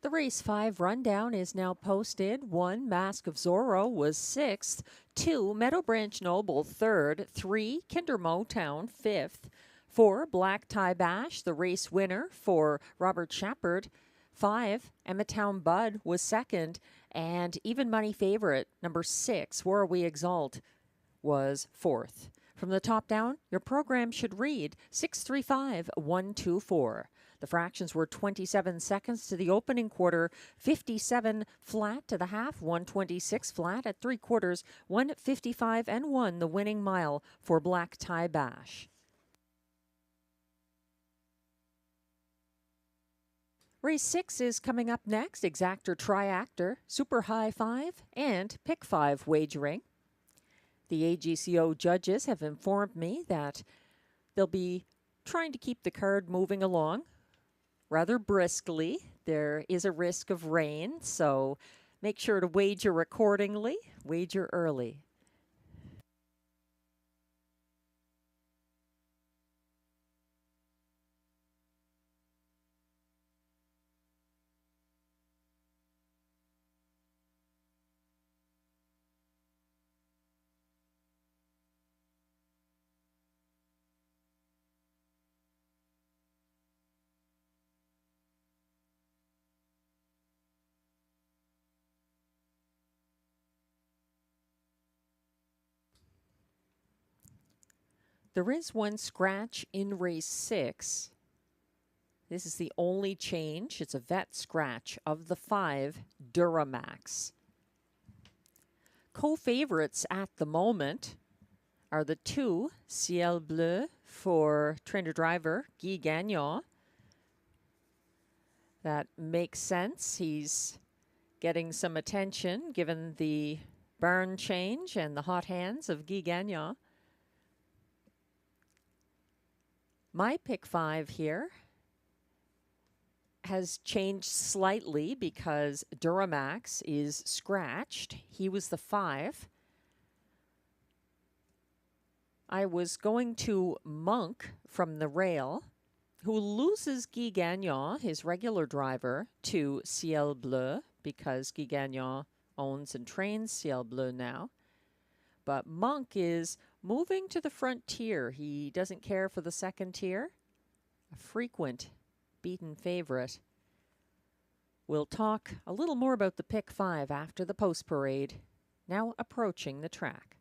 The race 5 rundown is now posted. 1, Mask of Zorro was 6th. 2, Meadow Branch Noble 3rd. 3, Kinder Motown 5th. 4, Black Tie Bash, the race winner for Robert Shepard. 5, Emmetown Bud was 2nd. And even money favorite, number 6, Where We Exalt, was 4th. From the top down, your program should read 635-124. The fractions were 27 seconds to the opening quarter, 57 flat to the half, 126 flat at 3/4, 155 and 1 the winning mile for Black Tie Bash. Race 6 is coming up next. Exactor, Triactor, Super High 5, and Pick 5 wagering. The AGCO judges have informed me that They'll be trying to keep the card moving along rather briskly. There is a risk of rain, so make sure to wager accordingly. Wager early. There is one scratch in race 6. This is the only change. It's a vet scratch of the 5 Duramax. Co-favorites at the moment are the 2 Ciel Bleu for trainer-driver Guy Gagnon. That makes sense. He's getting some attention given the barn change and the hot hands of Guy Gagnon. My pick 5 here has changed slightly because Duramax is scratched. He was the 5. I was going to Monk from the rail, who loses Guy Gagnon, his regular driver, to Ciel Bleu because Guy Gagnon owns and trains Ciel Bleu now. But Monk is moving to the front tier. He doesn't care for the second tier. A frequent beaten favorite. We'll talk a little more about the pick 5 after the post parade, now approaching the track.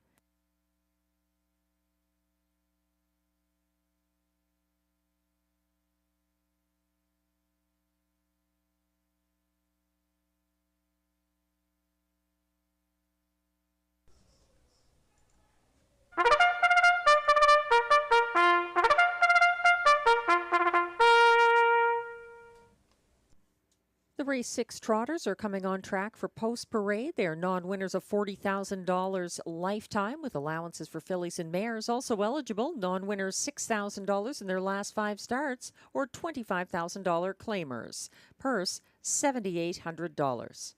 The race 6 trotters are coming on track for post parade. They are non-winners of $40,000 lifetime with allowances for fillies and mares. Also eligible, non-winners $6,000 in their last 5 starts or $25,000 claimers. Purse $7,800.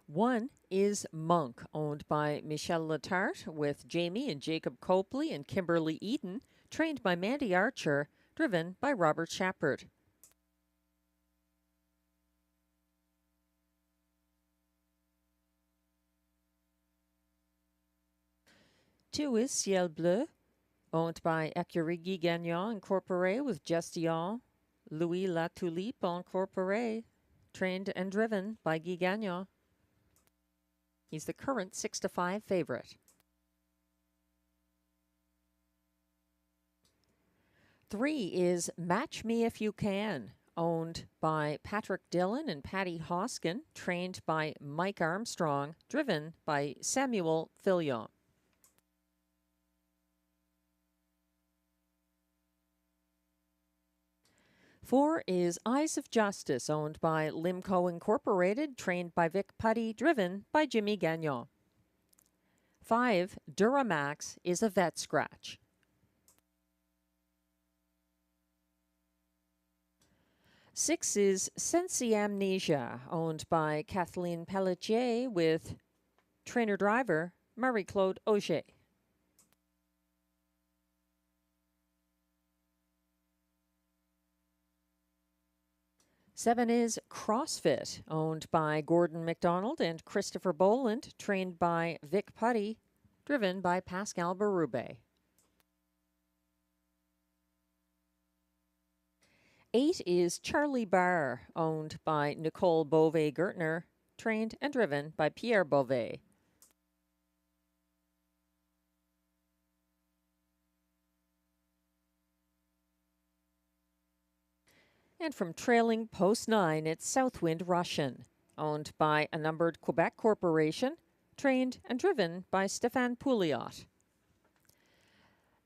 One is Monk, owned by Michel Letarte, with Jamie and Jacob Copley and Kimberly Eaton, trained by Mandy Archer, driven by Robert Shepard. Two is Ciel Bleu, owned by Écurie Guy Gagnon Incorporé, with Gestillon Louis La Tulipe Incorporé, trained and driven by Guy Gagnon. He's the current 6-5 favorite. 3 is Match Me If You Can, owned by Patrick Dillon and Patty Hoskin, trained by Mike Armstrong, driven by Samuel Filion. 4 is Eyes of Justice, owned by Limco Incorporated, trained by Vic Putty, driven by Jimmy Gagnon. 5, Duramax is a vet scratch. 6 is Sensi Amnesia, owned by Kathleen Pelletier, with trainer-driver Marie-Claude Auger. 7 is CrossFit, owned by Gordon McDonald and Christopher Boland, trained by Vic Putty, driven by Pascal Berube. 8 is Charlie Barr, owned by Nicole Beauvais-Gertner, trained and driven by Pierre Beauvais. And from trailing post 9, it's Southwind Russian, owned by a numbered Quebec corporation, trained and driven by Stéphane Pouliot.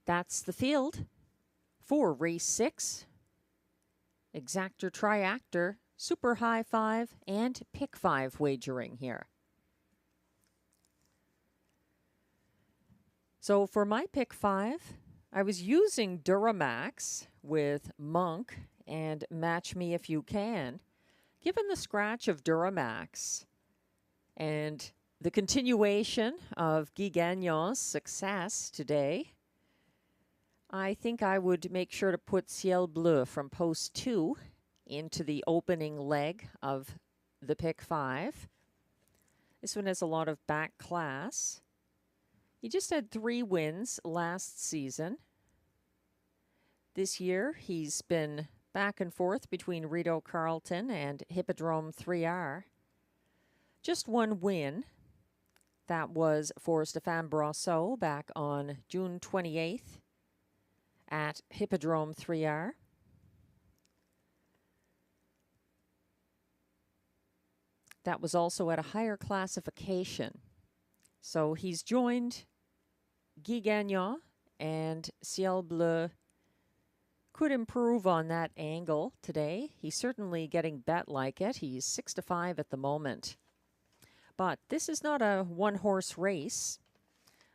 That's the field for race 6. Exactor, triactor, super high 5, and pick 5 wagering here. So for my pick 5, I was using Duramax with Monk and Match Me If You Can. Given the scratch of Duramax and the continuation of Guy Gagnon's success today, I think I would make sure to put Ciel Bleu from post 2 into the opening leg of the pick 5. This one has a lot of back class. He just had 3 wins last season. This year, he's been back and forth between Rideau Carleton and Hippodrome 3R. Just 1 win. That was for Stéphane Brosseau back on June 28th at Hippodrome 3R. That was also at a higher classification. So he's joined Guy Gagnon, and Ciel Bleu could improve on that angle today. He's certainly getting bet like it. He's 6-5 at the moment. But this is not a one-horse race.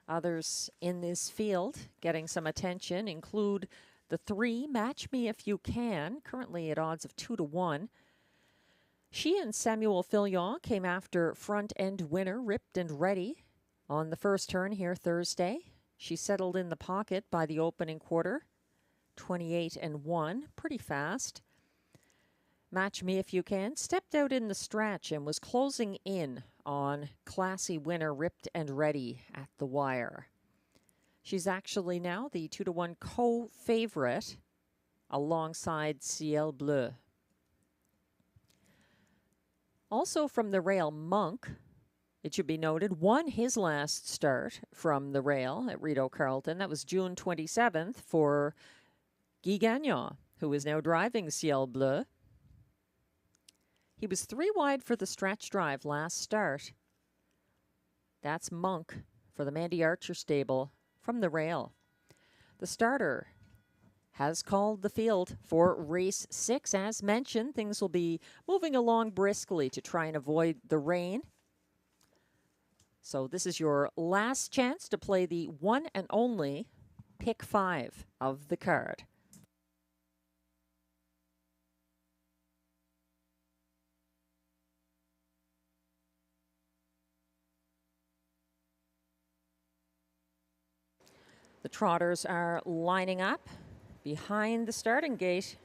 Others in this field getting some attention include the 3, Match Me If You Can, currently at odds of 2-1. She and Samuel Filion came after front-end winner Ripped and Ready on the first turn here Thursday. She settled in the pocket by the opening quarter, 28-1, pretty fast. Match Me If You Can stepped out in the stretch and was closing in on classy winner Ripped and Ready at the wire. She's actually now the 2-1 co-favorite alongside Ciel Bleu. Also from the rail, Monk, it should be noted, won his last start from the rail at Rideau Carleton. That was June 27th for Guy Gagnon, who is now driving Ciel Bleu. He was 3 wide for the stretch drive last start. That's Monk for the Mandy Archer stable from the rail. The starter has called the field for race 6. As mentioned, things will be moving along briskly to try and avoid the rain. So this is your last chance to play the one and only pick 5 of the card. The trotters are lining up behind the starting gate.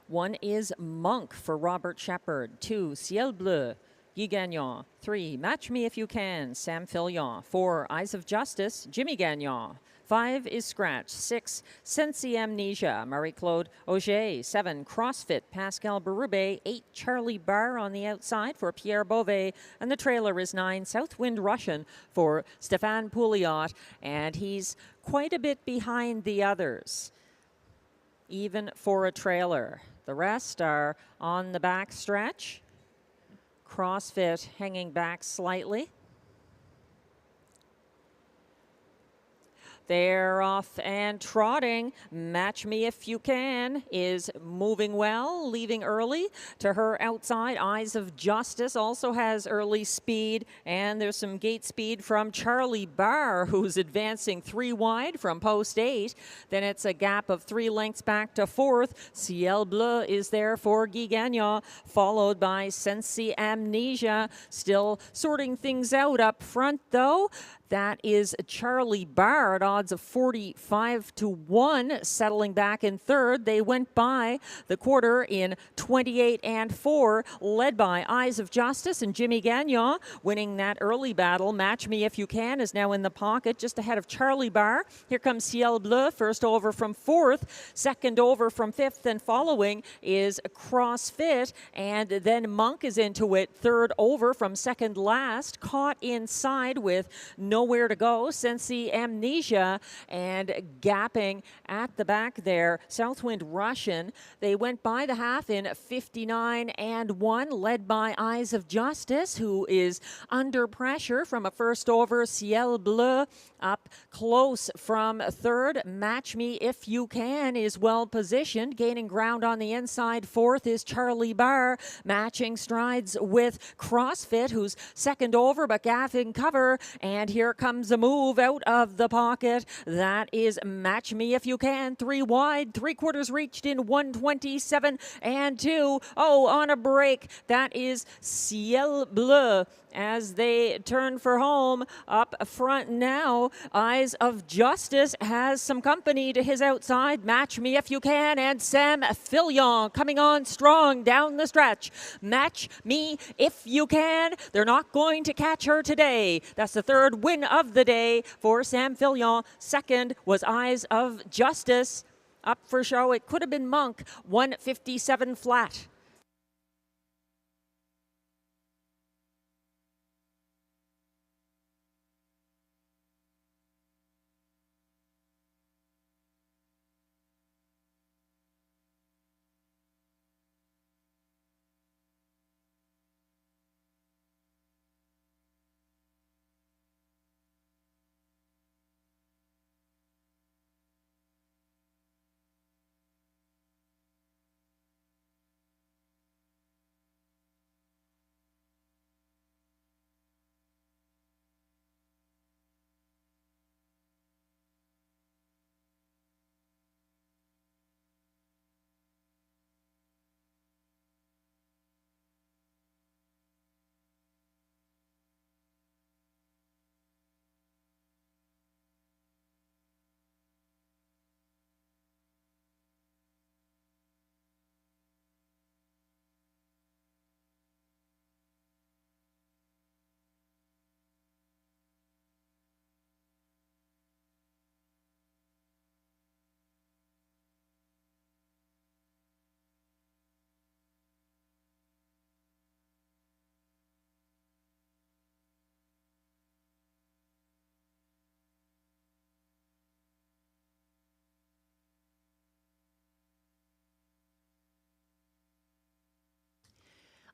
One is Monk for Robert Shepard. 2, Ciel Bleu, Guy Gagnon. 3, Match Me If You Can, Sam Filion. 4, Eyes of Justice, Jimmy Gagnon. 5 is Scratch. 6, Sensi Amnesia, Marie-Claude Auger. 7, CrossFit, Pascal Berube. 8, Charlie Barr on the outside for Pierre Beauvais. And the trailer is 9, Southwind Russian for Stéphane Pouliot. And he's quite a bit behind the others, even for a trailer. The rest are on the back stretch. CrossFit hanging back slightly. They're off and trotting. Match Me If You Can is moving well, leaving early. To her outside, Eyes of Justice also has early speed. And there's some gate speed from Charlie Barr, who's advancing 3 wide from post 8. Then it's a gap of 3 lengths back to 4th. Ciel Bleu is there for Guy Gagnon, followed by Sensi Amnesia. Still sorting things out up front, though. That is Charlie Barr at odds of 45-1, settling back in 3rd. They went by the quarter in 28-4, led by Eyes of Justice and Jimmy Gagnon, winning that early battle. Match Me If You Can is now in the pocket, just ahead of Charlie Barr. Here comes Ciel Bleu, first over from 4th, second over from 5th, and following is CrossFit, and then Monk is into it, 3rd over from second last, caught inside with no nowhere to go since the amnesia, and gapping at the back there. Southwind Russian. They went by the half in 59 and 1, led by Eyes of Justice, who is under pressure from a first over. Ciel Bleu up close from third. Match Me If You Can is well positioned, gaining ground on the inside. Fourth is Charlie Barr, matching strides with CrossFit, who's second over but gaffing cover. And here comes a move out of the pocket. That is Match Me If You Can. 3 wide, 3/4 reached in 1:27 and 2. Oh, on a break. That is Ciel Bleu as they turn for home. Up front now, Eyes of Justice has some company to his outside. Match Me If You Can, and Sam Fillon coming on strong down the stretch. Match Me If You Can. They're not going to catch her today. That's the third win of the day for Sam Fillon. Second was Eyes of Justice. Up for show, it could have been Monk. 1:57 flat.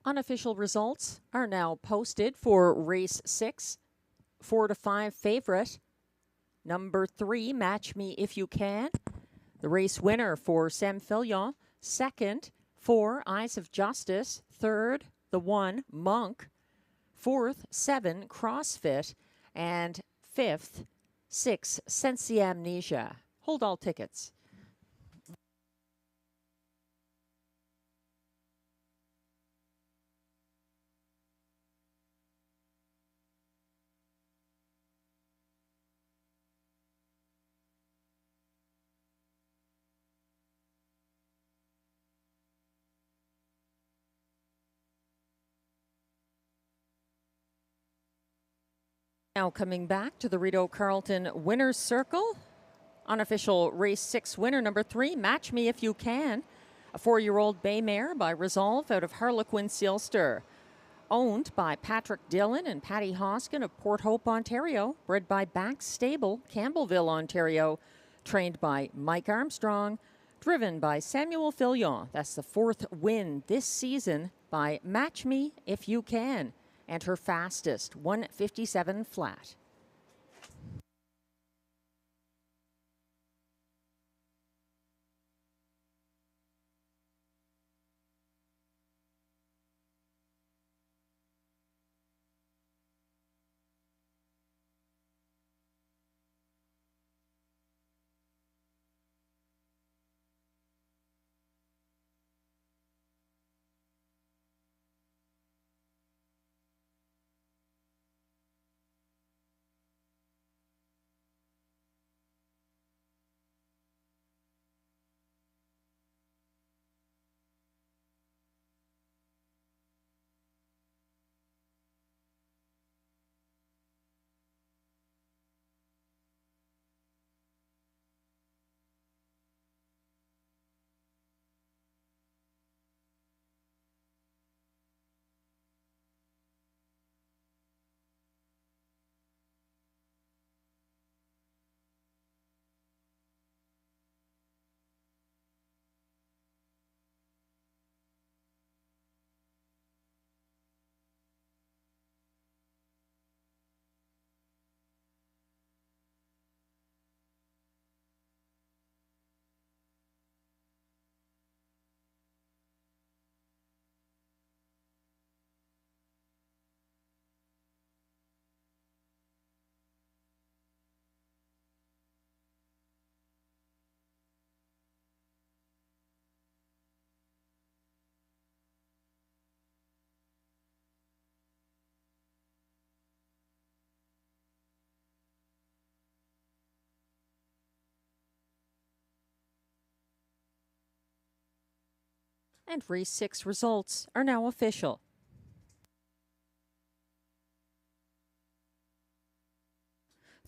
Unofficial results are now posted for race 6. 4 to 5 favorite. Number 3, Match Me If You Can. The race winner for Sam Fillon. Second, 4, Eyes of Justice. Third, the 1, Monk. Fourth, 7, CrossFit. And fifth, 6, Sensi Amnesia. Hold all tickets. Now coming back to the Rideau Carleton Winner's Circle. Unofficial race 6 winner, number 3, Match Me If You Can. A 4-year-old bay mare by Resolve out of Harlequin Sealster. Owned by Patrick Dillon and Patty Hoskin of Port Hope, Ontario. Bred by Bax Stable, Campbellville, Ontario. Trained by Mike Armstrong. Driven by Samuel Fillon. That's the 4th win this season by Match Me If You Can. And her fastest, 1:57 flat. And race 6 results are now official.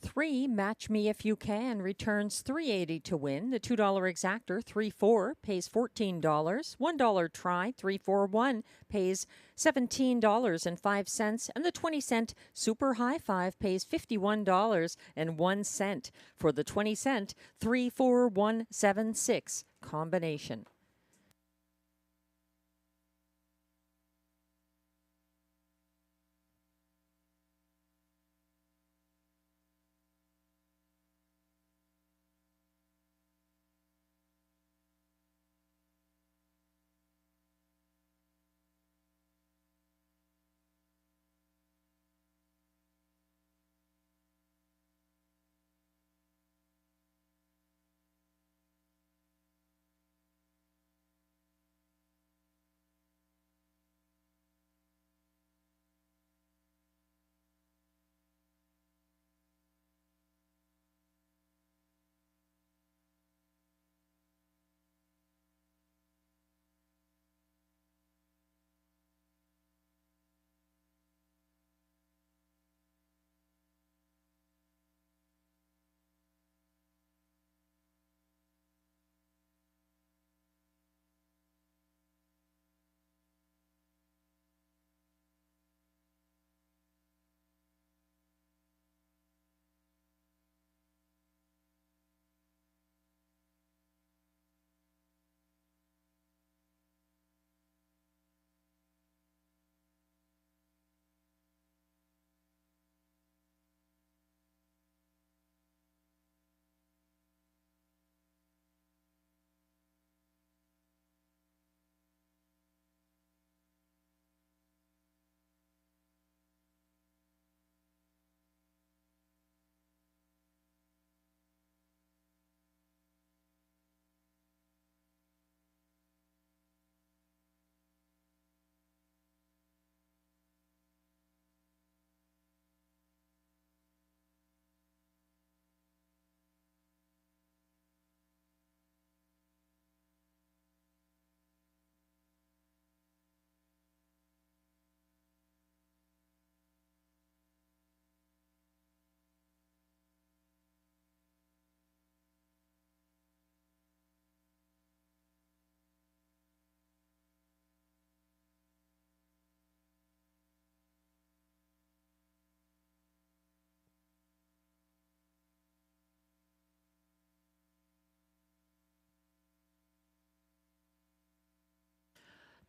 3, Match Me If You Can, returns $3.80 to win. The $2 exactor, 3-4, pays $14. $1 try, 3-4-1, pays $17.05. And the 20-cent Super High Five pays $51.01 for the 20-cent 3-4-1-7-6 combination.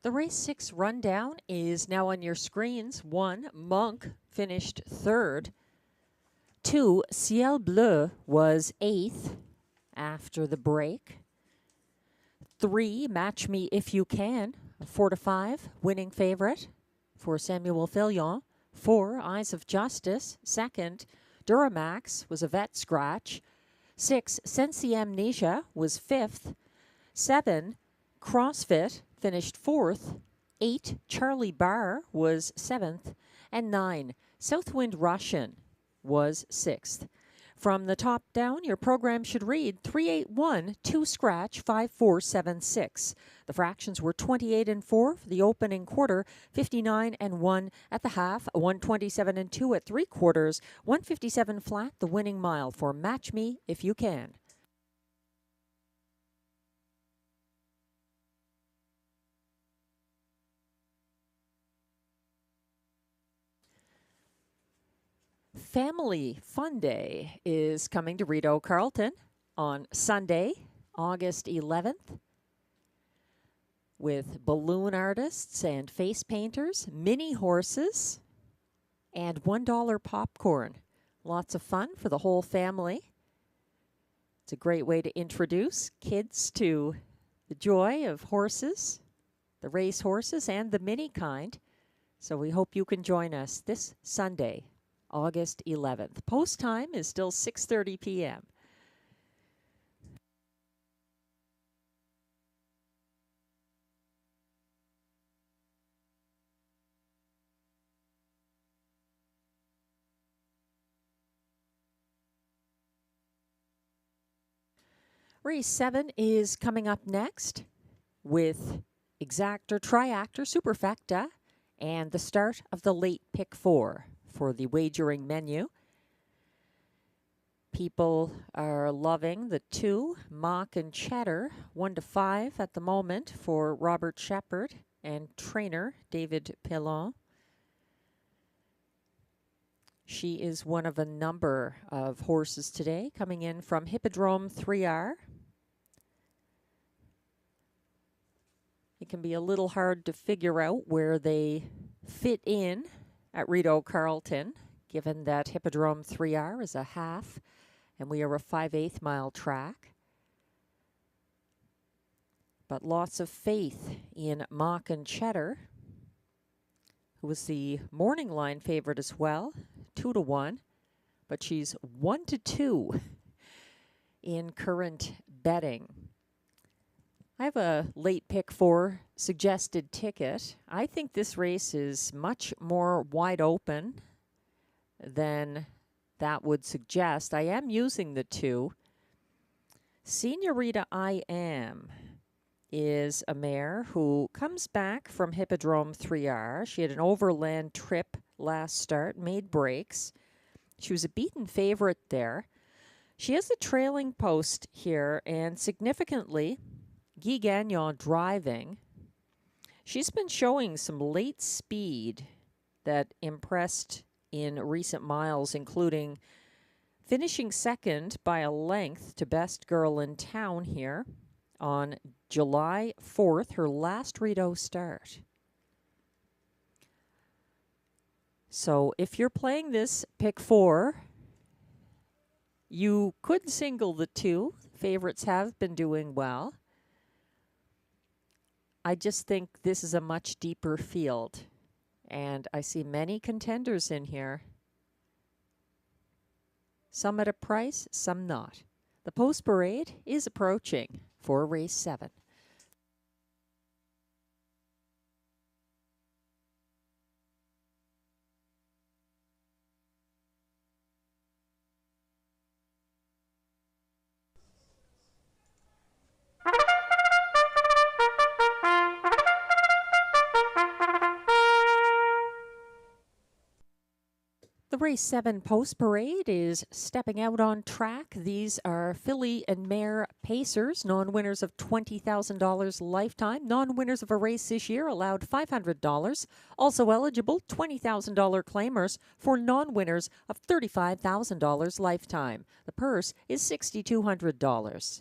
The race 6 rundown is now on your screens. 1, Monk finished 3rd. 2, Ciel Bleu was 8th after the break. 3, Match Me If You Can, 4-5, winning favorite for Samuel Fillon. 4, Eyes of Justice, 2nd. Duramax was a vet scratch. 6, Sensi Amnesia was 5th. 7, CrossFit finished 4th. 8, Charlie Barr was 7th. And 9, Southwind Russian was 6th. From the top down, your program should read 381, 2 scratch, 5476. The fractions were 28 and 4 for the opening quarter, 59 and 1 at the half, 127 and 2 at 3/4, 157 flat, the winning mile for Match Me If You Can. Family Fun Day is coming to Rideau Carleton on Sunday, August 11th, with balloon artists and face painters, mini horses, and $1 popcorn. Lots of fun for the whole family. It's a great way to introduce kids to the joy of horses, the race horses, and the mini kind. So we hope you can join us this Sunday, August 11th. Post time is still 6:30 p.m. Race 7 is coming up next with Exactor, Triactor, Superfecta, and the start of the late pick 4 for the wagering menu. People are loving the 2, Mock and Cheddar, 1 to 5 at the moment for Robert Shepard and trainer David Pilon. She is one of a number of horses today coming in from Hippodrome 3R. It can be a little hard to figure out where they fit in at Rideau Carleton, given that Hippodrome 3R is a half and we are a 5/8 mile track. But lots of faith in Mock and Cheddar, who was the morning line favorite as well, 2 to 1, but she's 1 to 2 in current betting. I have a late pick 4 suggested ticket. I think this race is much more wide open than that would suggest. I am using the 2. Senorita I Am is a mare who comes back from Hippodrome 3R. She had an overland trip last start, made breaks. She was a beaten favorite there. She has a trailing post here, and significantly, Guy Gagnon driving. She's been showing some late speed that impressed in recent miles, including finishing second by a length to Best Girl in Town here on July 4th, her last Rideau start. So if you're playing this pick 4, you could single the 2. Favorites have been doing well. I just think this is a much deeper field, and I see many contenders in here. Some at a price, some not. The post parade is approaching for race 7. The race 7 post parade is stepping out on track. These are filly and mare pacers, non-winners of $20,000 lifetime. Non-winners of a race this year allowed $500. Also eligible $20,000 claimers for non-winners of $35,000 lifetime. The purse is $6,200.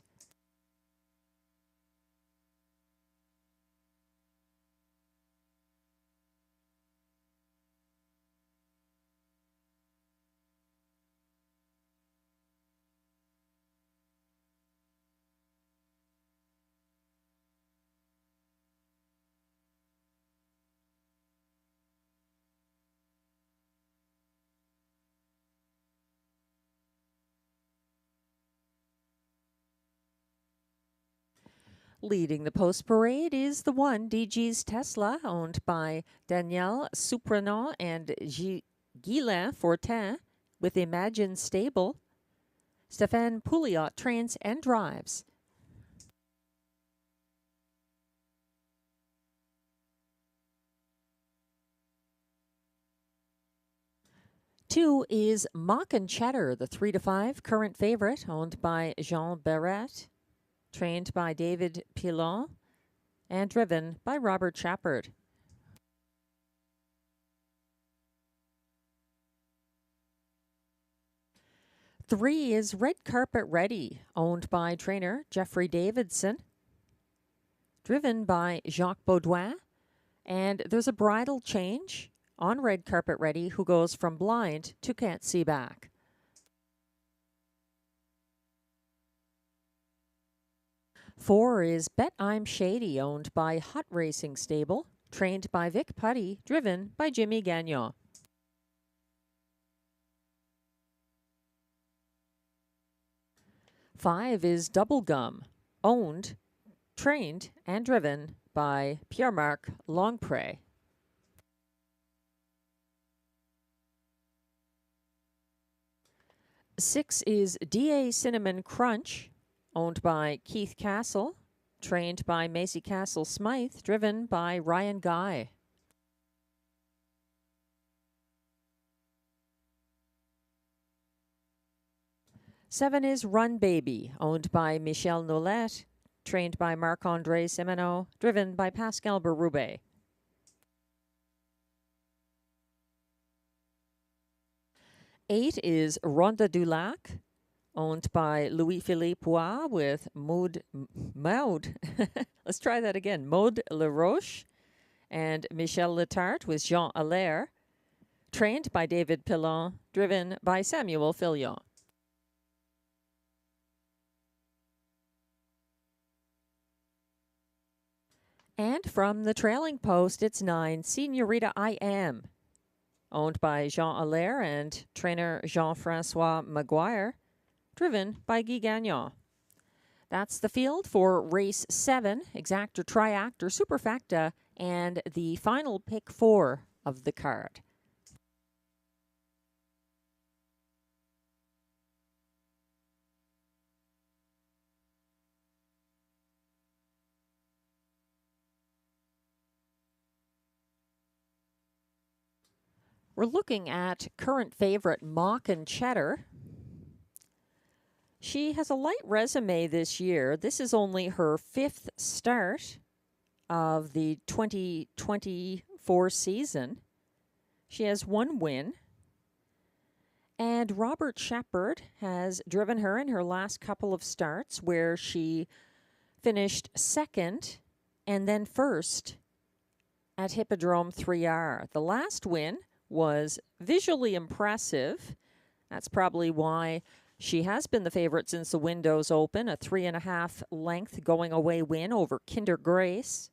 Leading the post parade is the 1, DG's Tesla, owned by Danielle Soupranant and Guylain Fortin, with Imagine Stable. Stéphane Pouliot trains and drives. Two is Mock and Cheddar, the 3 to 5 current favorite, owned by Jean Barrette, trained by David Pilon, and driven by Robert Shepard. Three is Red Carpet Ready, owned by trainer Jeffrey Davidson, driven by Jacques Baudouin, and there's a bridle change on Red Carpet Ready, who goes from blind to can't see back. Four is Bet I'm Shady, owned by Hot Racing Stable, trained by Vic Putty, driven by Jimmy Gagnon. Five is Double Gum, owned, trained, and driven by Pierre-Marc Longpré. Six is DA Cinnamon Crunch, owned by Keith Castle, trained by Macy Castle Smythe, driven by Ryan Guy. Seven is Run Baby, owned by Michel Nolette, trained by Marc-André Semeno, driven by Pascal Berube. 8 is Ronda du Lac, owned by Louis-Philippe Poix with Maud, let's try that again, Maud Laroche and Michel Letarte with Jean Allaire, trained by David Pilon, driven by Samuel Filion. And from the trailing post, it's 9, Senorita I Am, owned by Jean Allaire and trainer Jean-Francois Maguire, driven by Guy Gagnon. That's the field for race 7, exact or triact or superfecta, and the final pick 4 of the card. We're looking at current favorite Mock and Cheddar. She has a light resume this year. This is only her 5th start of the 2024 season. She has 1 win. And Robert Shepard has driven her in her last couple of starts where she finished 2nd and then 1st at Hippodrome 3R. The last win was visually impressive. That's probably why she has been the favorite since the window's open. A 3.5 length going away win over Kinder Grace.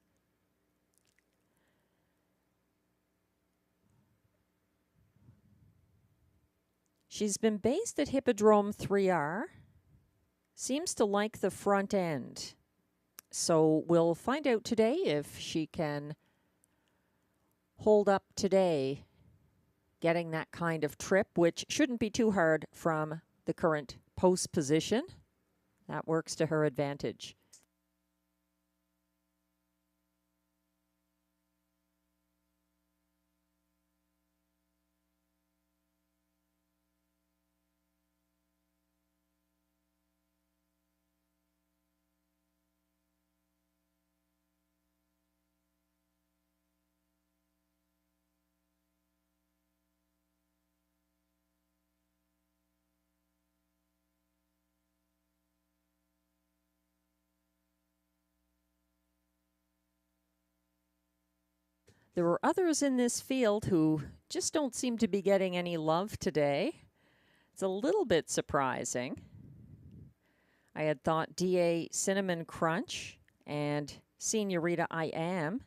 She's been based at Hippodrome 3R. Seems to like the front end. So we'll find out today if she can hold up today, getting that kind of trip, which shouldn't be too hard from the current post position. That works to her advantage. There were others in this field who just don't seem to be getting any love today. It's a little bit surprising. I had thought DA Cinnamon Crunch and Senorita I Am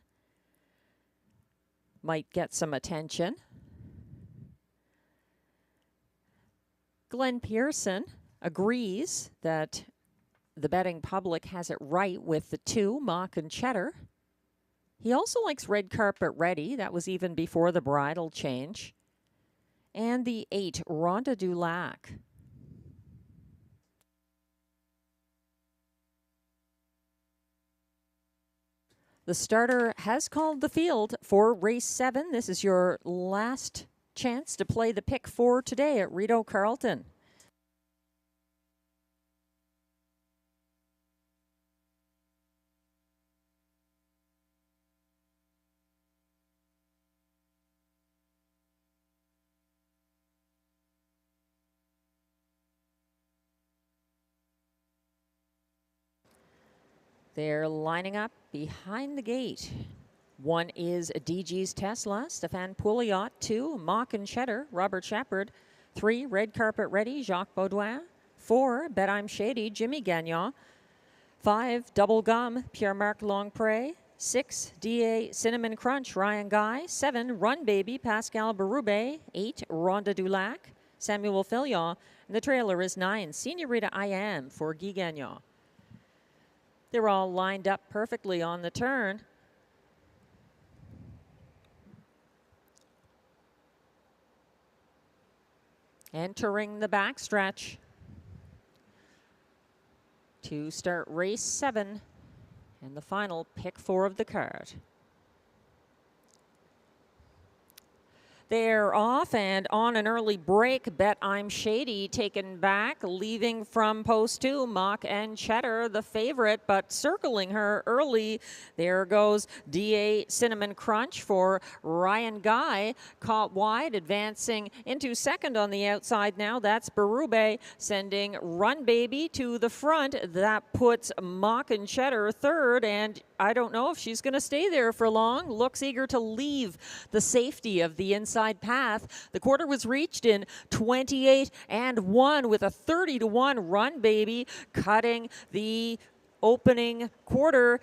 might get some attention. Glenn Pearson agrees that the betting public has it right with the 2, Mock and Cheddar. He also likes Red Carpet Ready. That was even before the bridle change. And the 8, Ronda du Lac. The starter has called the field for race 7. This is your last chance to play the pick 4 today at Rideau Carleton. They're lining up behind the gate. 1 is DG's Tesla, Stefan Pouliot. 2, Mock and Cheddar, Robert Shepard. 3, Red Carpet Ready, Jacques Baudouin. 4, Bet I'm Shady, Jimmy Gagnon. 5, Double Gum, Pierre-Marc Longpré. 6, DA Cinnamon Crunch, Ryan Guy. 7, Run Baby, Pascal Berube. 8, Ronda du Lac, Samuel Filion. And the trailer is 9, Senorita I Am for Guy Gagnon. They're all lined up perfectly on the turn. Entering the backstretch to start race 7. And the final pick 4 of the card. They're off and on an early break. Bet I'm Shady taken back, leaving from post 2. Mock and Cheddar, the favorite, but circling her early. There goes DA Cinnamon Crunch for Ryan Guy. Caught wide, advancing into second on the outside now. That's Berube sending Run Baby to the front. That puts Mock and Cheddar third, and I don't know if she's going to stay there for long. Looks eager to leave the safety of the inside path. The quarter was reached in 28 and 1 with a 30-1 Run Baby cutting the opening quarter.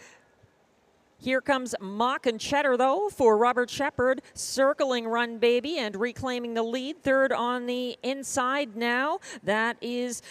Here comes Mock and Cheddar, though, for Robert Shepard, circling Run Baby and reclaiming the lead. Third on the inside now. That is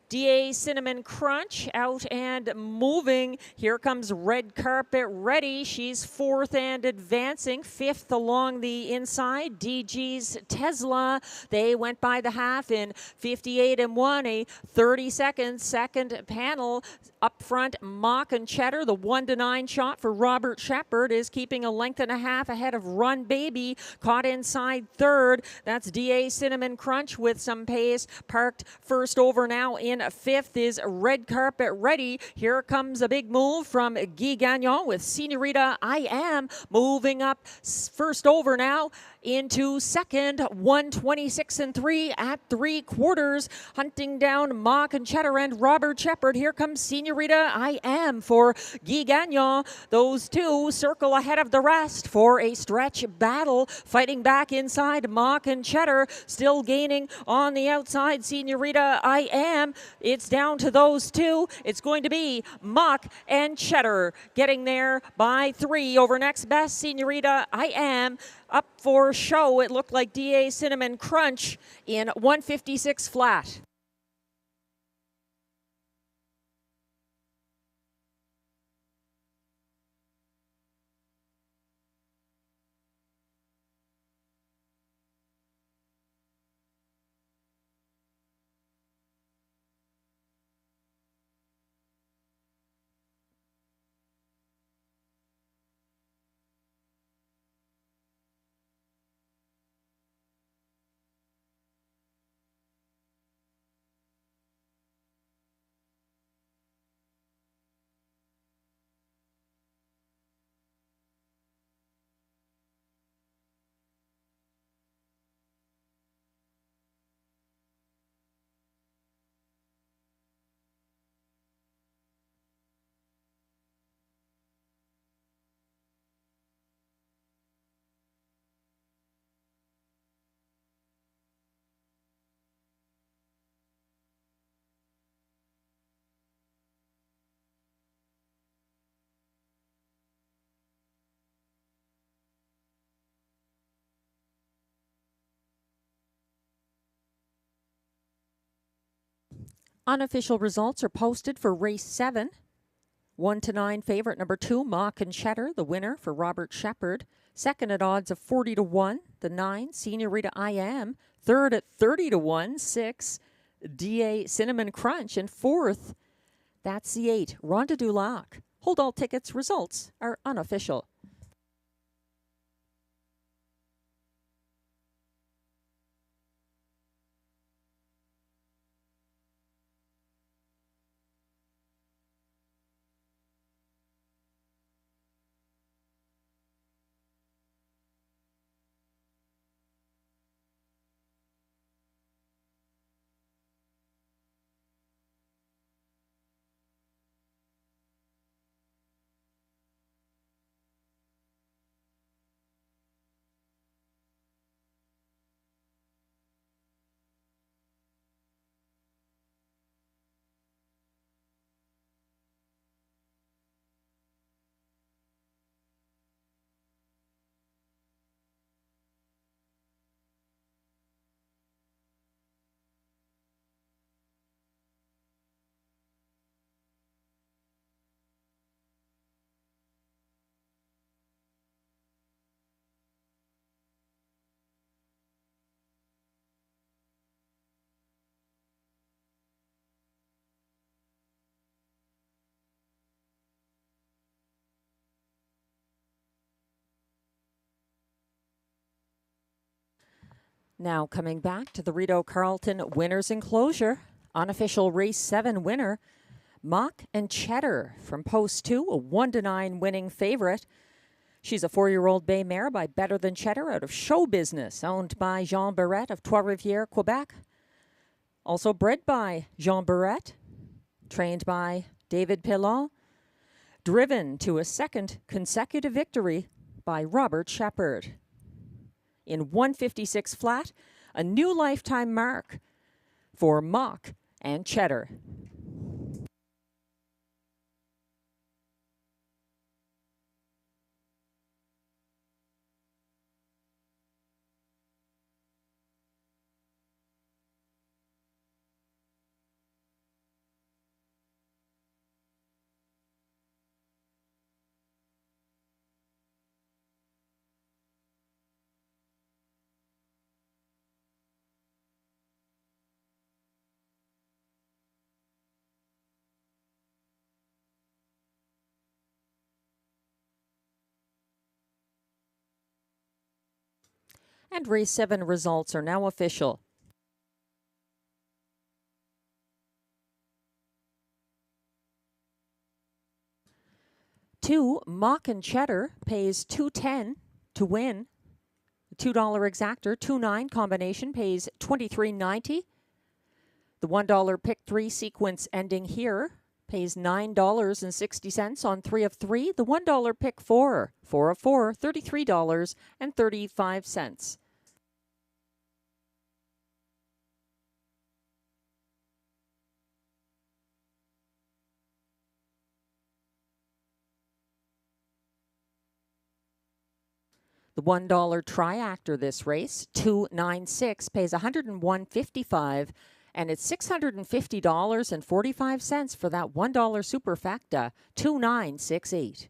DA Cinnamon Crunch out and moving. Here comes Red Carpet Ready. She's fourth and advancing. Fifth along the inside, DG's Tesla. They went by the half in 58 and 1, a 30-second second panel. Up front, Mock and Cheddar. The 1-9 shot for Robert Shepard is keeping a length and a half ahead of Run Baby. Caught inside third. That's DA Cinnamon Crunch with some pace. Parked first over now in fifth is Red Carpet Ready. Here comes a big move from Guy Gagnon with Senorita I Am moving up first over now into second. 126 and 3 at 3/4. Hunting down Mock and Cheddar and Robert Shepard. Here comes Senorita I Am for Guy Gagnon. Those two circle ahead of the rest for a stretch battle. Fighting back inside, Mock and Cheddar still gaining on the outside. Senorita I Am. It's down to those two. It's going to be Mock and Cheddar getting there by 3 over next best. Senorita I Am up for show. It looked like DA Cinnamon Crunch in 156 flat. Unofficial results are posted for race 7. 1-9 favorite number 2, Mock and Cheddar, the winner for Robert Shepard. Second at odds of 40-1, the 9, Senorita I Am. Third at 30-1, 6, DA Cinnamon Crunch. And fourth, that's the 8, Ronda du Lac. Hold all tickets. Results are unofficial. Now coming back to the Rideau Carleton Winners Enclosure. Unofficial Race 7 winner, Mock and Cheddar from Post 2, a 1-9 winning favorite. She's a 4-year-old bay mare by Better Than Cheddar out of Show Business, owned by Jean Barrette of Trois-Rivières, Quebec. Also bred by Jean Barrette, trained by David Pilon, driven to a second consecutive victory by Robert Shepard. In 156 flat, a new lifetime mark for Mock and Cheddar. And Race 7 results are now official. 2, Mock and Cheddar pays $2.10 to win. The $2 exactor, 2-9 combination pays $23.90. The $1 pick 3 sequence ending here pays $9.60 on 3 of 3. The $1 pick 4, 4 of 4, $33.35. The $1 triactor this race, 296, pays $101.55, and it's $650.45 for that $1 superfecta, 2968.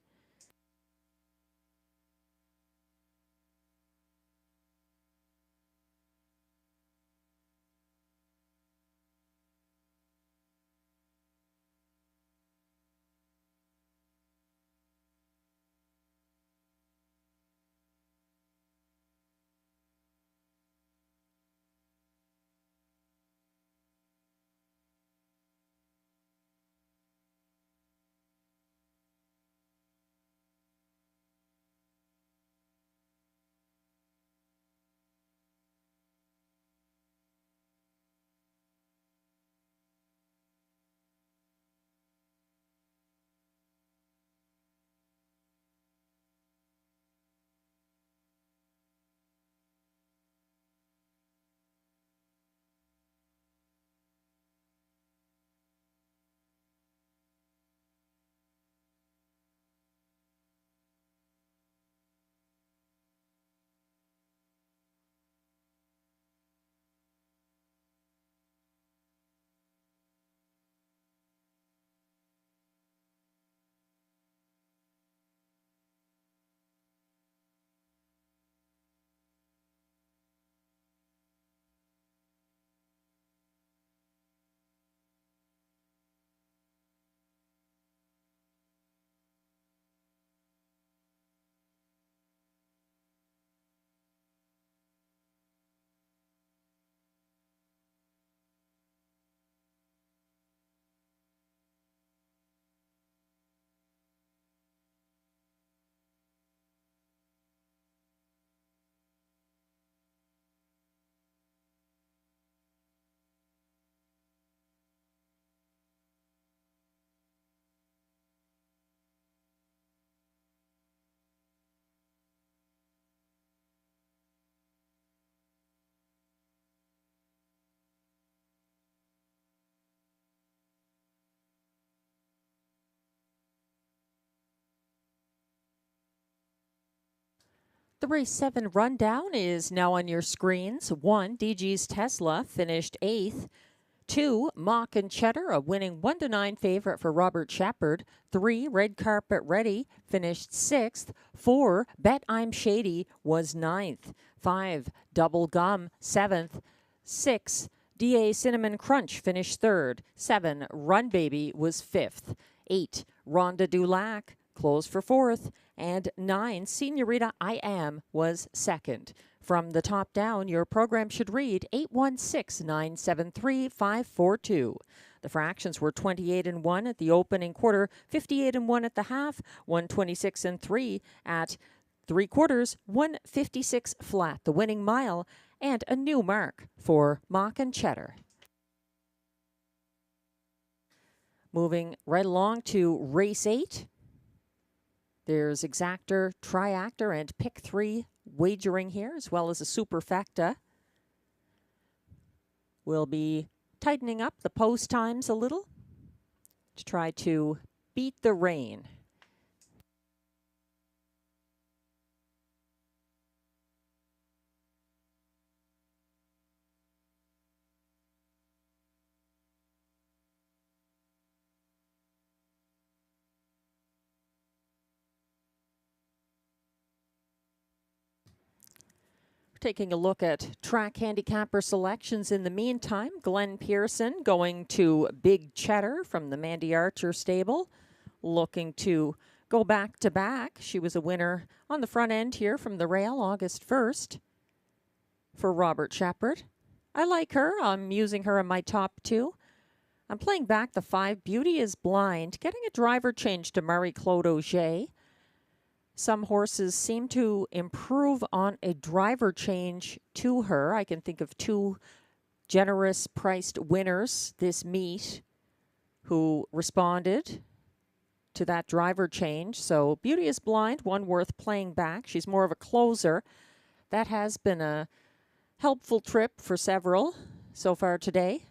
The Race 7 rundown is now on your screens. 1, DG's Tesla finished 8th. 2, Mock and Cheddar, a winning 1-9 favorite for Robert Shepard. 3, Red Carpet Ready finished 6th. 4, Bet I'm Shady was 9th. 5, Double Gum 7th. 6, DA Cinnamon Crunch finished 3rd. 7, Run Baby was 5th. 8, Rhonda Dulac closed for 4th. And 9, Senorita I Am was 2nd. From the top down, your program should read 816-973-542. The fractions were 28-1 at the opening quarter, 58-1 at the half, 126-3 at 3/4, 156 flat, the winning mile, and a new mark for Mock and Cheddar. Moving right along to race 8. There's exactor, triactor, and pick 3 wagering here, as well as a superfecta. We'll be tightening up the post times a little to try to beat the rain. Taking a look at track handicapper selections in the meantime. Glenn Pearson going to Big Cheddar from the Mandy Archer stable, looking to go back to back. She was a winner on the front end here from the rail August 1st for Robert Shepard. I like her. I'm using her in my top 2. I'm playing back the 5 Beauty is Blind, getting a driver change to Marie-Claude Auger. Some horses seem to improve on a driver change to her. I can think of 2 generous priced winners this meet who responded to that driver change. So Beauty is Blind, one worth playing back. She's more of a closer. That has been a helpful trip for several so far today.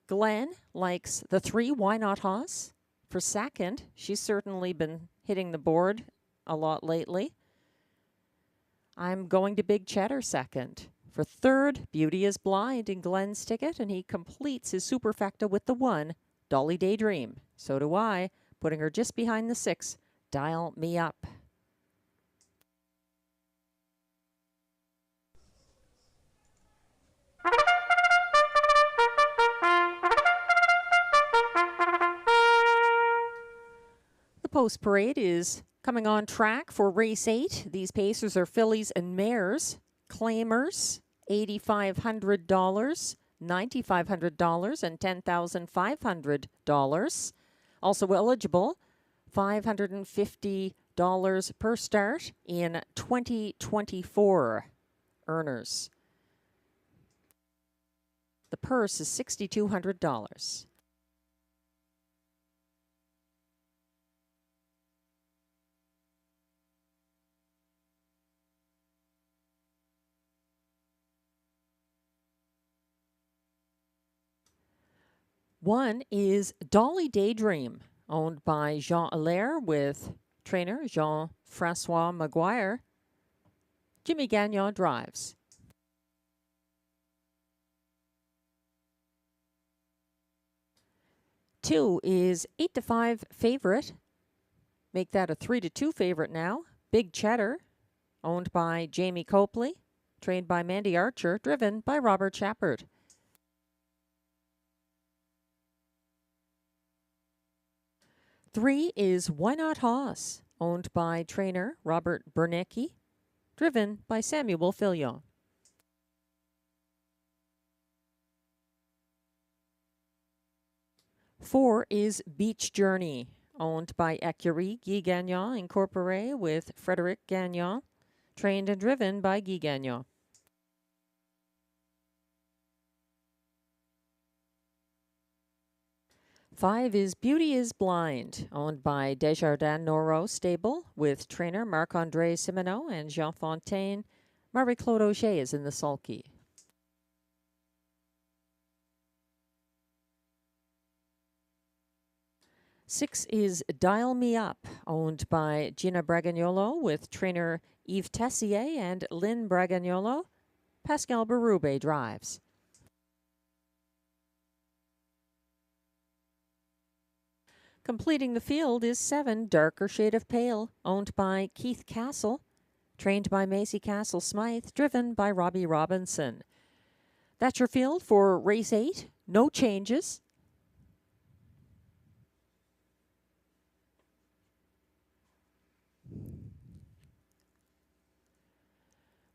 Glenn likes the 3 Why Not Haas for second. She's certainly been hitting the board a lot lately. I'm going to Big Cheddar second. For third, Beauty is Blind in Glenn's ticket, and he completes his superfecta with the 1, Dolly Daydream. So do I, putting her just behind the 6, Dial Me Up. The post parade is coming on track for race 8. These pacers are fillies and mares. Claimers, $8,500, $9,500, and $10,500. Also eligible, $550 per start in 2024 earners. The purse is $6,200. One is Dolly Daydream, owned by Jean Allaire with trainer Jean-Francois Maguire. Jimmy Gagnon drives. Two is 8-5 favorite. Make that a 3-2 favorite now. Big Cheddar, owned by Jamie Copley, trained by Mandy Archer, driven by Robert Shepard. 3 is Why Not Haas, owned by trainer Robert Bernicki, driven by Samuel Filion. 4 is Beach Journey, owned by Écurie Guy Gagnon Incorporé with Frédéric Gagnon, trained and driven by Guy Gagnon. 5 is Beauty is Blind, owned by Desjardins Noro Stable with trainer Marc-André Simoneau and Jean Fontaine. Marie-Claude Auger is in the sulky. 6 is Dial Me Up, owned by Gina Bragagnolo with trainer Yves Tessier and Lynn Bragagnolo. Pascal Berube drives. Completing the field is 7, Darker Shade of Pale, owned by Keith Castle, trained by Macy Castle Smythe, driven by Robbie Robinson. That's your field for race 8. No changes.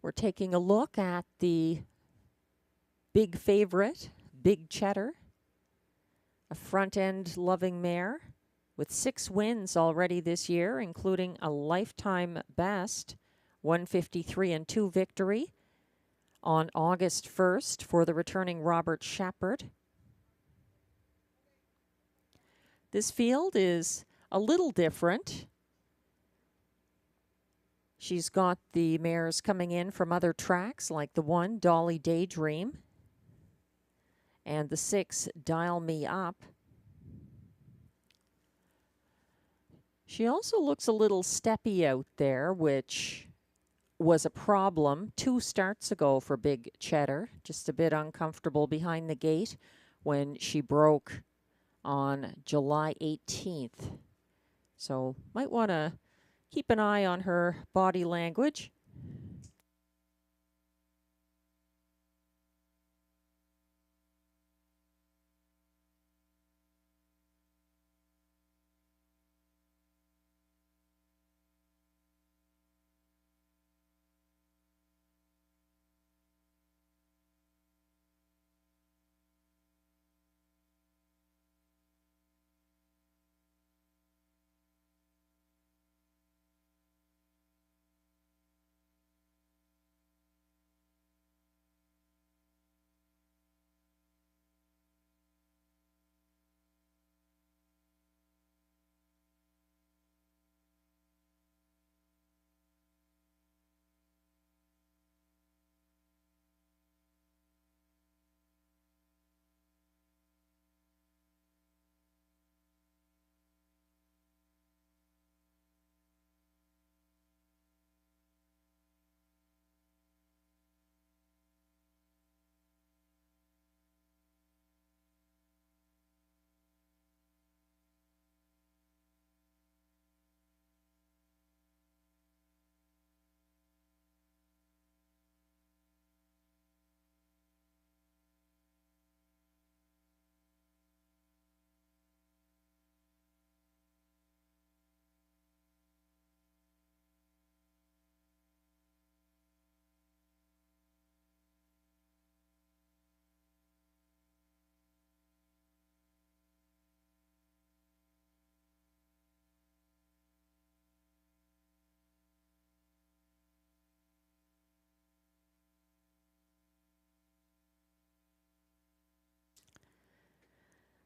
We're taking a look at the big favorite, Big Cheddar, a front-end loving mare with 6 wins already this year, including a lifetime best 153 and 2 victory on August 1st for the returning Robert Shepard. This field is a little different. She's got the mares coming in from other tracks like the 1, Dolly Daydream, and the 6, Dial Me Up. She also looks a little steppy out there, which was a problem 2 starts ago for Big Cheddar. Just a bit uncomfortable behind the gate when she broke on July 18th. So might want to keep an eye on her body language.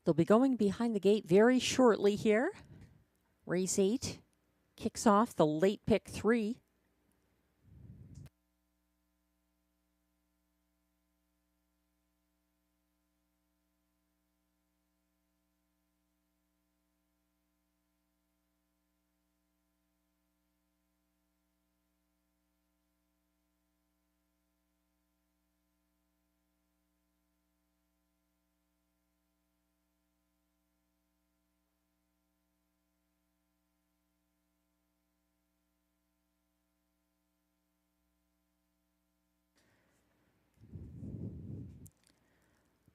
They'll be going behind the gate very shortly here. Race 8 kicks off the late pick 3.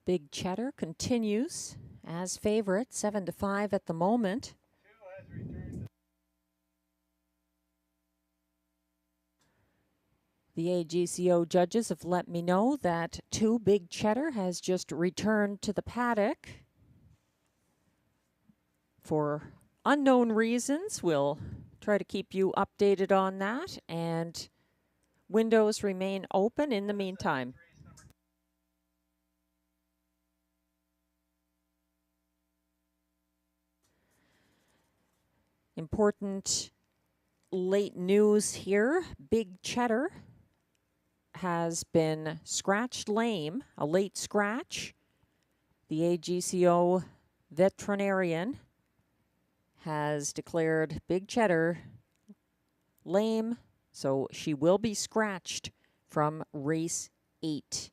Big Cheddar continues as favorite, 7-5 at the moment. The AGCO judges have let me know that 2, Big Cheddar, has just returned to the paddock. For unknown reasons, we'll try to keep you updated on that, and windows remain open in the meantime. Important late news here. Big Cheddar has been scratched lame, a late scratch. The AGCO veterinarian has declared Big Cheddar lame, so she will be scratched from race 8.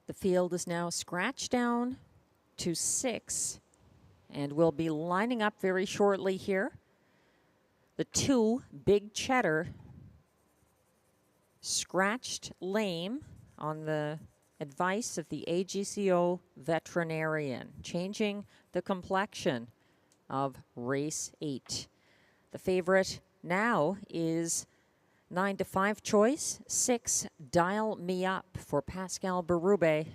The field is now scratched down to 6 and will be lining up very shortly here. The 2 Big Cheddar, scratched lame on the advice of the AGCO veterinarian, changing the complexion of race 8. The favorite now is 9-5 choice, 6 Dial Me Up for Pascal Berube.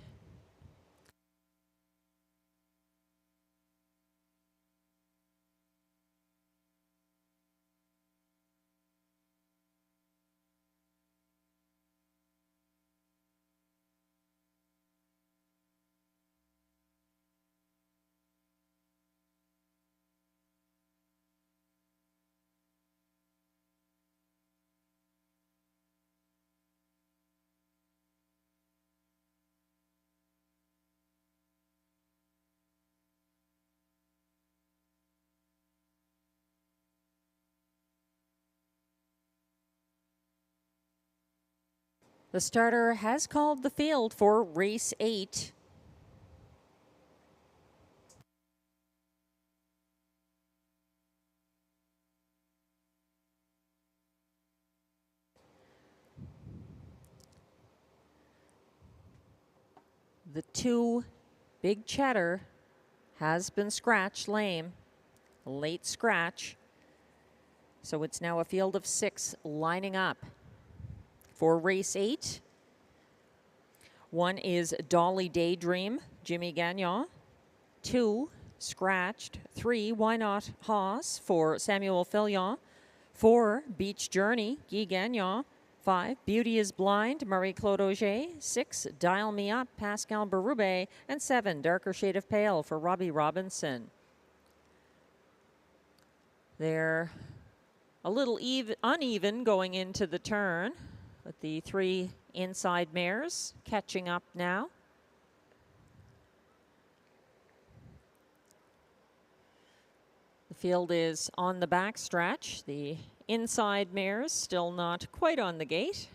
The starter has called the field for race 8. The 2 Big Cheddar has been scratched lame, late scratch. So it's now a field of 6 lining up for race 8. 1 is Dolly Daydream, Jimmy Gagnon. 2, scratched. 3, Why Not Haas for Samuel Filion. 4, Beach Journey, Guy Gagnon. 5, Beauty is Blind, Marie-Claude Auger. 6, Dial Me Up, Pascal Berube. And 7, Darker Shade of Pale for Robbie Robinson. They're a little uneven going into the turn, with the 3 inside mares catching up now. The field is on the back stretch. The inside mares still not quite on the gate,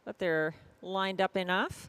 but they're lined up enough.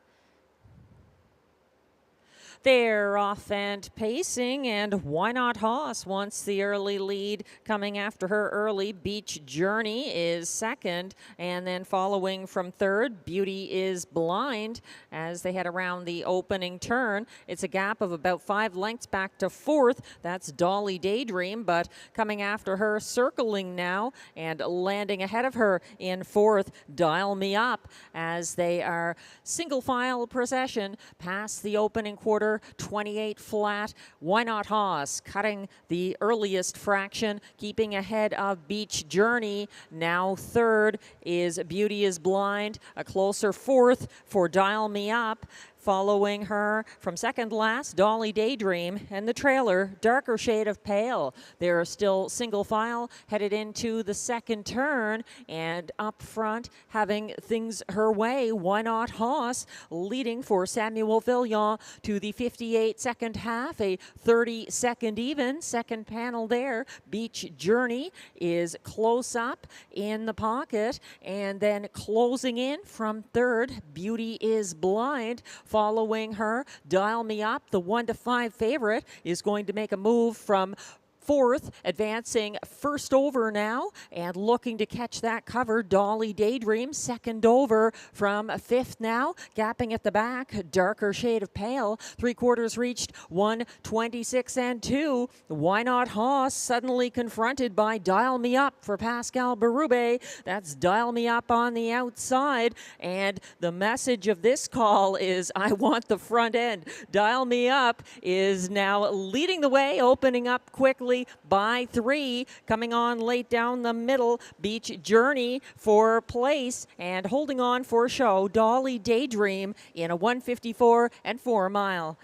They're off and pacing, and Why Not Haas wants the early lead. Coming after her early, Beach Journey is second, and then following from third, Beauty is Blind as they head around the opening turn. It's a gap of about 5 lengths back to fourth. That's Dolly Daydream, but coming after her, circling now and landing ahead of her in fourth, Dial Me Up, as they are single file procession past the opening quarter. 28 flat. Why Not Haas cutting the earliest fraction, keeping ahead of Beach Journey. Now third is Beauty is Blind. A closer fourth for Dial Me Up. Following her from second last, Dolly Daydream, and the trailer, Darker Shade of Pale. They're still single file, headed into the second turn, and up front, having things her way, Why Not Haas, leading for Samuel Filion to the 58 second half, a 30-second even, second panel there. Beach Journey is close up in the pocket, and then closing in from third, Beauty is Blind. Following her, Dial Me Up, the 1-5 favorite, is going to make a move from fourth, advancing first over now and looking to catch that cover. Dolly Daydream second over from fifth now, gapping at the back. Darker Shade of Pale, 3/4 reached, 1:26 and 2. Why Not Haas suddenly confronted by Dial Me Up for Pascal Berube. That's Dial Me Up on the outside, and the message of this call is I want the front end. Dial Me Up is now leading the way, opening up quickly by 3, coming on late down the middle. Beach Journey for place, and holding on for show, Dolly Daydream in a 1:54 and 4 mile.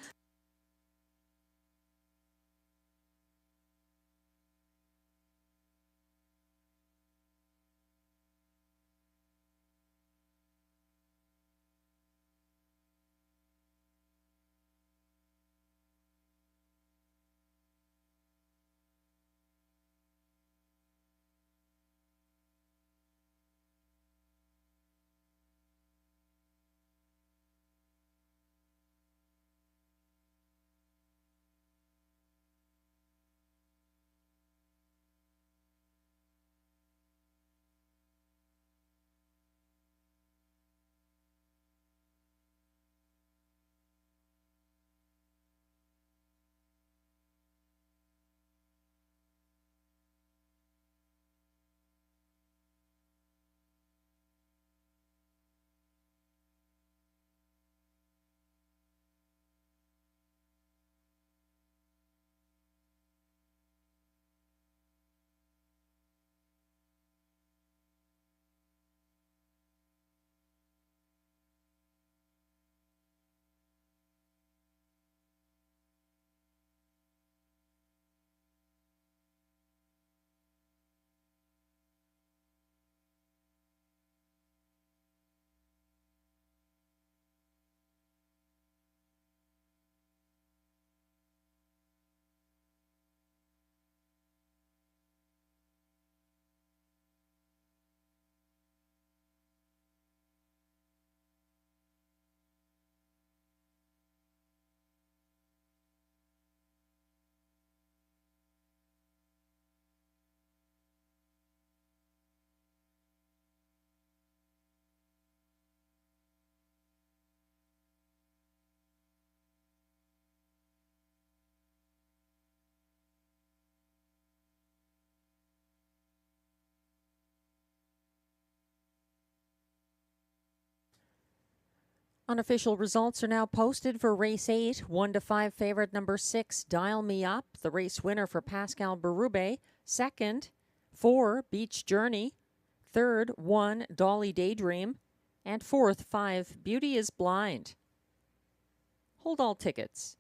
Unofficial results are now posted for race 8. 1-5 favorite number 6, Dial Me Up, the race winner for Pascal Berube. Second, 4, Beach Journey. Third, 1, Dolly Daydream. And fourth, 5, Beauty is Blind. Hold all tickets.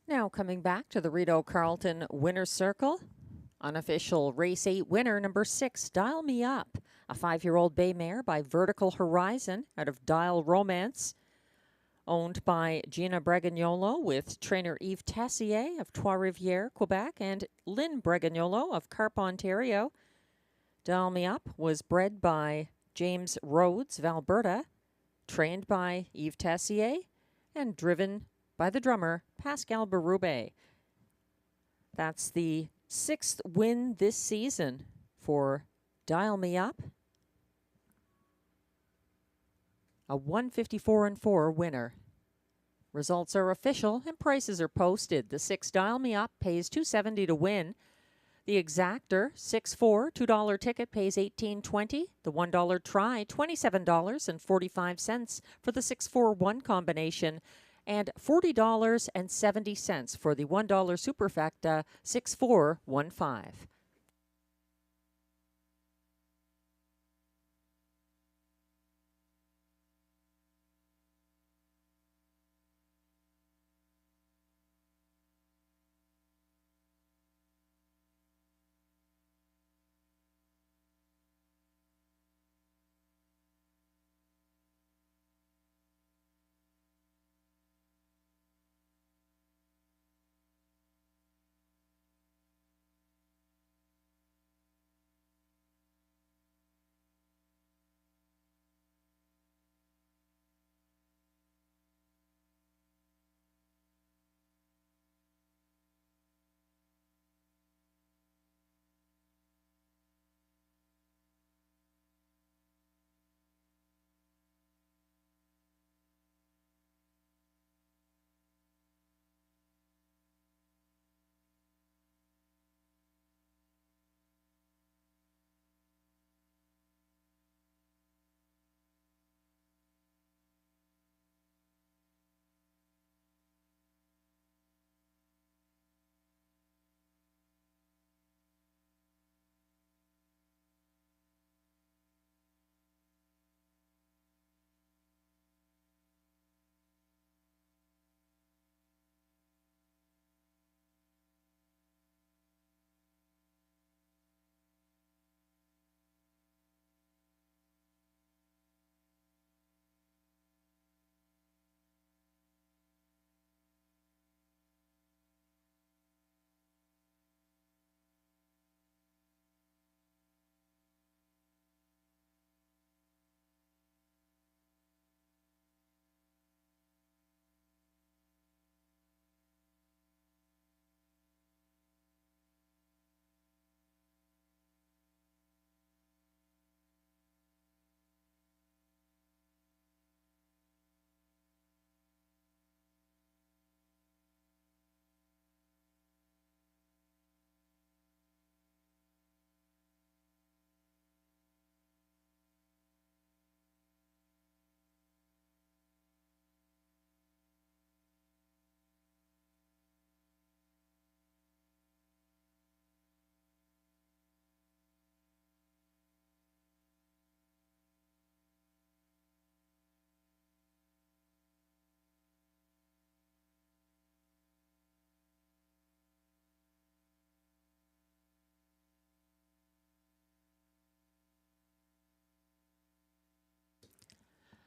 Now coming back to the Rideau Carleton Winner's Circle. Unofficial race 8 winner number 6, Dial Me Up, a 5-year-old bay mare by Vertical Horizon out of Dial Romance, owned by Gina Bregagnolo with trainer Yves Tessier of Trois-Rivières, Quebec, and Lynn Bregagnolo of Carp, Ontario. Dial Me Up was bred by James Rhodes of Alberta, trained by Yves Tessier, and driven by the drummer Pascal Berube. That's the 6th win this season for Dial Me Up. A 154-4 winner. Results are official and prices are posted. The 6 Dial Me Up pays $270 to win. The Exactor 6-4 $2 ticket pays $18.20. The $1 try $27.45 for the 6-4-1 combination, and $40.70 for the $1 superfecta 6-4-1-5.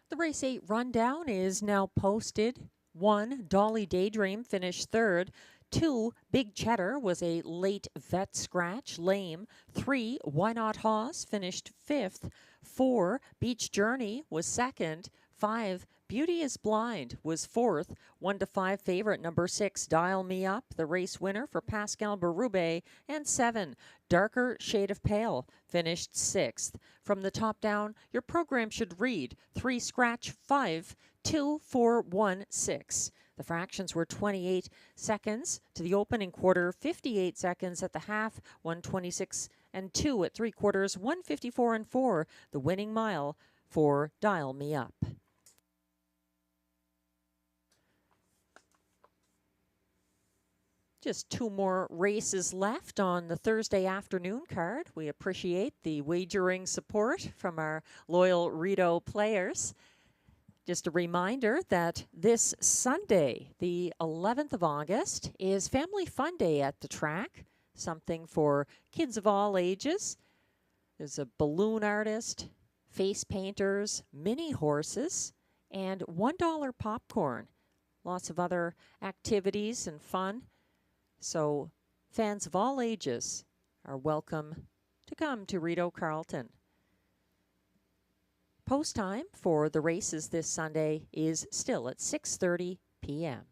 The race 8 rundown is now posted. 1, Dolly Daydream finished third. 2, Big Cheddar was a late vet scratch, lame. 3, Why Not Hoss finished 5th. 4, Beach Journey was 2nd. 5, Beauty is Blind was 4th. 1 to 5 favorite number 6, Dial Me Up, the race winner for Pascal Berube. And 7, Darker Shade of Pale finished 6th. From the top down, your program should read 3 scratch 5, 2, 4, 1, 6. The fractions were 28 seconds to the opening quarter, 58 seconds at the half, 126 and 2 at 3/4, 154 and 4. The winning mile for Dial Me Up. Just 2 more races left on the Thursday afternoon card. We appreciate the wagering support from our loyal Rideau players. Just a reminder that this Sunday, the 11th of August, is Family Fun Day at the track, something for kids of all ages. There's a balloon artist, face painters, mini horses, and $1 popcorn. Lots of other activities and fun. So fans of all ages are welcome to come to Rideau Carleton. Post time for the races this Sunday is still at 6:30 p.m.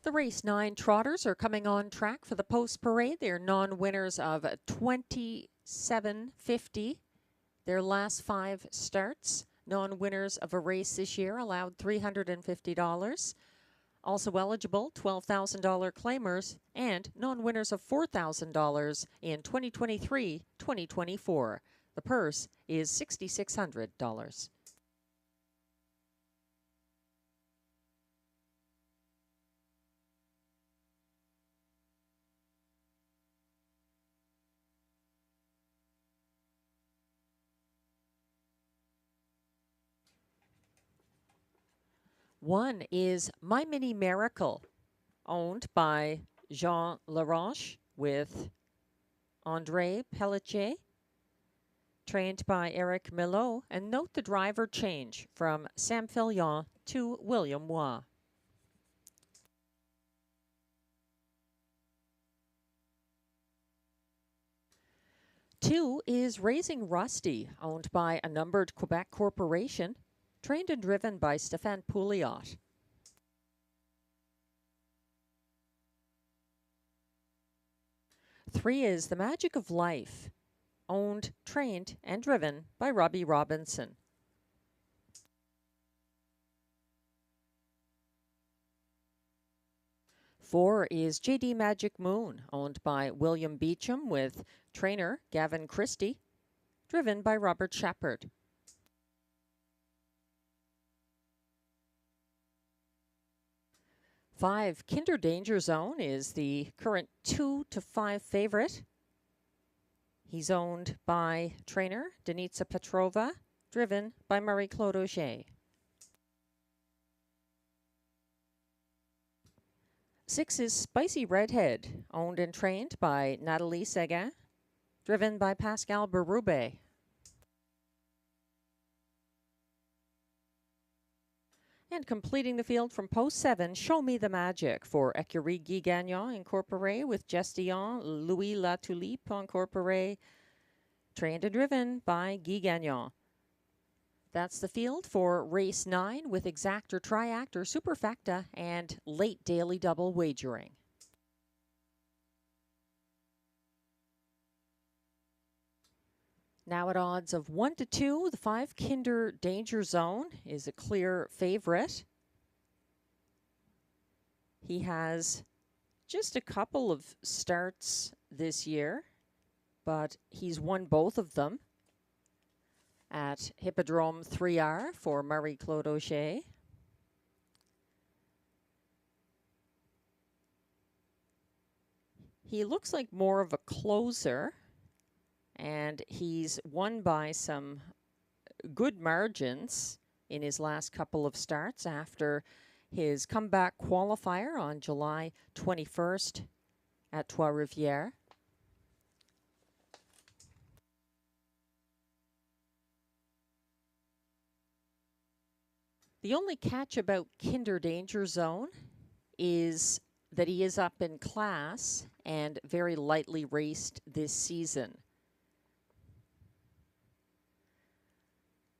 The race 9 trotters are coming on track for the post parade. They're non-winners of 27.50. Their last 5 starts. Non-winners of a race this year allowed $350. Also eligible, $12,000 claimers, and non-winners of $4,000 in 2023-2024. The purse is $6,600. One is My Mini Miracle, owned by Jean Laroche with André Pelletier, trained by Eric Millot, and note the driver change from Sam Fillion to William Waugh. Two is Raising Rusty, owned by a numbered Quebec corporation, trained and driven by Stéphane Pouliot. Three is The Magic of Life, owned, trained, and driven by Robbie Robinson. Four is JD Magic Moon, owned by William Beecham with trainer Gavin Christie, driven by Robert Shepard. 5, Kinder Danger Zone is the current 2 to 5 favorite. He's owned by trainer Denitsa Petrova, driven by Marie-Claude Auger. 6 is Spicy Redhead, owned and trained by Nathalie Seguin, driven by Pascal Berube. And completing the field from post 7, Show Me the Magic for Écurie Guy Gagnon Incorporé with Jess Dion, Louis Latulippe Incorporé, trained and driven by Guy Gagnon. That's the field for race 9 with exact or triact or superfecta and late daily double wagering. Now at odds of 1 to 2, the 5 Kinder Danger Zone is a clear favorite. He has just a couple of starts this year, but he's won both of them at Hippodrome 3R for Marie-Claude Auger. He looks like more of a closer, and he's won by some good margins in his last couple of starts after his comeback qualifier on July 21st at Trois-Rivières. The only catch about Kinder Danger Zone is that he is up in class and very lightly raced this season.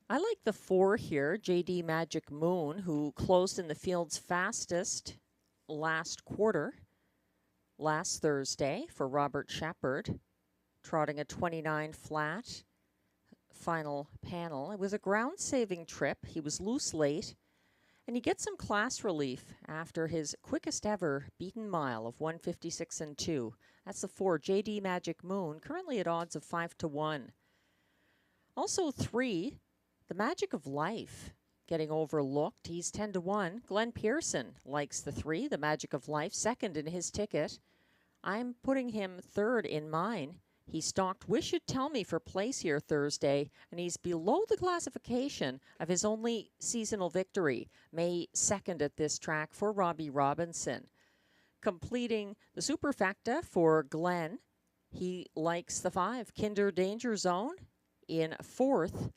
I like the 4 here, JD Magic Moon, who closed in the field's fastest last quarter, last Thursday for Robert Shepard, trotting a 29 flat final panel. It was a ground-saving trip. He was loose late, and he gets some class relief after his quickest ever beaten mile of 1:56 and 2. That's the 4, JD Magic Moon, currently at odds of 5-1. Also 3, the Magic of Life, getting overlooked. He's 10-1. Glenn Pearson likes the 3, the Magic of Life, second in his ticket. I'm putting him third in mine. He stalked Wish You'd Tell Me for place here Thursday, and he's below the classification of his only seasonal victory, May 2nd at this track for Robbie Robinson. Completing the superfecta for Glenn, he likes the 5, Kinder Danger Zone. In 4th,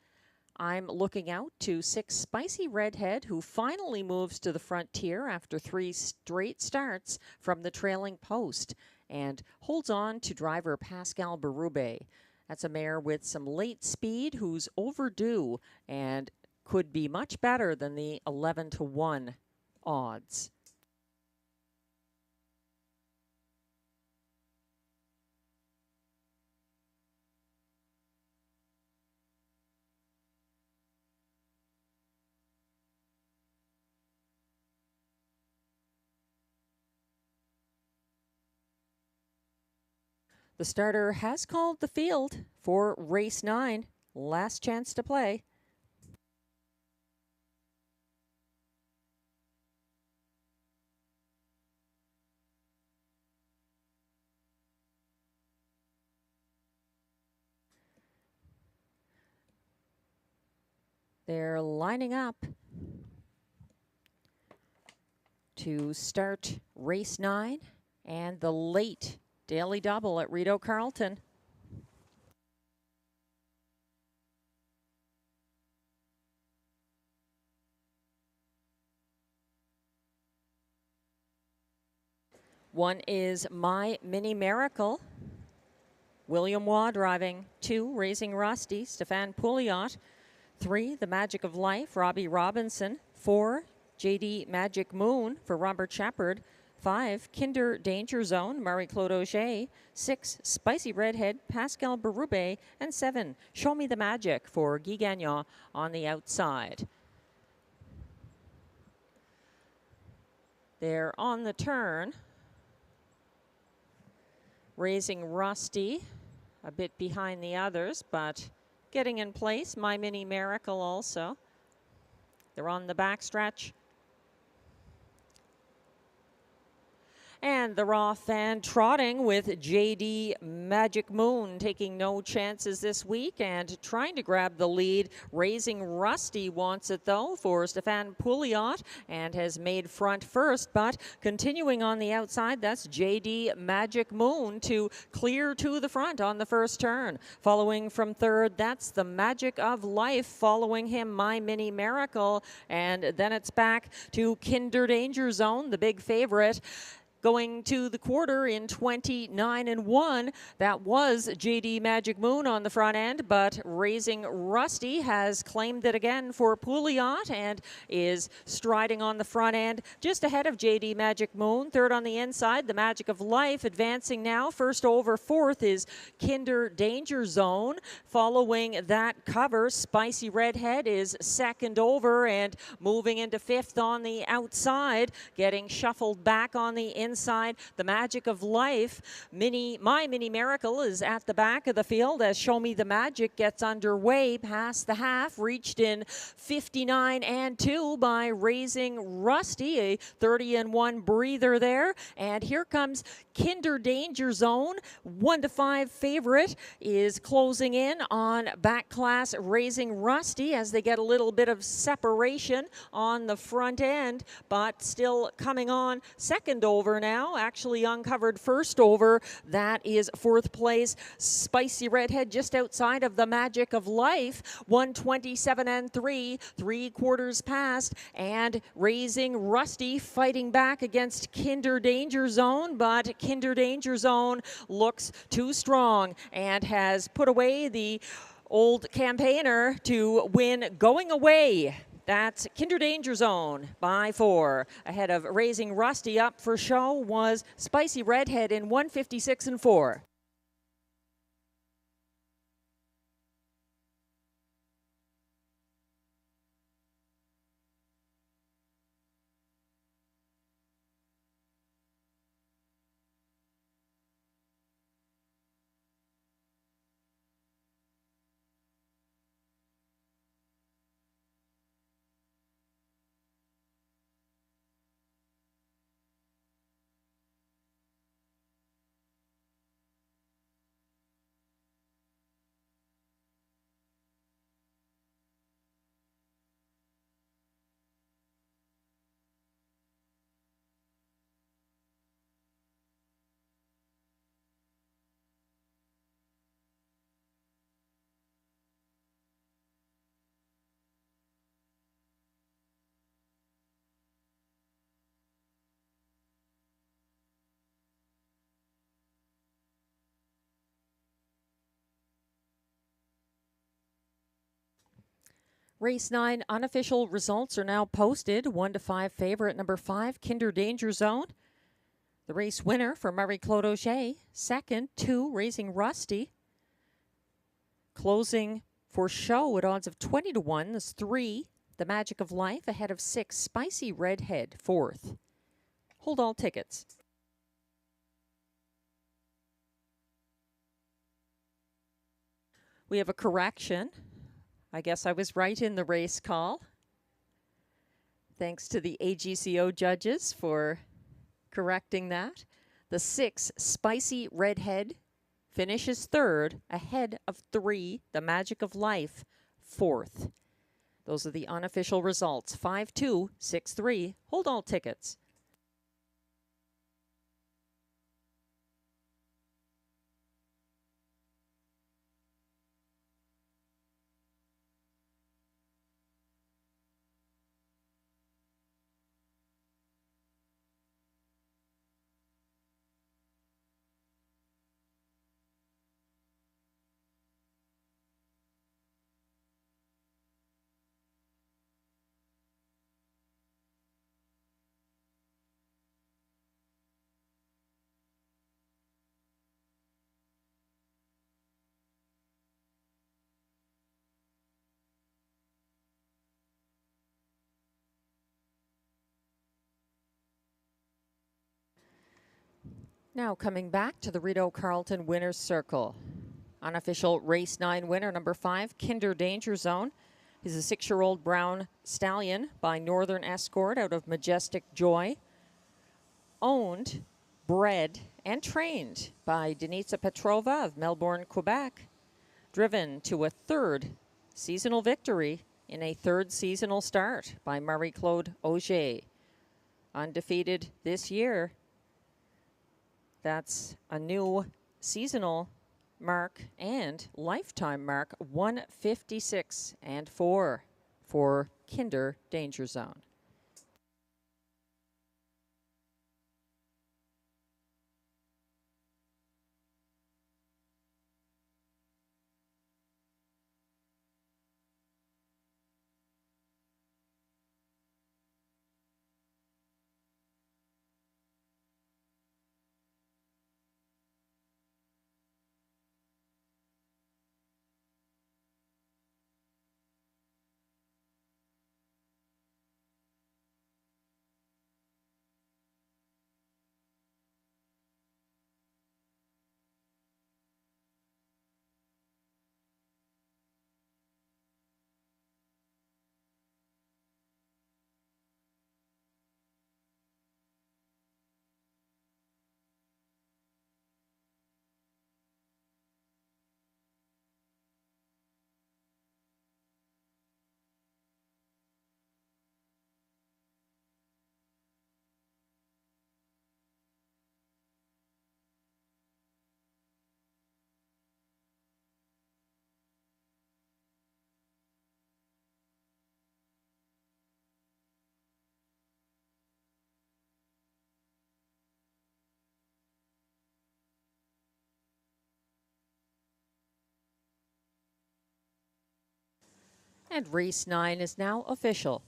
I'm looking out to 6, Spicy Redhead, who finally moves to the frontier after 3 straight starts from the trailing post and holds on to driver Pascal Berube. That's a mare with some late speed who's overdue and could be much better than the 11-1 odds. The starter has called the field for race 9. Last chance to play. They're lining up to start race 9 and the late daily double at Rideau Carleton. One is My Mini Miracle. William Waugh driving. 2, Raising Rusty, Stefan Pouliot. 3, The Magic of Life, Robbie Robinson. 4, JD Magic Moon for Robert Shepard. 5, Kinder Danger Zone, Marie-Claude Auger. 6, Spicy Redhead, Pascal Berube. And 7, Show Me the Magic for Guy Gagnon on the outside. They're on the turn. Raising Rusty, a bit behind the others, but getting in place. My Mini Miracle also. They're on the backstretch. And they're off and trotting with JD Magic Moon taking no chances this week and trying to grab the lead. Raising Rusty wants it though for Stefan Pouliot and has made front first, but continuing on the outside, that's JD Magic Moon to clear to the front on the first turn. Following from third, that's the Magic of Life. Following him, My Mini Miracle. And then it's back to Kinder Danger Zone, the big favorite. Going to the quarter in 29-1. That was JD Magic Moon on the front end, but Raising Rusty has claimed it again for Pouliot and is striding on the front end just ahead of JD Magic Moon. Third on the inside, the Magic of Life advancing now. First over, fourth is Kinder Danger Zone. Following that cover, Spicy Redhead is second over and moving into fifth on the outside, getting shuffled back on the inside. inside. The Magic of Life, My Mini Miracle is at the back of the field as Show Me the Magic gets underway past the half, reached in 59 and 2 by Raising Rusty, a 30 and 1 breather there. And here comes Kinder Danger Zone, 1-5 favorite, is closing in on back class Raising Rusty as they get a little bit of separation on the front end, but still coming on second over now, actually uncovered first over. That is fourth place Spicy Redhead just outside of the Magic of Life, 127 and 3, 3/4 past, and Raising Rusty fighting back against Kinder Danger Zone, but Kinder Danger Zone looks too strong and has put away the old campaigner to win going away. That's Kinder Danger Zone by 4. Ahead of Raising Rusty. Up for show was Spicy Redhead in 156 and 4. Race 9 unofficial results are now posted. 1-5 favorite, number 5, Kinder Danger Zone. The race winner for Marie-Claude Auger. Second, 2, Raising Rusty. Closing for show at odds of 20-1 is 3, The Magic of Life, ahead of 6, Spicy Redhead, 4th. Hold all tickets. We have a correction. I guess I was right in the race call. Thanks to the AGCO judges for correcting that. The 6, Spicy Redhead, finishes 3rd, ahead of 3, The Magic of Life, 4th. Those are the unofficial results. 5-2, 6-3. Hold all tickets. Now coming back to the Rideau Carleton Winners Circle. Unofficial race 9 winner, number 5, Kinder Danger Zone. He's a 6-year-old brown stallion by Northern Escort out of Majestic Joy. Owned, bred, and trained by Denisa Petrova of Melbourne, Quebec. Driven to a 3rd seasonal victory in a 3rd seasonal start by Marie-Claude Auger. Undefeated this year. That's a new seasonal mark and lifetime mark, 156 and 4 for Kinder Danger Zone. And race 9 is now official.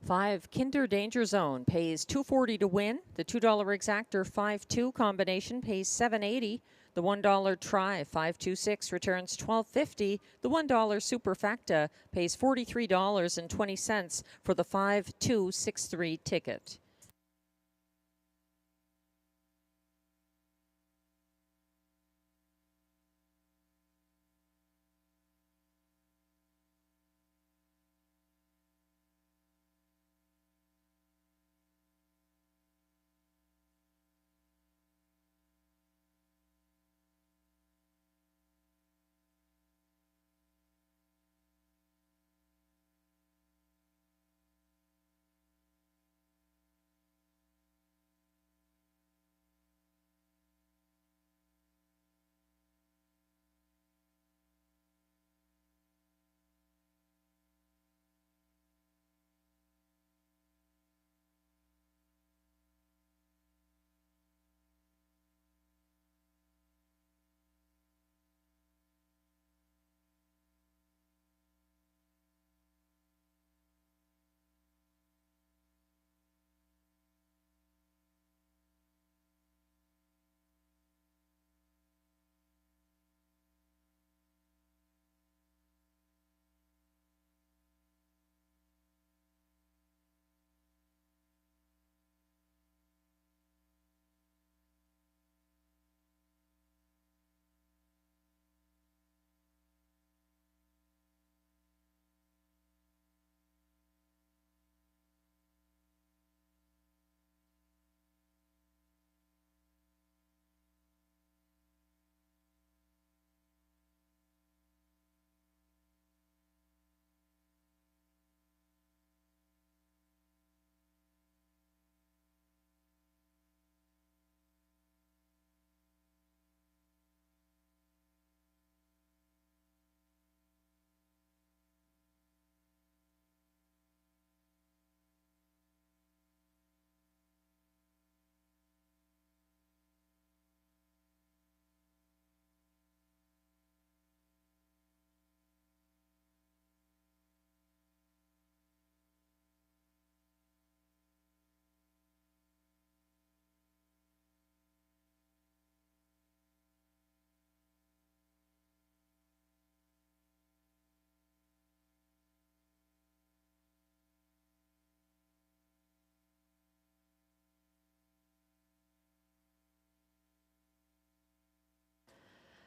Five, Kinder Danger Zone pays $2.40 to win. The $2 exactor 5-2 combination pays $7.80. The $1 try 526 returns $12.50. The $1 superfecta pays $43.20 for the 5263 ticket.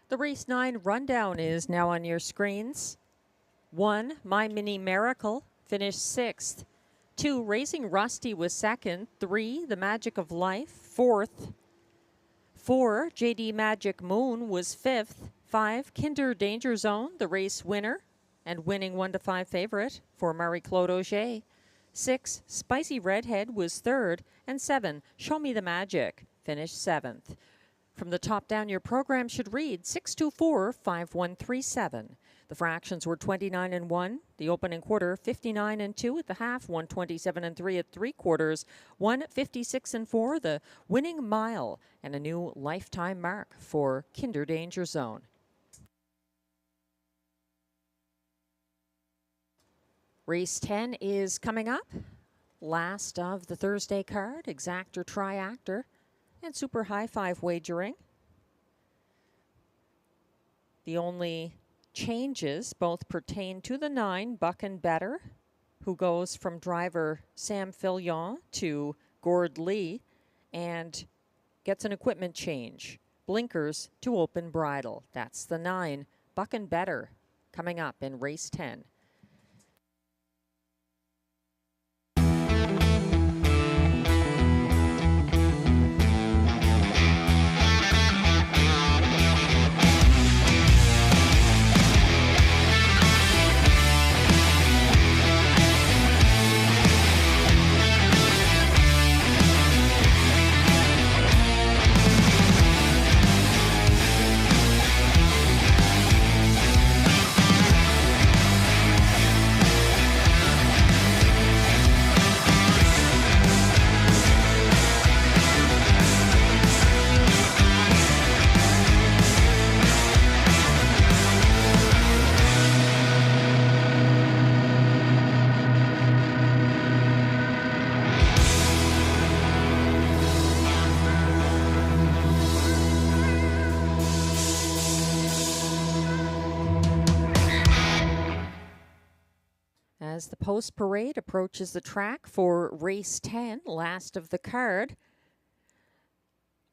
The race 9 rundown is now on your screens. 1, My Mini Miracle, finished 6th. 2, Raising Rusty was 2nd. 3, The Magic of Life, 4th. 4, JD Magic Moon was 5th. 5, Kinder Danger Zone, the race winner, and winning 1-5 favorite for Marie-Claude Auger. 6, Spicy Redhead was 3rd. And 7, Show Me the Magic, finished 7th. From the top down, your program should read 624-5137. The fractions were 29 and 1. The opening quarter 59 and 2 at the half, 127 and 3 at 3/4, 156 and 4. The winning mile and a new lifetime mark for Kinder Danger Zone. Race 10 is coming up. Last of the Thursday card, exactor, triactor, and super high five wagering. The only changes both pertain to the 9, Buck and Better, who goes from driver Sam Fillion to Gord Lee and gets an equipment change. Blinkers to open bridle. That's the 9, Buck and Better, coming up in race 10. as the post parade approaches the track for race 10, last of the card.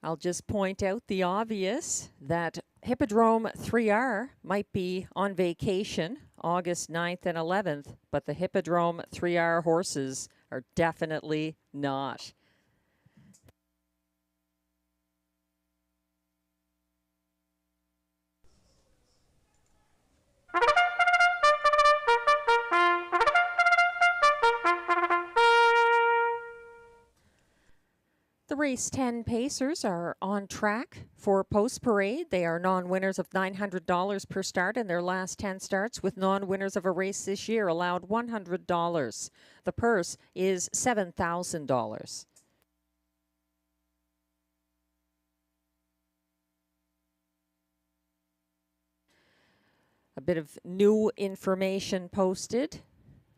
I'll just point out the obvious that Hippodrome 3R might be on vacation August 9th and 11th, but the Hippodrome 3R horses are definitely not. The race 10 Pacers are on track for post parade. They are non-winners of $900 per start in their last 10 starts, with non-winners of a race this year allowed $100. The purse is $7,000. A bit of new information posted.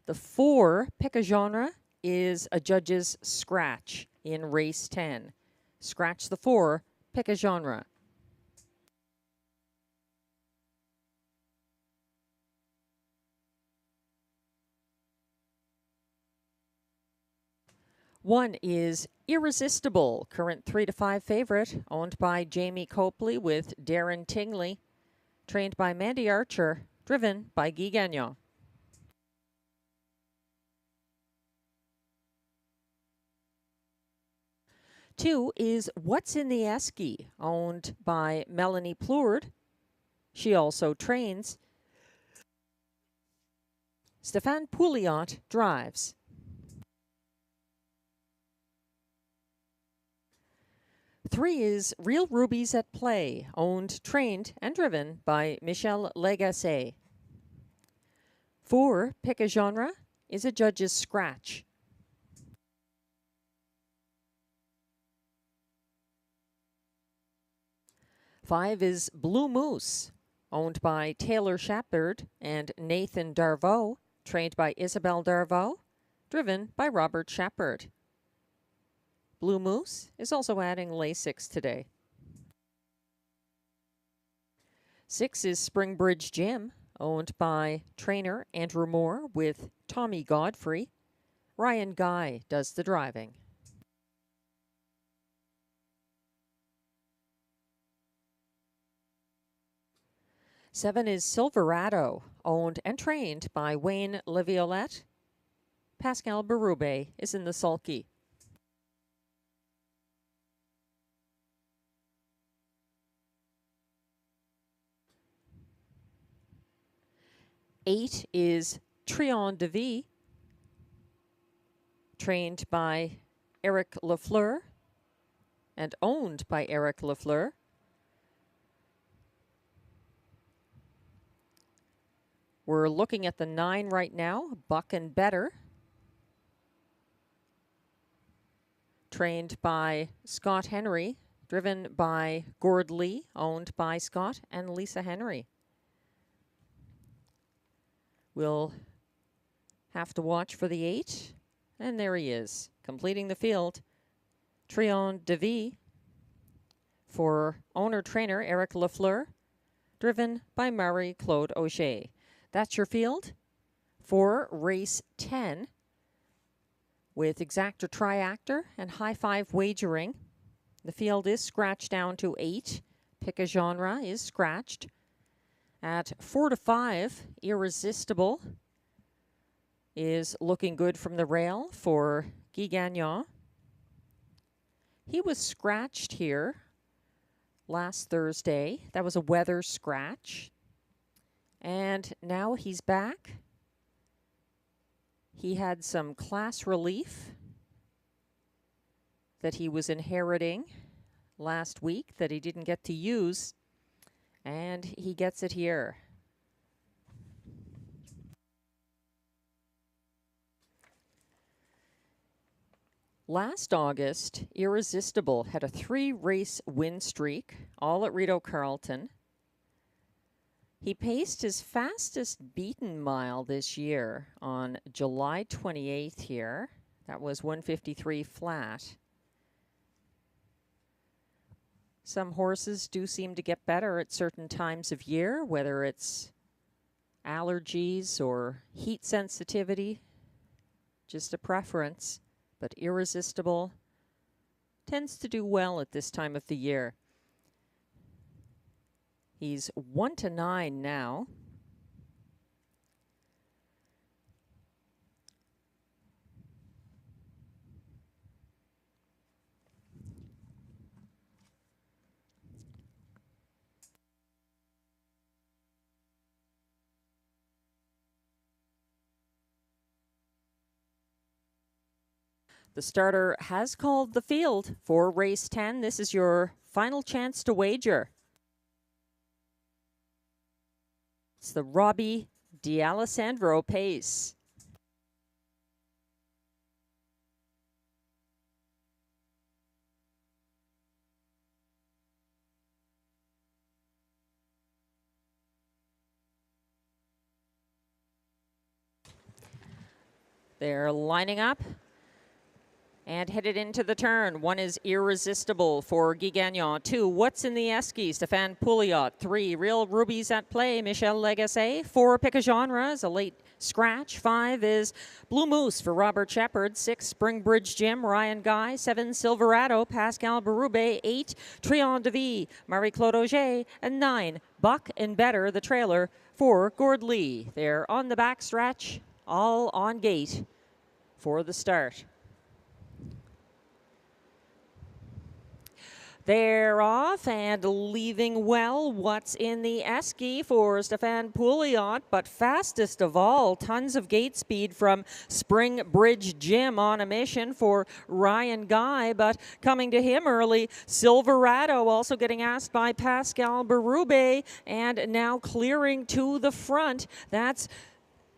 The 4 pick a genre is a judge's scratch in race 10. Scratch the 4, pick a genre. One is Irresistible, current 3-5 favorite, owned by Jamie Copley with Darren Tingley, trained by Mandy Archer, driven by Guy Gagnon. 2 is What's in the Esky, owned by Melanie Plourde. She also trains. Stéphane Pouliot drives. 3 is Real Rubies at Play, owned, trained, and driven by Michel Legasse. 4, pick a genre, is a judge's scratch. 5 is Blue Moose, owned by Taylor Shepard and Nathan Darvaux, trained by Isabelle Darvaux, driven by Robert Shepard. Blue Moose is also adding Lasix today. 6 is Springbridge Gym, owned by trainer Andrew Moore with Tommy Godfrey. Ryan Guy does the driving. 7 is Silverado, owned and trained by Wayne Laviolette. Pascal Berube is in the sulky. 8 is Triomphe de Vie, trained by Eric Lafleur and owned by Eric Lafleur. We're looking at the 9 right now, Buck and Better, trained by Scott Henry, driven by Gord Lee, owned by Scott and Lisa Henry. We'll have to watch for the 8, and there he is, completing the field. Triomphe de Vie for owner-trainer Eric Lafleur, driven by Marie-Claude Auger. That's your field for race 10 with exactor triactor and high five wagering. The field is scratched down to 8. Pick a genre is scratched. At 4 to 5, Irresistible is looking good from the rail for Guy Gagnon. He was scratched here last Thursday. That was a weather scratch. And now he's back. He had some class relief that he was inheriting last week that he didn't get to use, and he gets it here. Last August, Irresistible had a 3-race win streak, all at Rideau Carleton. He paced his fastest beaten mile this year on July 28th here. That was 1:53 flat. Some horses do seem to get better at certain times of year, whether it's allergies or heat sensitivity, just a preference, but Irresistible tends to do well at this time of the year. He's 1-9 now. The starter has called the field for race 10. This is your final chance to wager. It's the Robbie D'Alessandro pace. They're lining up and headed into the turn. 1 is Irresistible for Guy Gagnon. 2, What's in the Esky, Stéphane Pouliot. 3, Real Rubies at Play, Michel Legasse. 4, Pick a Genre is a late scratch. 5 is Blue Moose for Robert Shepard. 6, Springbridge Jim, Ryan Guy. 7, Silverado, Pascal Berube. 8, Trion de Vie, Marie-Claude Auger. And 9, Buck and Better, the trailer for Gord Lee. They're on the back stretch, all on gate for the start. They're off and leaving well. What's in the Esky for Stéphane Pouliot, but fastest of all, tons of gate speed from Springbridge Jim on a mission for Ryan Guy, but coming to him early, Silverado also getting asked by Pascal Berube, and now clearing to the front. That's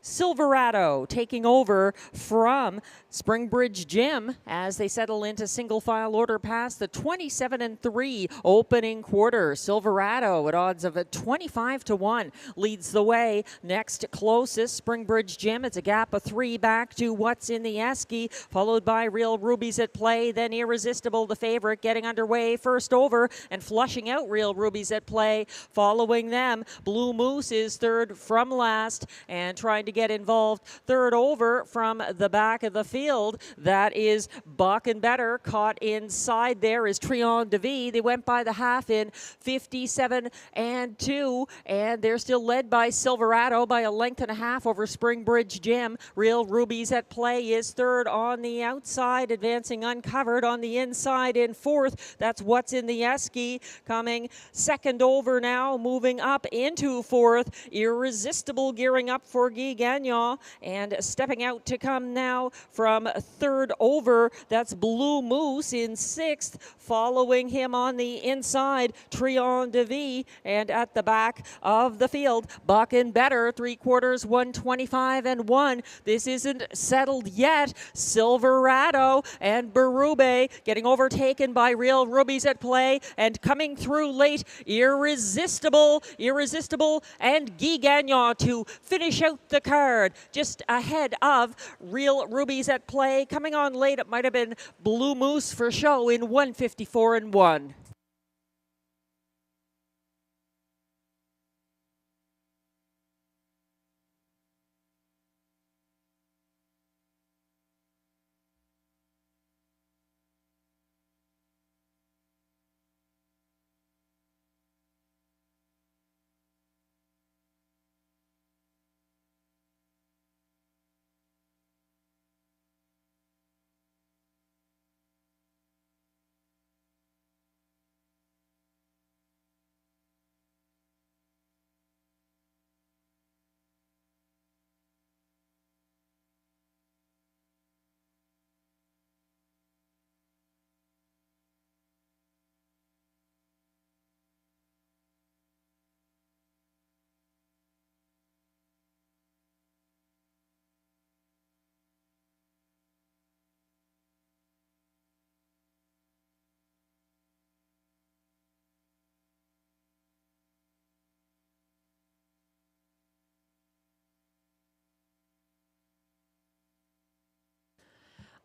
Silverado taking over from Springbridge Jim as they settle into single file order past the 27-3 opening quarter. Silverado at odds of 25-1 leads the way. Next closest, Springbridge Jim. It's a gap of 3 back to What's in the Esky, followed by Real Rubies at Play. Then Irresistible, the favorite, getting underway first over and flushing out Real Rubies at Play. Following them, Blue Moose is third from last and trying to get involved third over from the back of the field. That is Buck and Better. Caught inside there is Trion de Vie. They went by the half in 57-2, and they're still led by Silverado by a length and a half over Springbridge Jim. Real Rubies at Play is third on the outside, advancing uncovered on the inside in fourth. That's What's in the Esky coming second over now, moving up into fourth. Irresistible gearing up for Guy Gagnon, and stepping out to come now from third over. That's Blue Moose in sixth. Following him on the inside, Trion de Vie, and at the back of the field, Buck and Better, 3/4, 125-1. This isn't settled yet. Silverado and Berube getting overtaken by Real Rubies at Play, and coming through late, Irresistible, and Guy Gagnon to finish out the card, just ahead of Real Rubies at Play. Coming on late, it might have been Blue Moose for show in 154-1.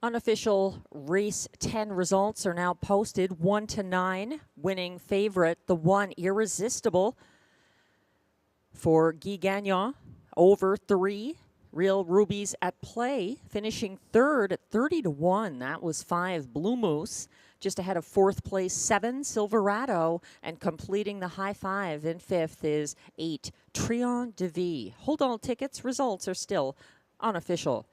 Unofficial race 10 results are now posted. 1-9, winning favorite, the 1 Irresistible for Guy Gagnon. over 3. Real Rubies at Play, finishing third at 30-1. That was 5 Blue Moose. Just ahead of fourth place, 7 Silverado. And completing the high 5 in fifth is 8 Trion de Vie. Hold all tickets. Results are still unofficial.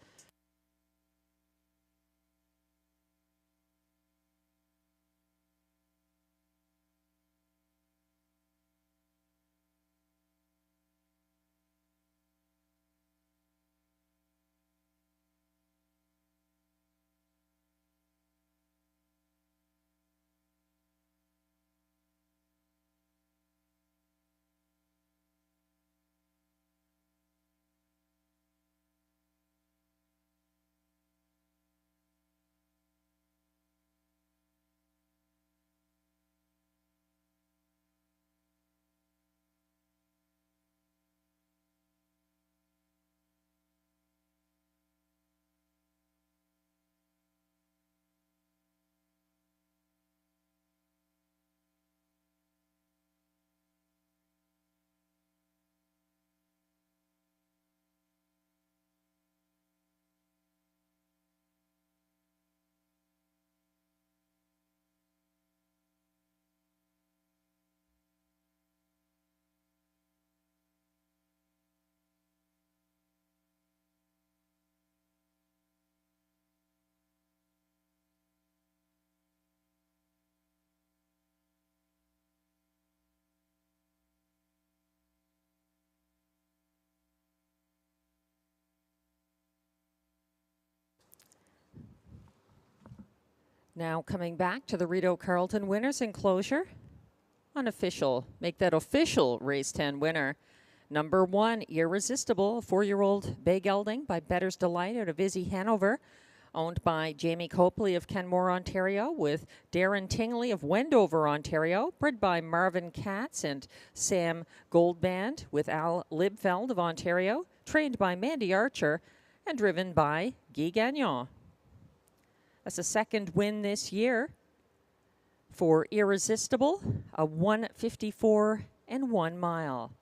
Now coming back to the Rideau Carleton winners enclosure. Unofficial. Make that official race 10 winner. Number 1, Irresistible, a 4-year-old bay gelding by Bettor's Delight out of Izzy, Hanover. Owned by Jamie Copley of Kenmore, Ontario, with Darren Tingley of Wendover, Ontario. Bred by Marvin Katz and Sam Goldband with Al Libfeld of Ontario. Trained by Mandy Archer and driven by Guy Gagnon. That's a second win this year for Irresistible, a 1:54 and 1 mile.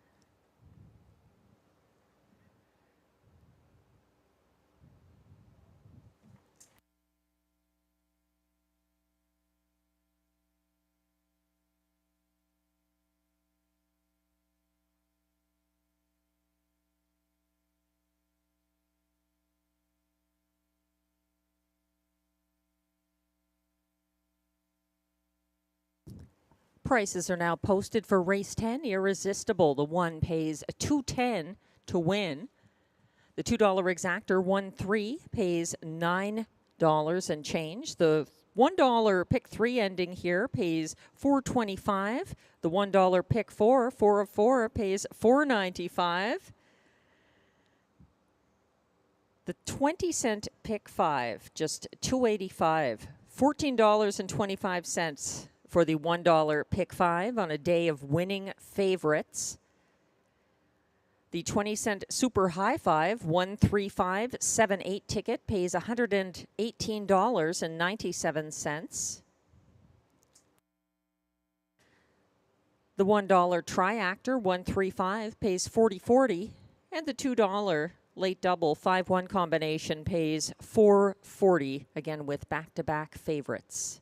Prices are now posted for race 10, Irresistible. The 1 pays $2.10 to win. The $2 exactor 1-3 pays $9 and change. The $1 pick 3 ending here pays $4.25. The $1 pick 4, 4 of 4, pays $4.95. The 20-cent pick 5, just $2.85. $14.25 for the $1 pick 5 on a day of winning favorites. The 20-cent super high 5, 13578 ticket pays $118.97. The $1 triactor 135 pays $40.40, and the $2 late double 5-1 combination pays $4.40, again with back-to-back favorites.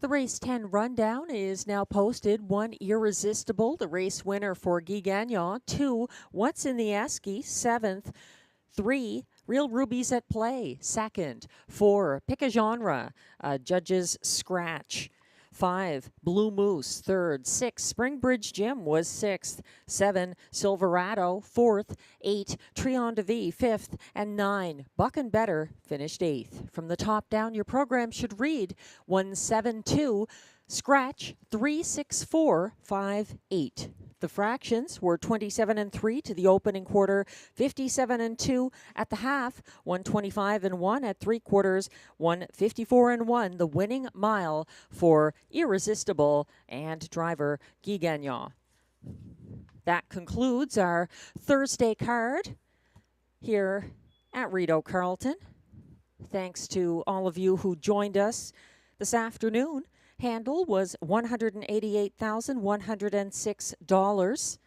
The race 10 rundown is now posted. 1, Irresistible, the race winner for Guy Gagnon. 2, What's in the Esky, 7th. 3, Real Rubies at Play, 2nd. 4, Pick a Genre, Judge's Scratch. 5, Blue Moose, 3rd. 6, Springbridge Gym was 6th. 7, Silverado, 4th. 8, Trion de Vie, 5th. And 9, Buck and Better finished 8th. From the top down, your program should read 172, Scratch 36458. The fractions were 27 and 3 to the opening quarter, 57 and 2 at the half, 125 and 1 at 3 quarters, 154 and 1. The winning mile for Irresistible and driver Guy Gagnon. That concludes our Thursday card here at Rideau Carleton. Thanks to all of you who joined us this afternoon. Handle was $188,106.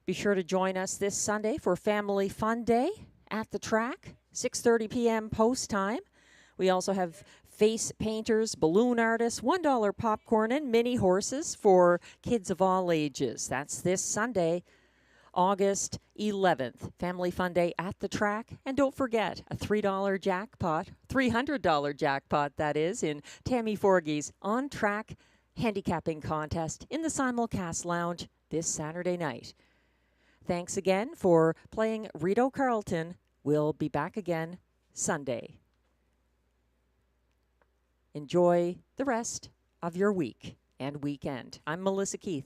Be sure to join us this Sunday for Family Fun Day at the track, 6:30 p.m. post time. We also have face painters, balloon artists, $1 popcorn, and mini horses for kids of all ages. That's this Sunday, August 11th, Family Fun Day at the track. And don't forget, a $3 jackpot, $300 jackpot that is, in Tammy Forgey's on-track handicapping contest in the Simulcast Lounge this Saturday night. Thanks again for playing Rideau Carleton. We'll be back again Sunday. Enjoy the rest of your week and weekend. I'm Melissa Keith.